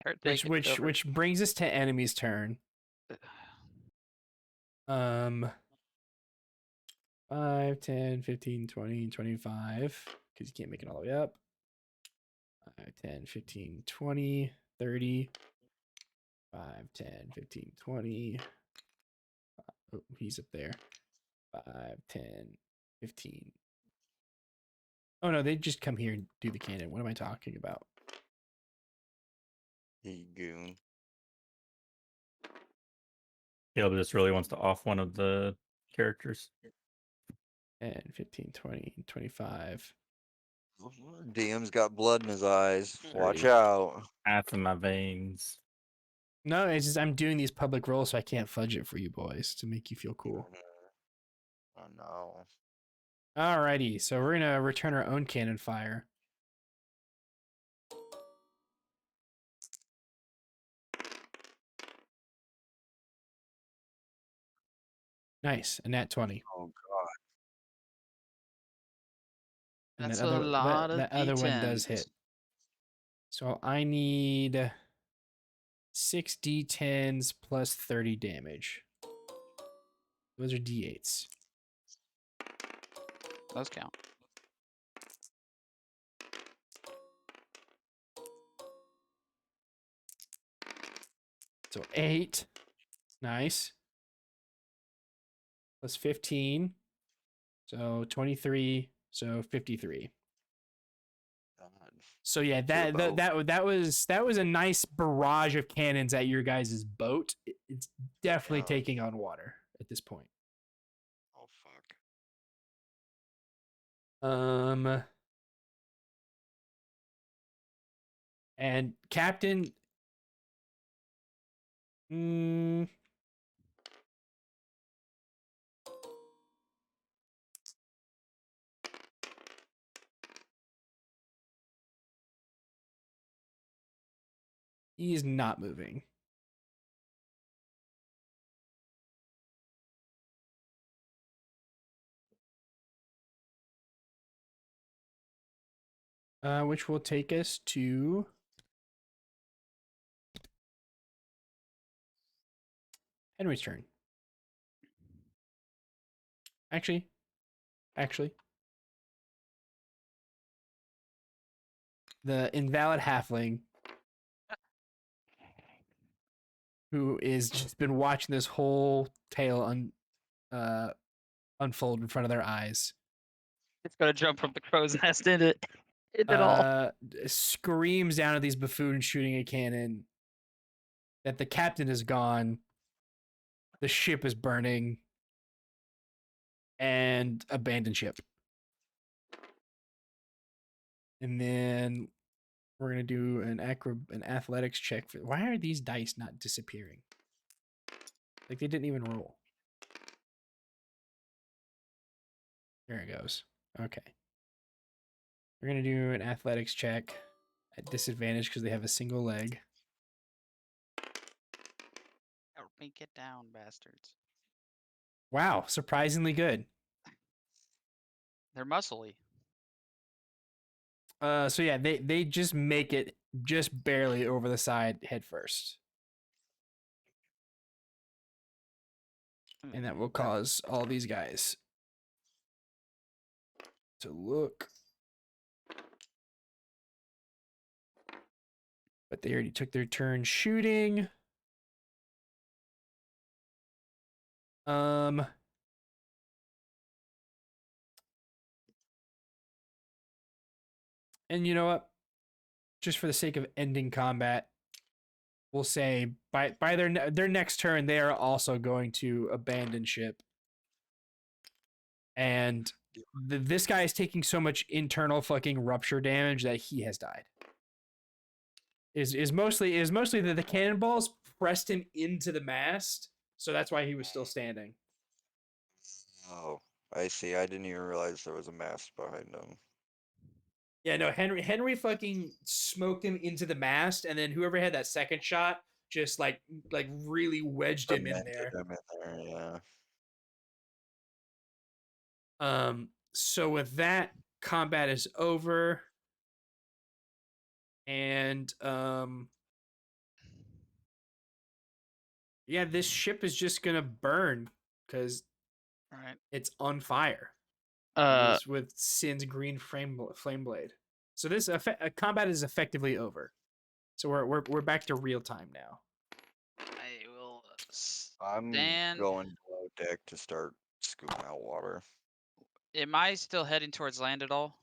Speaker 3: Start taking cover.
Speaker 1: which brings us to enemy's turn. 5, 10, 15, 20, 25. Because you can't make it all the way up. 5, 10, 15, 20, 30. 5, 10, 15, 20. Oh, he's up there. 5, 10, 15. Oh no, they just come here and do the cannon. What am I talking about?
Speaker 4: He goon.
Speaker 7: Caleb just really wants to off one of the characters.
Speaker 1: 10, 15, 20, 25.
Speaker 4: DM's got blood in his eyes. Watch
Speaker 1: 30.
Speaker 4: out.
Speaker 7: Half in my veins.
Speaker 1: No, it's just I'm doing these public rolls, so I can't fudge it for you boys to make you feel cool.
Speaker 4: Oh no.
Speaker 1: Alrighty, so we're gonna return our own cannon fire. Nice, a nat 20.
Speaker 4: Oh god.
Speaker 1: And
Speaker 3: That's
Speaker 1: that
Speaker 3: a
Speaker 1: other,
Speaker 3: lot of
Speaker 1: that other one does
Speaker 3: D10s.
Speaker 1: hit. So I need 6 D10s plus 30 damage. Those are D8s.
Speaker 3: Those count.
Speaker 1: So 8. Nice. Plus 15. So 23. So 53.
Speaker 4: God.
Speaker 1: So yeah,
Speaker 4: boat.
Speaker 1: that was a nice barrage of cannons at your guys' boat. It's definitely
Speaker 4: Yeah.
Speaker 1: taking on water at this point.
Speaker 4: Oh fuck.
Speaker 1: And Captain, he is not moving. Which will take us to Henry's turn. Actually, the invalid halfling who is just been watching this whole tale unfold in front of their eyes.
Speaker 3: It's gonna jump from the crow's nest in it. In it all.
Speaker 1: Screams down at these buffoons shooting a cannon that the captain is gone, the ship is burning, and abandoned ship. And then we're gonna do an athletics check. Why are these dice not disappearing? Like they didn't even roll. There it goes. Okay. We're gonna do an athletics check at disadvantage because they have a single leg.
Speaker 3: Make it down, bastards.
Speaker 1: Wow, surprisingly good.
Speaker 3: They're muscly.
Speaker 1: So yeah, they just make it just barely over the side head first. And that will cause all these guys to look. But they already took their turn shooting. And you know what? Just for the sake of ending combat, we'll say by their next turn, they are also going to abandon ship. And this guy is taking so much internal fucking rupture damage that he has died. Is mostly that the cannonballs pressed him into the mast, so that's why he was still standing.
Speaker 4: Oh, I see. I didn't even realize there was a mast behind him.
Speaker 1: Yeah, no, Henry fucking smoked him into the mast, and then whoever had that second shot just like really wedged him in there.
Speaker 4: Yeah.
Speaker 1: So with that, combat is over. And yeah, this ship is just gonna burn because it's on fire. With Sin's green flame blade. So this combat is effectively over. So we're back to real time now.
Speaker 3: I will
Speaker 4: I'm
Speaker 3: stand.
Speaker 4: going below deck to start scooping out water.
Speaker 3: Am I still heading towards land at all?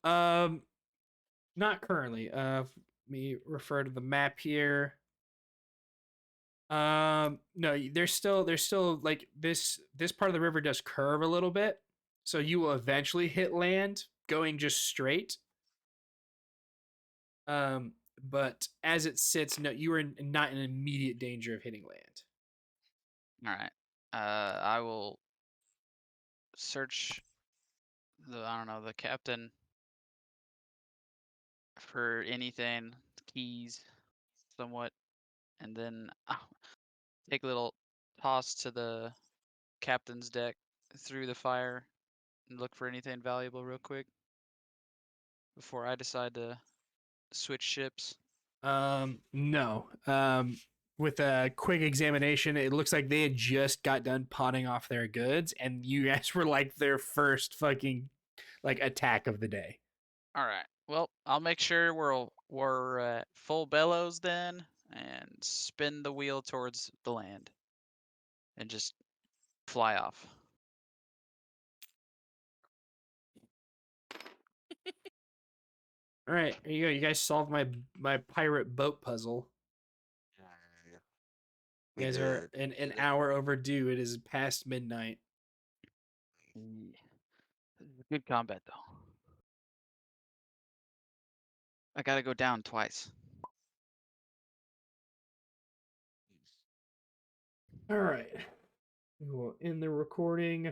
Speaker 1: Not currently. Let me refer to the map here. No, there's still like this part of the river does curve a little bit, so you will eventually hit land going just straight. But as it sits, no, you are not in immediate danger of hitting land.
Speaker 3: All right. I will search the captain for anything, keys, somewhat, and then I'll take a little toss to the captain's deck through the fire and look for anything valuable real quick before I decide to switch ships.
Speaker 1: No. With a quick examination, it looks like they had just got done potting off their goods, and you guys were like their first fucking like attack of the day.
Speaker 3: All right. Well, I'll make sure we're at full bellows then, and spin the wheel towards the land, and just fly off.
Speaker 1: All right, here you go. You guys solved my pirate boat puzzle. You guys are an hour overdue. It is past midnight.
Speaker 3: Good combat though. I gotta go down twice.
Speaker 1: All right. We will end the recording.